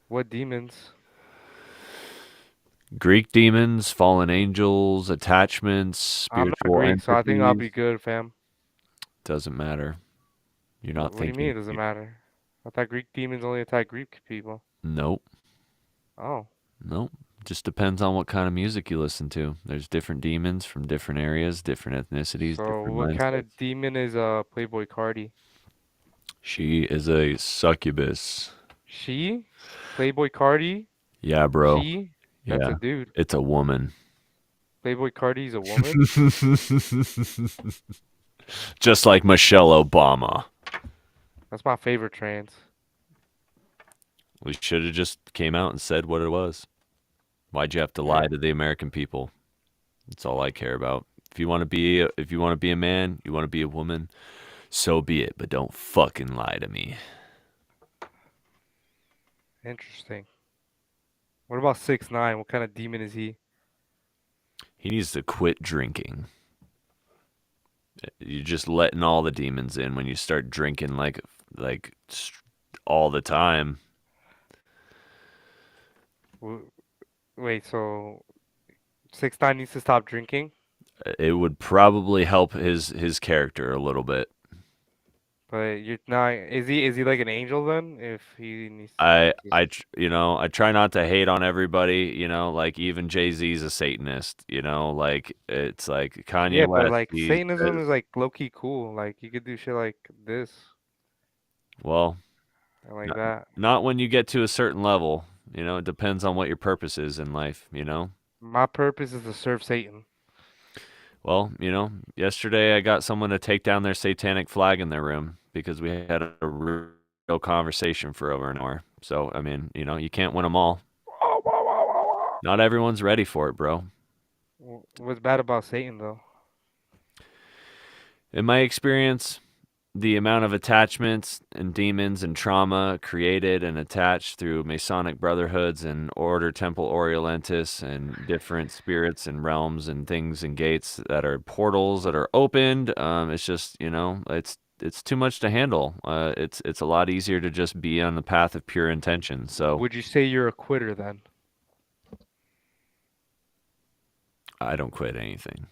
What demons? Greek demons, fallen angels, attachments, I'm not spiritual Greek, so I think I'll be entities. good, fam. Doesn't matter. You're not What do you thinking. mean it doesn't matter? I thought Greek demons only attack Greek people. Nope. Oh. Nope. Just depends on what kind of music you listen to. There's different demons from different areas, different ethnicities, So different what kind mindsets. of demon is Playboy Cardi? She is a succubus. She? Playboy Cardi? Yeah, bro. She? That's Yeah. a dude. It's a woman. Playboy Cardi's a woman? Just like Michelle Obama. That's my favorite trans. We should have just came out and said what it was. Why'd you have to lie to the American people? That's all I care about. If you want to be a man, you want to be a woman, so be it, but don't fucking lie to me. Interesting. What about 6ix9ine? What kind of demon is he? He needs to quit drinking. You're just letting all the demons in when you start drinking like all the time. Wait, so 6ix9ine needs to stop drinking, It would probably help his character a little bit. but you're not. Is he like an angel then? If he needs to I just. I I try not to hate on everybody, like even Jay-Z's a Satanist, like it's like Kanye Yeah, but West, like he Satanism says, is like low key cool. Like you could do shit like this well, and like not, that. not when you get to a certain level, it depends on what your purpose is in life. My purpose is to serve Satan. Well, yesterday I got someone to take down their satanic flag in their room because we had a real conversation for over an hour. So, I mean, you can't win them all. Not everyone's ready for it, bro. What's bad about Satan though? In my experience, the amount of attachments and demons and trauma created and attached through Masonic brotherhoods and Order Temple Orientis and different spirits and realms and things and gates that are portals that are opened. It's just it's too much to handle. It's a lot easier to just be on the path of pure intention. So Would you say you're a quitter then? I don't quit anything.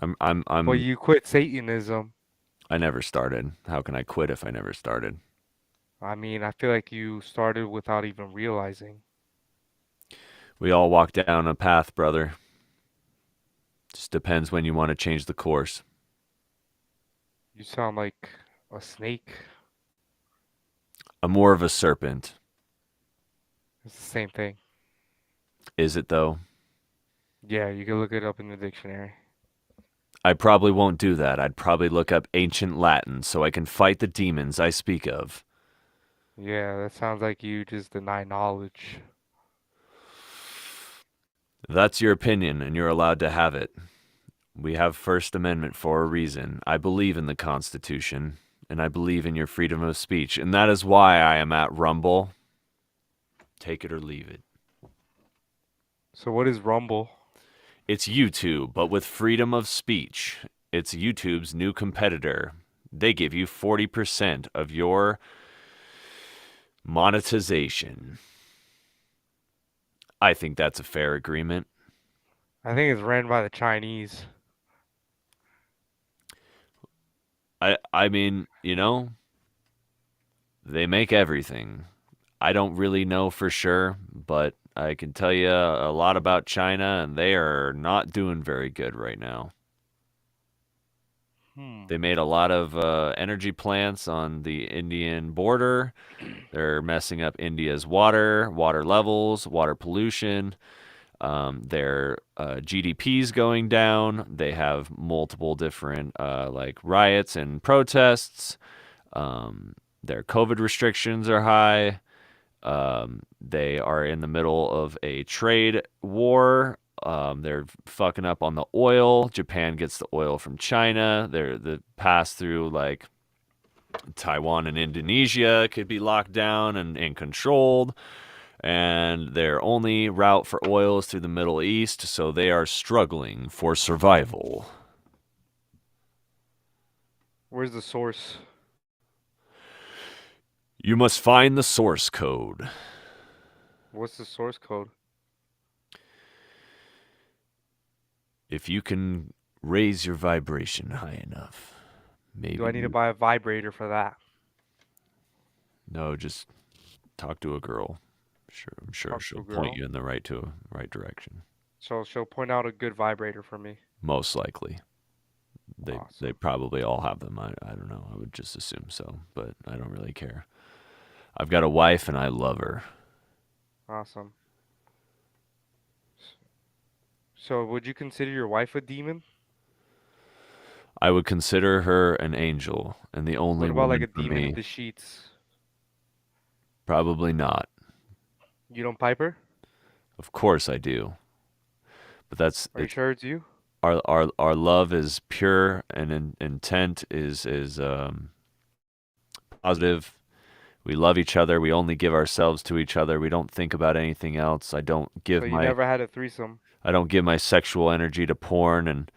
Well, you quit Satanism. I never started. How can I quit if I never started? I mean, I feel like you started without even realizing. We all walk down a path, brother. Just depends when you want to change the course. You sound like a snake. I'm more of a serpent. It's the same thing. Is it though? Yeah, you can look it up in the dictionary. I probably won't do that. I'd probably look up ancient Latin so I can fight the demons I speak of. Yeah, that sounds like you just deny knowledge. That's your opinion, and you're allowed to have it. We have First Amendment for a reason. I believe in the Constitution, and I believe in your freedom of speech, and that is why I am at Rumble. Take it or leave it. So what is Rumble? It's YouTube, but with freedom of speech. It's YouTube's new competitor. They give you 40% of your monetization. I think that's a fair agreement. I think it's ran by the Chinese. I mean, they make everything. I don't really know for sure, but I can tell you a lot about China, and they are not doing very good right now. They made a lot of energy plants on the Indian border. They're messing up India's water levels, water pollution. Their GDP's going down. They have multiple different like riots and protests. Their COVID restrictions are high. They are in the middle of a trade war. They're fucking up on the oil. Japan gets the oil from China. The pass through like Taiwan and Indonesia could be locked down and controlled. And their only route for oil is through the Middle East, so they are struggling for survival. Where's the source? You must find the source code. What's the source code? If you can raise your vibration high enough, maybe. Do I need to buy a vibrator for that? No, just talk to a girl. I'm sure she'll point you in the right direction. So she'll point out a good vibrator for me. Most likely. They probably all have them. I don't know. I would just assume so, but I don't really care. I've got a wife and I love her. Awesome. So would you consider your wife a demon? I would consider her an angel and the only What about woman like a for demon in me. the sheets? Probably not. You don't pipe her? Of course I do. But Are you sure it's you? Our love is pure and intent is positive. We love each other. We only give ourselves to each other. We don't think about anything else. I don't give So you never had a threesome? my sexual energy to porn, and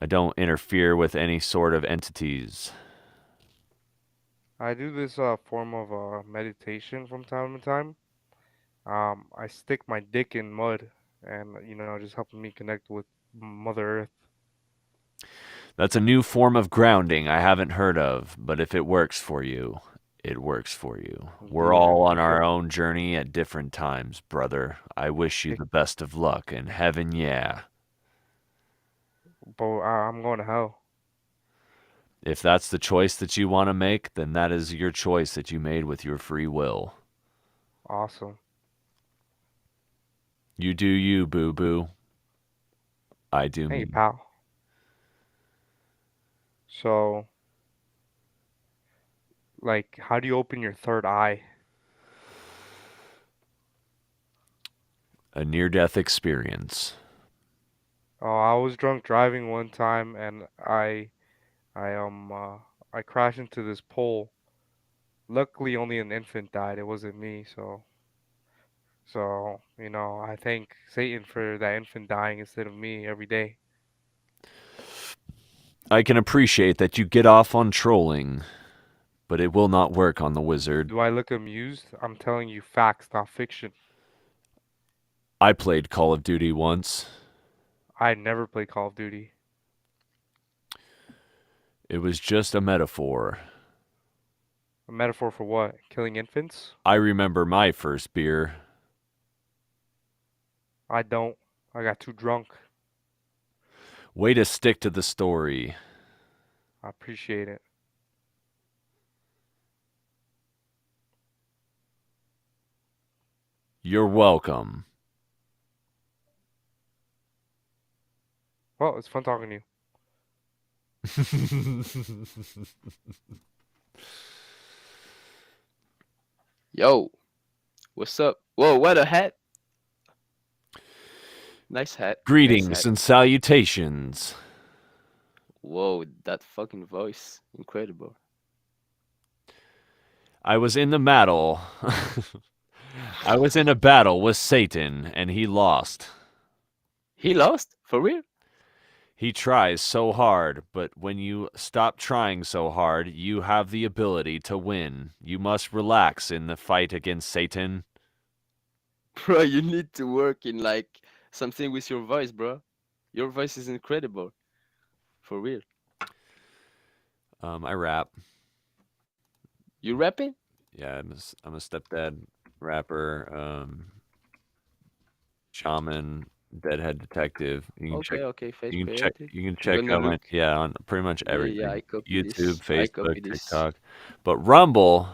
I don't interfere with any sort of entities. I do this form of meditation from time to time. I stick my dick in mud and just helping me connect with Mother Earth. That's a new form of grounding I haven't heard of, but if it works for you, it works for you. We're Yeah, all on you our feel own journey at different times, brother. I wish you the best of luck, and heaven, yeah. but I'm going to hell. If that's the choice that you want to make, then that is your choice that you made with your free will. Awesome. You do you, boo-boo. I do Hey, me. pal. So, like, how do you open your third eye? A near-death experience. Oh, I was drunk driving one time, and I crashed into this pole. Luckily, only an infant died. It wasn't me, so I thank Satan for that infant dying instead of me every day. I can appreciate that you get off on trolling, but it will not work on the wizard. Do I look amused? I'm telling you facts, not fiction. I played Call of Duty once. I never played Call of Duty. It was just a metaphor. A metaphor for what? Killing infants? I remember my first beer. I don't. I got too drunk. Way to stick to the story. I appreciate it. You're welcome. Well, it's fun talking to you. Yo, what's up? Whoa, what a hat! Nice hat. Greetings Nice hat. and salutations. Whoa, that fucking voice. Incredible. I was in the battle. I was in a battle with Satan, and he lost. He lost? For real? He tries so hard, but when you stop trying so hard, you have the ability to win. You must relax in the fight against Satan. Bro, you need to work in like something with your voice, bro. Your voice is incredible. For real. I rap. You rapping? Yeah, I'm a stepdad rapper. Shaman, Deadhead Detective. You can check. Okay, face You can check. creative. You can I'm check gonna on look. on pretty much Yeah, I everything. copy YouTube, this. I Facebook, copy this. TikTok. But Rumble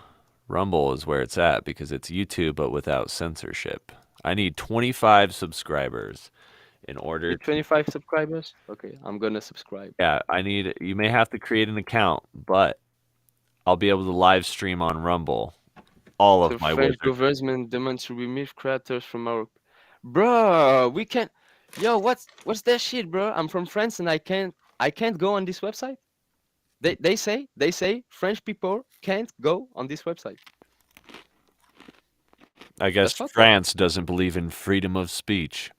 is where it's at because it's YouTube but without censorship. I need 25 subscribers in order With to 25 subscribers? Okay, I'm gonna subscribe. Yeah, you may have to create an account, but I'll be able to live stream on Rumble all The of my French wizard. government demands to remove creators from our. Bro, we can't. Yo, what's that shit, bro? I'm from France and I can't go on this website. They say French people can't go on this website. I guess That's fucked up. France doesn't believe in freedom of speech.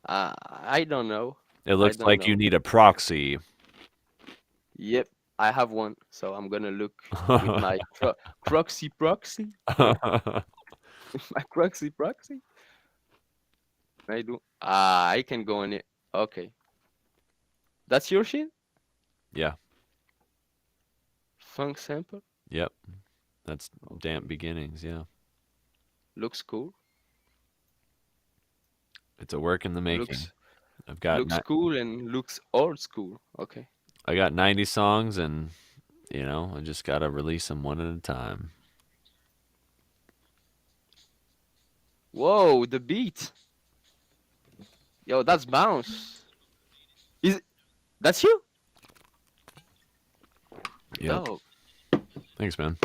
I don't know. It looks like you need a proxy. Yep, I have one, so I'm gonna look with my proxy. Yeah. My proxy. I do. I can go on it. Okay. That's your shit? Yeah. Funk sample? Yep. That's Damp Beginnings, yeah. Looks cool. It's a work in the making. I've got Looks cool and looks old school. Okay. I got 90 songs and I just got to release them one at a time. Whoa, the beat. Yo, that's bounce. That's you? Yep. Dope. Thanks, man.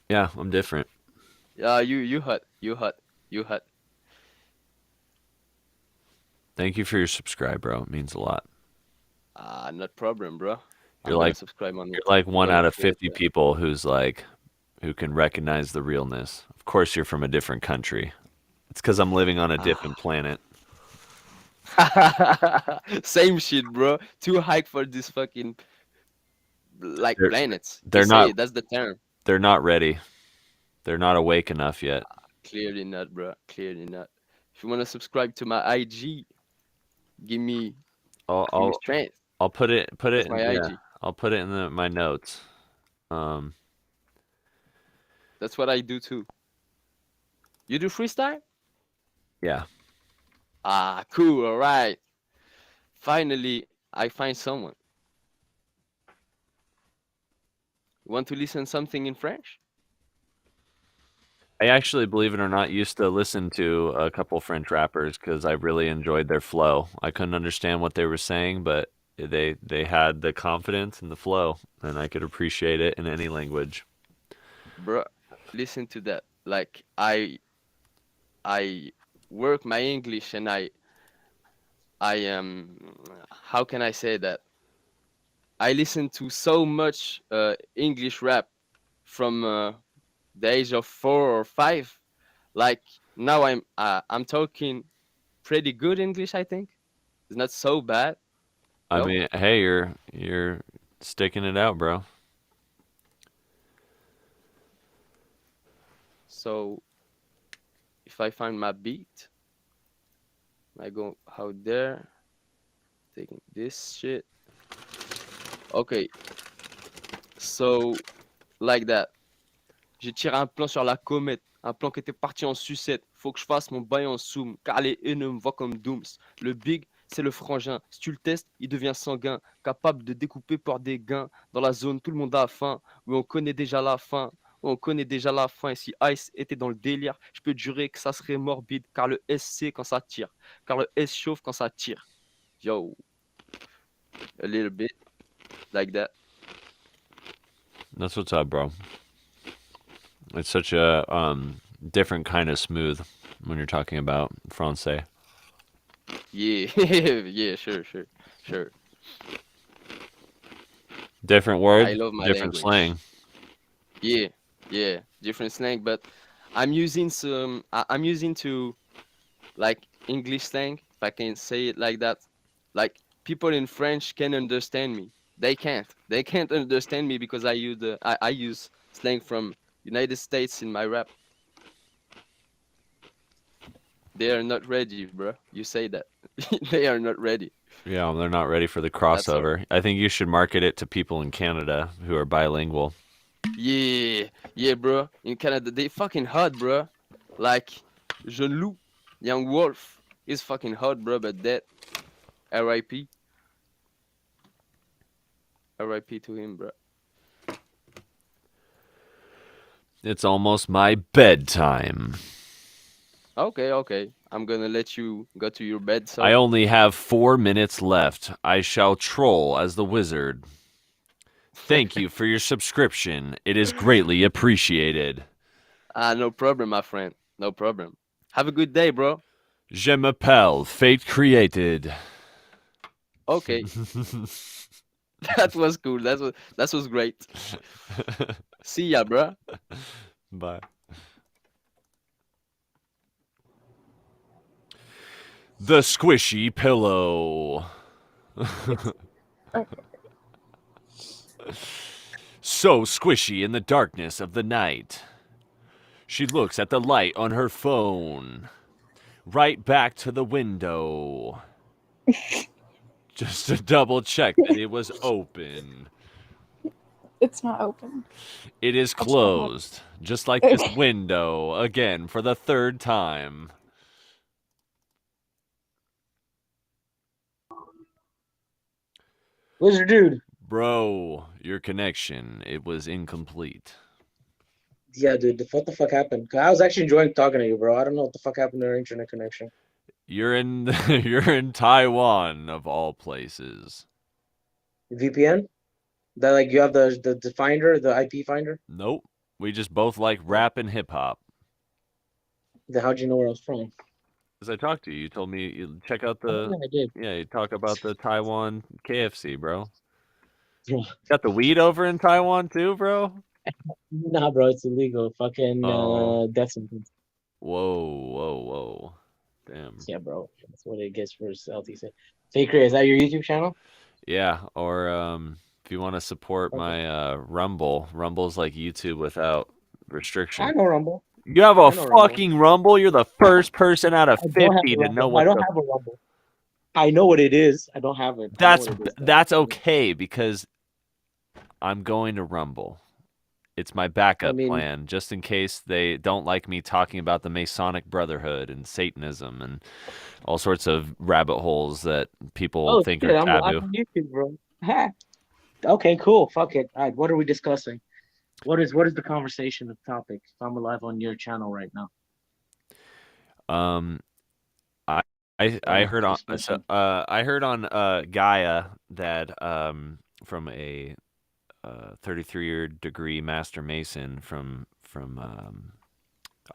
Yeah, I'm different. Yeah, you hot. Thank you for your subscribe, bro. It means a lot. Not problem, bro. You're I'm like gonna subscribe on you're like I'm one gonna out of create 50 that. people who can recognize the realness. Of course, you're from a different country. It's because I'm living on a different planet. Same shit, bro. Too hype for this fucking like They're, planets. They they're say not it. That's the term. they're not ready. They're not awake enough yet. Clearly not, bro. Clearly not. If you wanna subscribe to my IG, give me I'll give me I'll, strength. I'll put it That's in, my yeah. IG. I'll put it in my notes. Um That's what I do too. You do freestyle? yeah. Ah, cool. All right. Finally, I find someone. You want to listen something in French? I actually, believe it or not, used to listen to a couple French rappers because I really enjoyed their flow. I couldn't understand what they were saying, but they had the confidence and the flow, and I could appreciate it in any language. Bro, listen to that. Like I work my English and I am how can I say that? I listen to so much English rap from the age of 4 or 5. Like now I'm talking pretty good English. I think it's not so bad. I No. mean, hey, you're sticking it out, bro. So if I find my beat, I go out there, taking this shit. Okay, so like that. J'ai tiré un plan sur la comète, un plan qui était parti en sucette. Faut que je fasse mon bail en soum, car les haineux me voient comme Dooms. Le big, c'est le frangin. Si tu le testes, il devient sanguin, capable de découper pour des gains. Dans la zone, tout le monde a faim. Oui, on connaît déjà la fin. On connaît déjà la fin. Et si Ice était dans le délire, je peux te jurer que ça serait morbide, car le S sait quand ça tire, car le S chauffe quand ça tire. Yo, a little bit like that. That's what's up, bro. It's such a different kind of smooth when you're talking about Francais. Yeah, yeah, sure. Different I word, love my different language. slang. Yeah, different slang, but I'm using I'm using to like English slang, if I can say it like that. Like people in French can understand me. They can't. They can't understand me because I use slang from United States in my rap. They are not ready, bro. You say that. They are not ready. Yeah, they're not ready for the That's all. crossover. I think you should market it to people in Canada who are bilingual. Yeah, bro. In Canada, they fucking hot, bro. Like Jeune Loup, Young Wolf is fucking hot, bro. But that, R.I.P. R.I.P. to him, bro. It's almost my bedtime. Okay. I'm gonna let you go to your bed. So I only have 4 minutes left. I shall troll as the wizard. Thank you for your subscription. It is greatly appreciated. no problem, my friend. No problem. Have a good day, bro. Je m'appelle Fate Created. Okay. That was cool. That was great. See ya, bro. Bye. The squishy pillow. So squishy in the darkness of the night. She looks at the light on her phone. Right back to the window. Just to double check that it was open. It's not open. It is I just don't have- closed. Just like this window. Again, for the 3rd time. Wizard dude. Bro, your connection, it was incomplete. Yeah, dude. What the fuck happened? I was actually enjoying talking to you, bro. I don't know what the fuck happened to our internet connection. You're in you're in Taiwan of all places. VPN? That like you have the finder, the IP finder? Nope. We just both like rap and hip hop. Then how'd you know where I was from? As I talked to you, you told me you check out Oh, the yeah, I did. yeah, you talk about the Taiwan KFC, bro. Yeah. Got the weed over in Taiwan too, bro? Nah, bro, it's illegal. Fucking Oh. death sentence. Whoa. Damn. Yeah, bro. That's what it gets for LTC. Fake Ray, is that your YouTube channel? Yeah, or If you want to support my Rumble, Rumble's like YouTube without restriction. I know Rumble. You have a I know Rumble. fucking Rumble? You're the first person out of I don't have 50 a to know Rumble. what I don't the have a Rumble. I know what it is. I don't have it. I know what it is, though. That's okay because I'm going to Rumble. It's my backup plan just in case they don't like me talking about the Masonic Brotherhood and Satanism and all sorts of rabbit holes that people think are I'm taboo. on YouTube, bro. Ha. Okay, cool. Fuck it. All right, what are we discussing? What is the conversation, the topic? If I'm live on your channel right now. I heard on I heard on Gaia that from a 33-year degree Master Mason from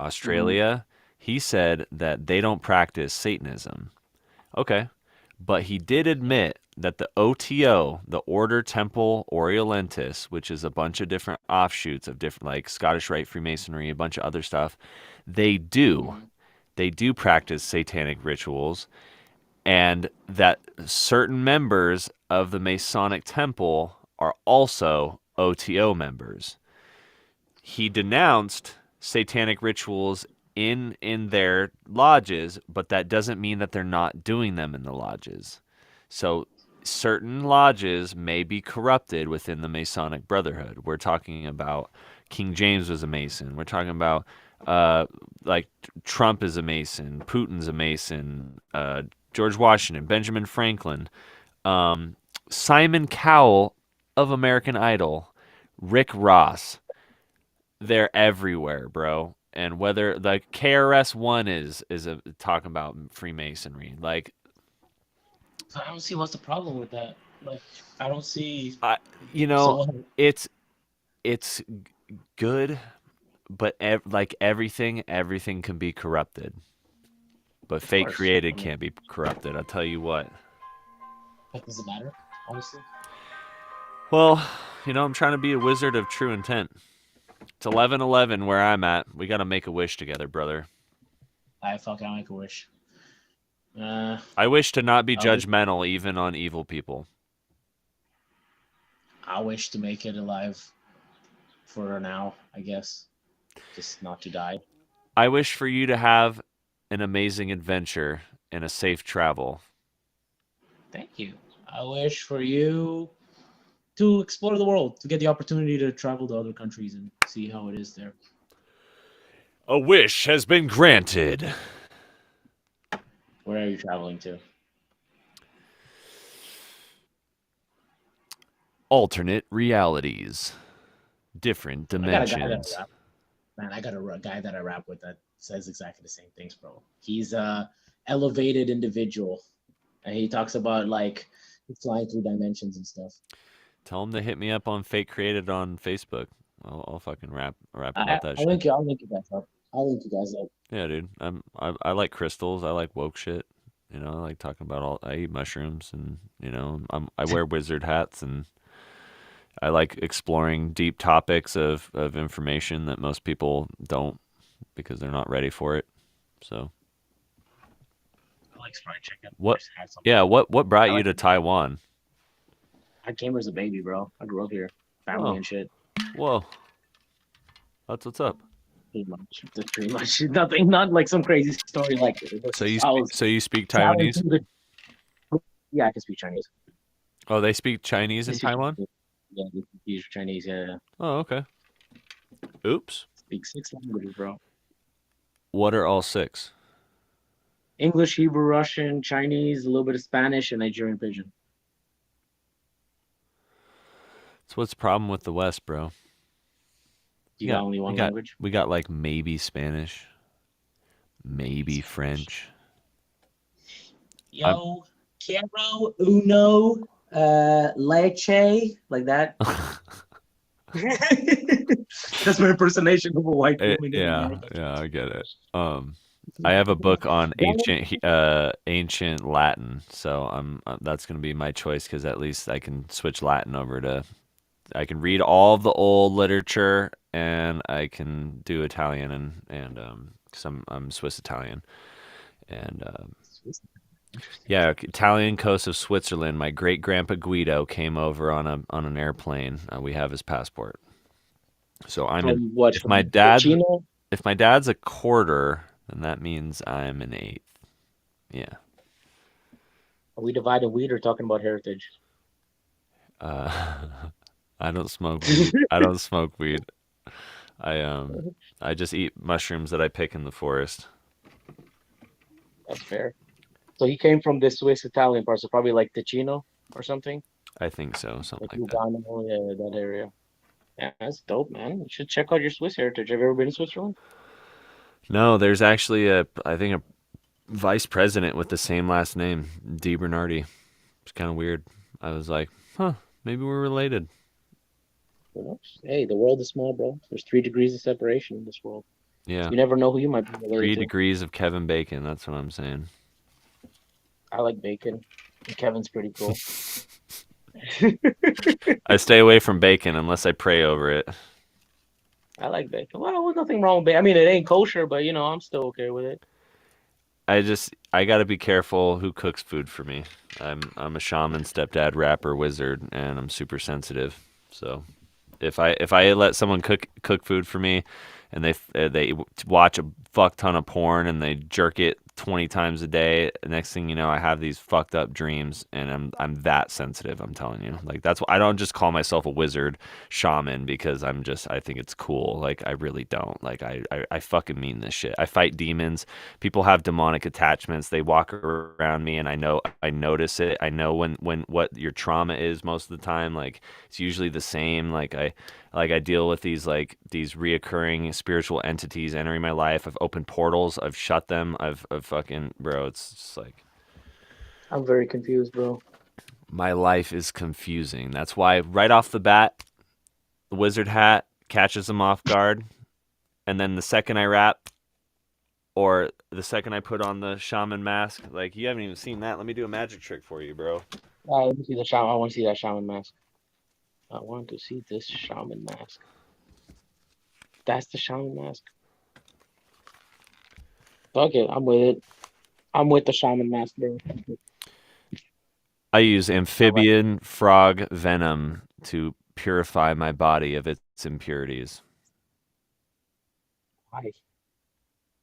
Australia, he said that they don't practice Satanism. Okay. But he did admit that the OTO, the Order Temple Orientis, which is a bunch of different offshoots of different, like Scottish Rite Freemasonry, a bunch of other stuff, they do practice satanic rituals, and that certain members of the Masonic Temple are also OTO members. He denounced satanic rituals in their lodges, but that doesn't mean that they're not doing them in the lodges. So certain lodges may be corrupted within the Masonic Brotherhood. We're talking about King James was a Mason. We're talking about like Trump is a Mason, Putin's a Mason, George Washington, Benjamin Franklin, Simon Cowell of American Idol, Rick Ross. They're everywhere, bro. And whether like KRS-One is a talking about Freemasonry, like So I don't see what's the problem with that. Like, I don't see. it's good, but like everything can be corrupted. But fake created can't be corrupted. I'll tell you what. What does it matter? Honestly. Well, I'm trying to be a wizard of true intent. It's 11:11 where I'm at. We got to make a wish together, brother. I'll make a wish. I wish to not be judgmental even on evil people. I wish to make it alive for now, I guess. Just not to die. I wish for you to have an amazing adventure and a safe travel. Thank you. I wish for you to explore the world, to get the opportunity to travel to other countries and see how it is there. A wish has been granted. Where are you traveling to? Alternate realities. Different dimensions. I got a guy that I rap with that says exactly the same things, bro. He's a elevated individual. And he talks about like flying through dimensions and stuff. Tell him to hit me up on Fake Created on Facebook. I'll fucking rap about that shit. I'll link you guys up. Yeah, dude. I like crystals. I like woke shit. I like talking about I eat mushrooms and I wear wizard hats and I like exploring deep topics of information that most people don't because they're not ready for it. So I like fried chicken. What brought you to Taiwan? I came here as a baby, bro. I grew up here. Family and shit. Whoa. That's what's up. Pretty much. Nothing, not like some crazy story like So you speak Taiwanese? Yeah, I can speak Chinese. Oh, they speak Chinese in Taiwan? Yeah, they speak Chinese, yeah. Oh, okay. Oops. Speak 6 languages, bro. What are all 6? English, Hebrew, Russian, Chinese, a little bit of Spanish, and Nigerian Pidgin. So what's the problem with the West, bro? You got only one language? We got like maybe Spanish, maybe French. Yo, quiero uno leche, like that. That's my impersonation of a white woman. Yeah, I get it. I have a book on ancient Latin, so that's gonna be my choice because at least I can switch Latin over to. I can read all of the old literature and I can do Italian and because I'm Swiss Italian and Yeah, Italian coast of Switzerland. My great grandpa Guido came over on an airplane. We have his passport. So I'm in. From what? If From my dad's Ticino? if my dad's a quarter, then that means I'm an eighth. Yeah. Are we dividing weed or talking about heritage? Uh, I don't smoke weed. I don't smoke weed. I just eat mushrooms that I pick in the forest. That's fair. So he came from the Swiss Italian part, so probably like Ticino or something. I think so, something Like like that. Lugano, yeah, that area. Yeah, that's dope, man. You should check out your Swiss heritage. Have you ever been to Switzerland? No, there's actually I think a vice president with the same last name, Di Bernardi. It's kind of weird. I was like, huh, maybe we're related. Who knows? Hey, the world is small, bro. There's 3 degrees of separation in this world. Yeah. You never know who you might be related 3 to. degrees of Kevin Bacon. That's what I'm saying. I like bacon. And Kevin's pretty cool. I stay away from bacon unless I pray over it. I like bacon. Well, there's nothing wrong with bacon. I mean, it ain't kosher, but I'm still okay with it. I got to be careful who cooks food for me. I'm a shaman, stepdad, rapper, wizard, and I'm super sensitive. So if I let someone cook food for me, and they watch a fuck ton of porn and they jerk it 20 times a day, next thing you know, I have these fucked up dreams, and I'm that sensitive. I'm telling you, like that's why I don't just call myself a wizard shaman because I think it's cool. Like I really don't. Like I fucking mean this shit. I fight demons. People have demonic attachments. They walk around me, and I notice it. I know when what your trauma is most of the time. Like it's usually the same. Like I deal with these reoccurring spiritual entities entering my life. I've opened portals. I've shut them. I've fucking bro. It's just like I'm very confused, bro. my life is confusing. That's why right off the bat, the wizard hat catches them off guard, and then the second I rap, or the second I put on the shaman mask, like you haven't even seen that. Let me do a magic trick for you, bro. Let me see the shaman. I want to see that shaman mask. I want to see this shaman mask. That's the shaman mask. Okay, I'm with it. I'm with the shaman mask, bro. I use amphibian frog venom to purify my body of its impurities. Why?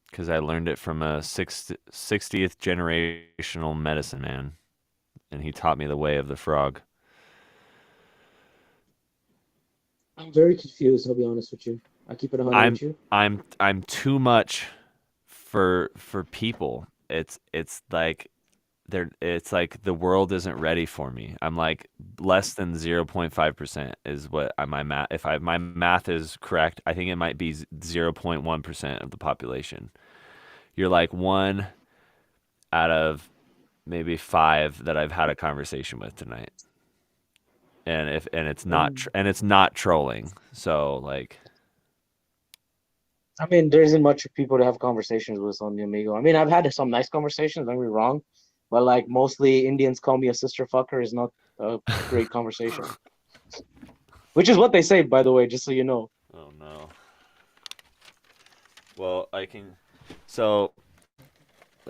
Because I learned it from a 60th generational medicine man, and he taught me the way of the frog. I'm very confused. I'll be honest with you. I keep it 100 with you. I'm too much for people. It's like it's like the world isn't ready for me. I'm like less than 0.5% is what my math. If my math is correct, I think it might be 0.1% of the population. You're like one out of maybe 5 that I've had a conversation with tonight, and it's not trolling. So like, I mean, there isn't much people to have conversations with on the Amigo. I mean, I've had some nice conversations. Don't get me wrong, but like mostly Indians call me a sister fucker is not a great conversation. Which is what they say, by the way, just so you know. Oh no. Well, I can. So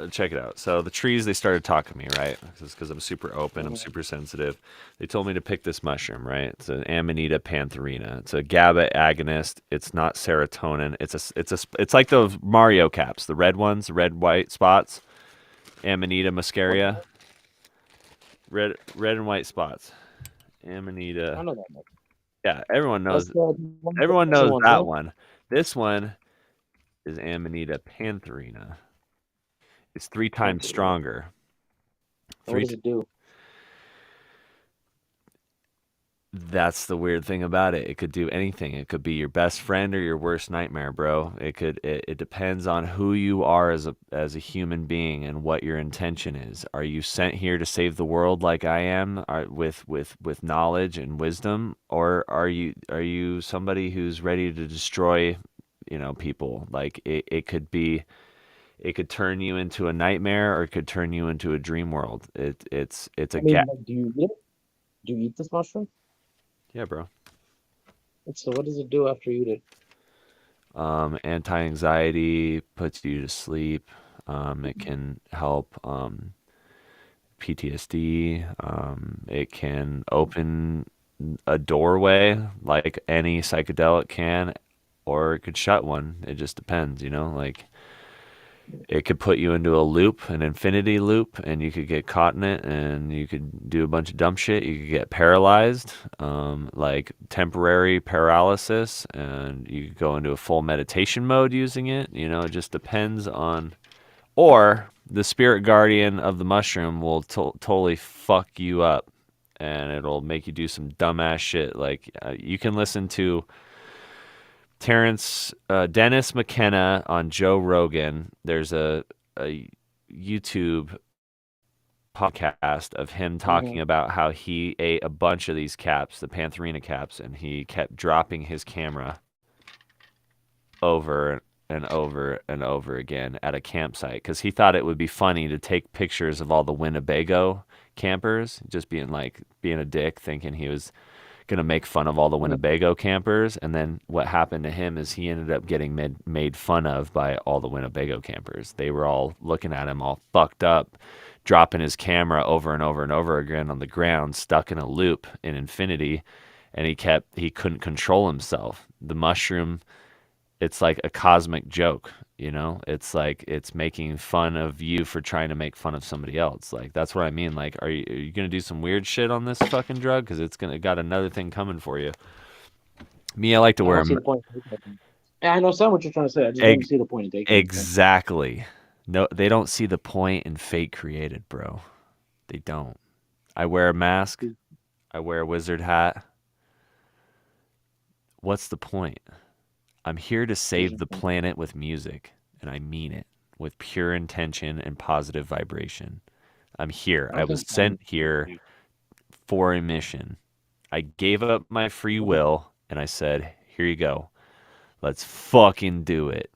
check it out. So the trees, they started talking to me, right? Because I'm super open, I'm super sensitive. They told me to pick this mushroom, right? It's an Amanita pantherina. It's a GABA agonist. It's not serotonin. It's like those Mario caps, the red ones, the red white spots. Amanita muscaria. Red and white spots. Amanita. I know that much. Yeah, everyone knows. That's Everyone knows ones, that right? one. This one is Amanita pantherina. It's 3 times stronger. What does it do? That's the weird thing about it. It could do anything. It could be your best friend or your worst nightmare, bro. It depends on who you are as a human being and what your intention is. Are you sent here to save the world like I am, with knowledge and wisdom, or are you somebody who's ready to destroy, people? Like it could turn you into a nightmare, or it could turn you into a dream world. It's a I mean, gap. like, do you eat it? Do you eat this mushroom? Yeah, bro. So what does it do after you eat it? Anti-anxiety, puts you to sleep. It can help PTSD. It can open a doorway like any psychedelic can, or it could shut one. It just depends, you know, like it could put you into a loop, an infinity loop, and you could get caught in it and you could do a bunch of dumb shit. You could get paralyzed, like temporary paralysis, and you could go into a full meditation mode using it. You know, it just depends on. Or the spirit guardian of the mushroom will totally fuck you up, and it'll make you do some dumbass shit. Like you can listen to Dennis McKenna on Joe Rogan. There's a YouTube podcast of him talking about how he ate a bunch of these caps, the Pantherina caps, and he kept dropping his camera over and over and over again at a campsite because he thought it would be funny to take pictures of all the Winnebago campers, just being a dick, thinking he was gonna make fun of all the Winnebago campers. And then what happened to him is he ended up getting made fun of by all the Winnebago campers. They were all looking at him all fucked up, dropping his camera over and over and over again on the ground, stuck in a loop in infinity, and he couldn't control himself. The mushroom, it's like a cosmic joke, you know? It's like it's making fun of you for trying to make fun of somebody else. Like that's what I mean. Like, are you gonna do some weird shit on this fucking drug? Because it got another thing coming for you. Me, I like to I wear don't see them. the point. Yeah, I understand what you're trying to say. I just don't see the point in taking it. Exactly. No, they don't see the point in fate created, bro. They don't. I wear a mask. I wear a wizard hat. What's the point? I'm here to save the planet with music, and I mean it, with pure intention and positive vibration. I'm here. I was sent here for a mission. I gave up my free will, and I said, here you go. Let's fucking do it.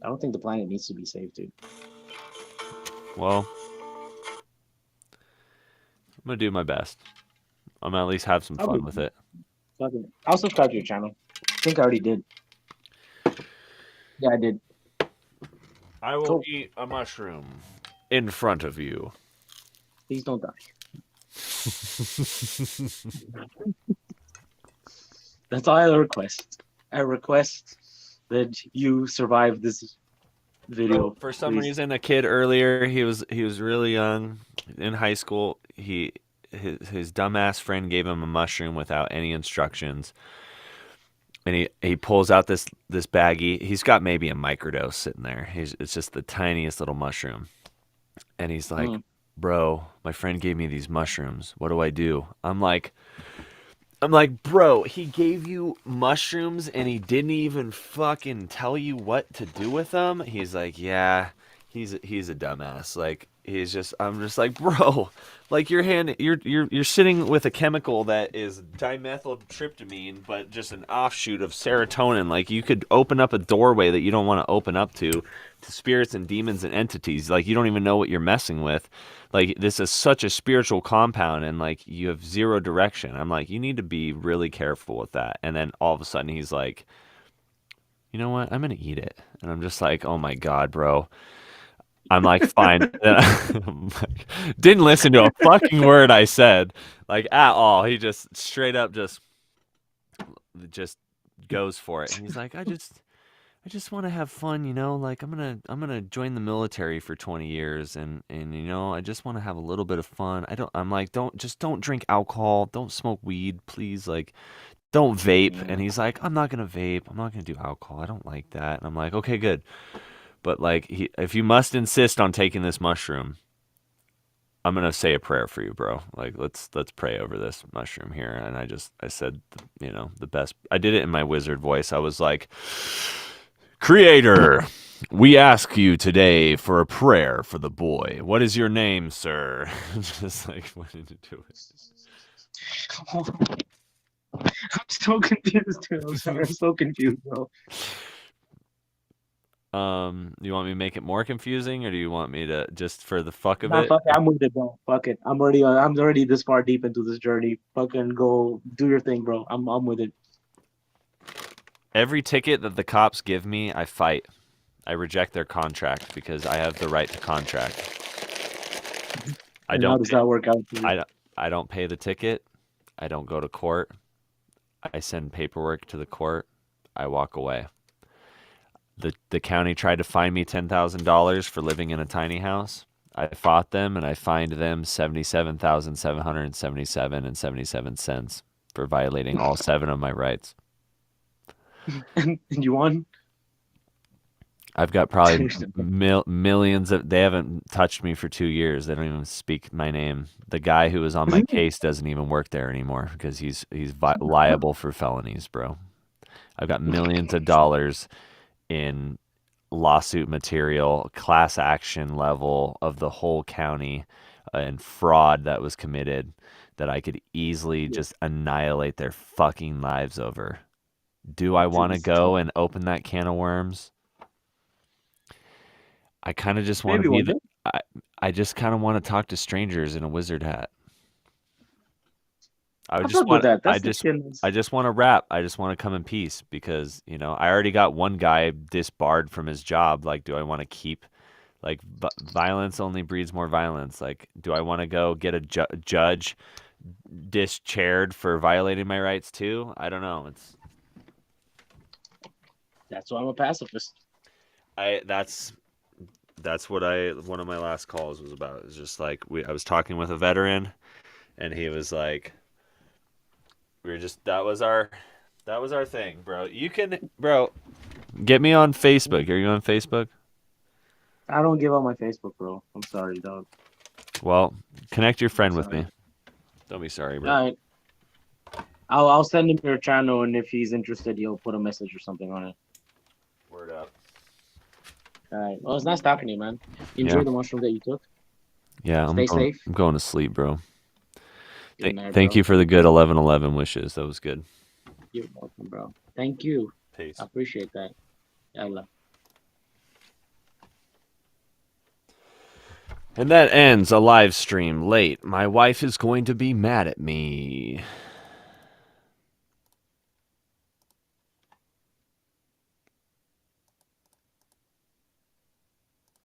I don't think the planet needs to be saved, dude. Well, I'm going to do my best. I'm going to at least have some fun with it. I'll subscribe to your channel. I think I already did. Yeah, I did. I will eat a mushroom in front of you. Please don't die. That's all I request. I request that you survive this video. For some reason, a kid earlier, he was really young in high school. His dumbass friend gave him a mushroom without any instructions. And he pulls out this baggie. He's got maybe a microdose sitting there. It's just the tiniest little mushroom. And he's like, bro, my friend gave me these mushrooms. What do I do? I'm like, bro, he gave you mushrooms and he didn't even fucking tell you what to do with them? He's like, yeah, he's a dumbass. Like, I'm just like, bro, like you're sitting with a chemical that is dimethyltryptamine, but just an offshoot of serotonin. Like, you could open up a doorway that you don't want to open up to spirits and demons and entities. Like, you don't even know what you're messing with. Like, this is such a spiritual compound, and like, you have zero direction. I'm like, you need to be really careful with that. And then all of a sudden he's like, you know what? I'm going to eat it. And I'm just like, oh my God, bro. I'm like, fine. Didn't listen to a fucking word I said, like, at all. He just straight up just goes for it. And he's like, I just want to have fun, you know, like I'm gonna join the military for 20 years and you know, I just want to have a little bit of fun. I'm like, don't drink alcohol, don't smoke weed, please, like don't vape. And he's like, I'm not gonna vape, I'm not gonna do alcohol, I don't like that. And I'm like, okay, good. But like, if you must insist on taking this mushroom, I'm gonna say a prayer for you, bro. Like, let's pray over this mushroom here. And I said, you know, the best. I did it in my wizard voice. I was like, Creator, we ask you today for a prayer for the boy. What is your name, sir? Just like went into it. I'm so confused, dude. I'm sorry. I'm so confused, bro. You want me to make it more confusing, or do you want me to just for the fuck of Nah, it? fuck it. I'm with it, bro. Fuck it. I'm already this far deep into this journey. Fucking go do your thing, bro. I'm with it. Every ticket that the cops give me, I fight. I reject their contract because I have the right to contract. I And how don't. does that work out for you? I don't pay the ticket. I don't go to court. I send paperwork to the court. I walk away. The county tried to fine me $10,000 for living in a tiny house. I fought them and I fined them 77,777 and 77 cents for violating all 7 of my rights. And you won? I've got probably millions of. They haven't touched me for 2 years. They don't even speak my name. The guy who was on my case doesn't even work there anymore because he's liable for felonies, bro. I've got millions of dollars in lawsuit material, class action level of the whole county, and fraud that was committed that I could easily just annihilate their fucking lives over. Do I want to go and open that can of worms? I kind of just want to Maybe be one day. I just kind of want to talk to strangers in a wizard hat. I I just fuck with want that. I That's the just chillest. I just want to rap. I just want to come in peace because, I already got one guy disbarred from his job. Like, do I want to keep like violence only breeds more violence? Like, do I want to go get a judge dischaired for violating my rights too? I don't know. That's why I'm a pacifist. That's what one of my last calls was about. It was just like I was talking with a veteran and he was like, that was our thing, bro. Bro, get me on Facebook. Are you on Facebook? I don't give out my Facebook, bro. I'm sorry, dog. Well, connect your friend with Sorry. me. Don't be sorry, bro. All right. I'll send him your channel, and if he's interested, he'll put a message or something on it. Word up. All right. Well, it's nice talking to you, man. Enjoy the mushroom that you took. Yeah, Stay safe. I'm going to sleep, bro. Good night, Thank bro. you for the good 11/11 wishes. That was good. You're welcome, bro. Thank you. Peace. I appreciate that. Yalla. And that ends a live stream late. My wife is going to be mad at me.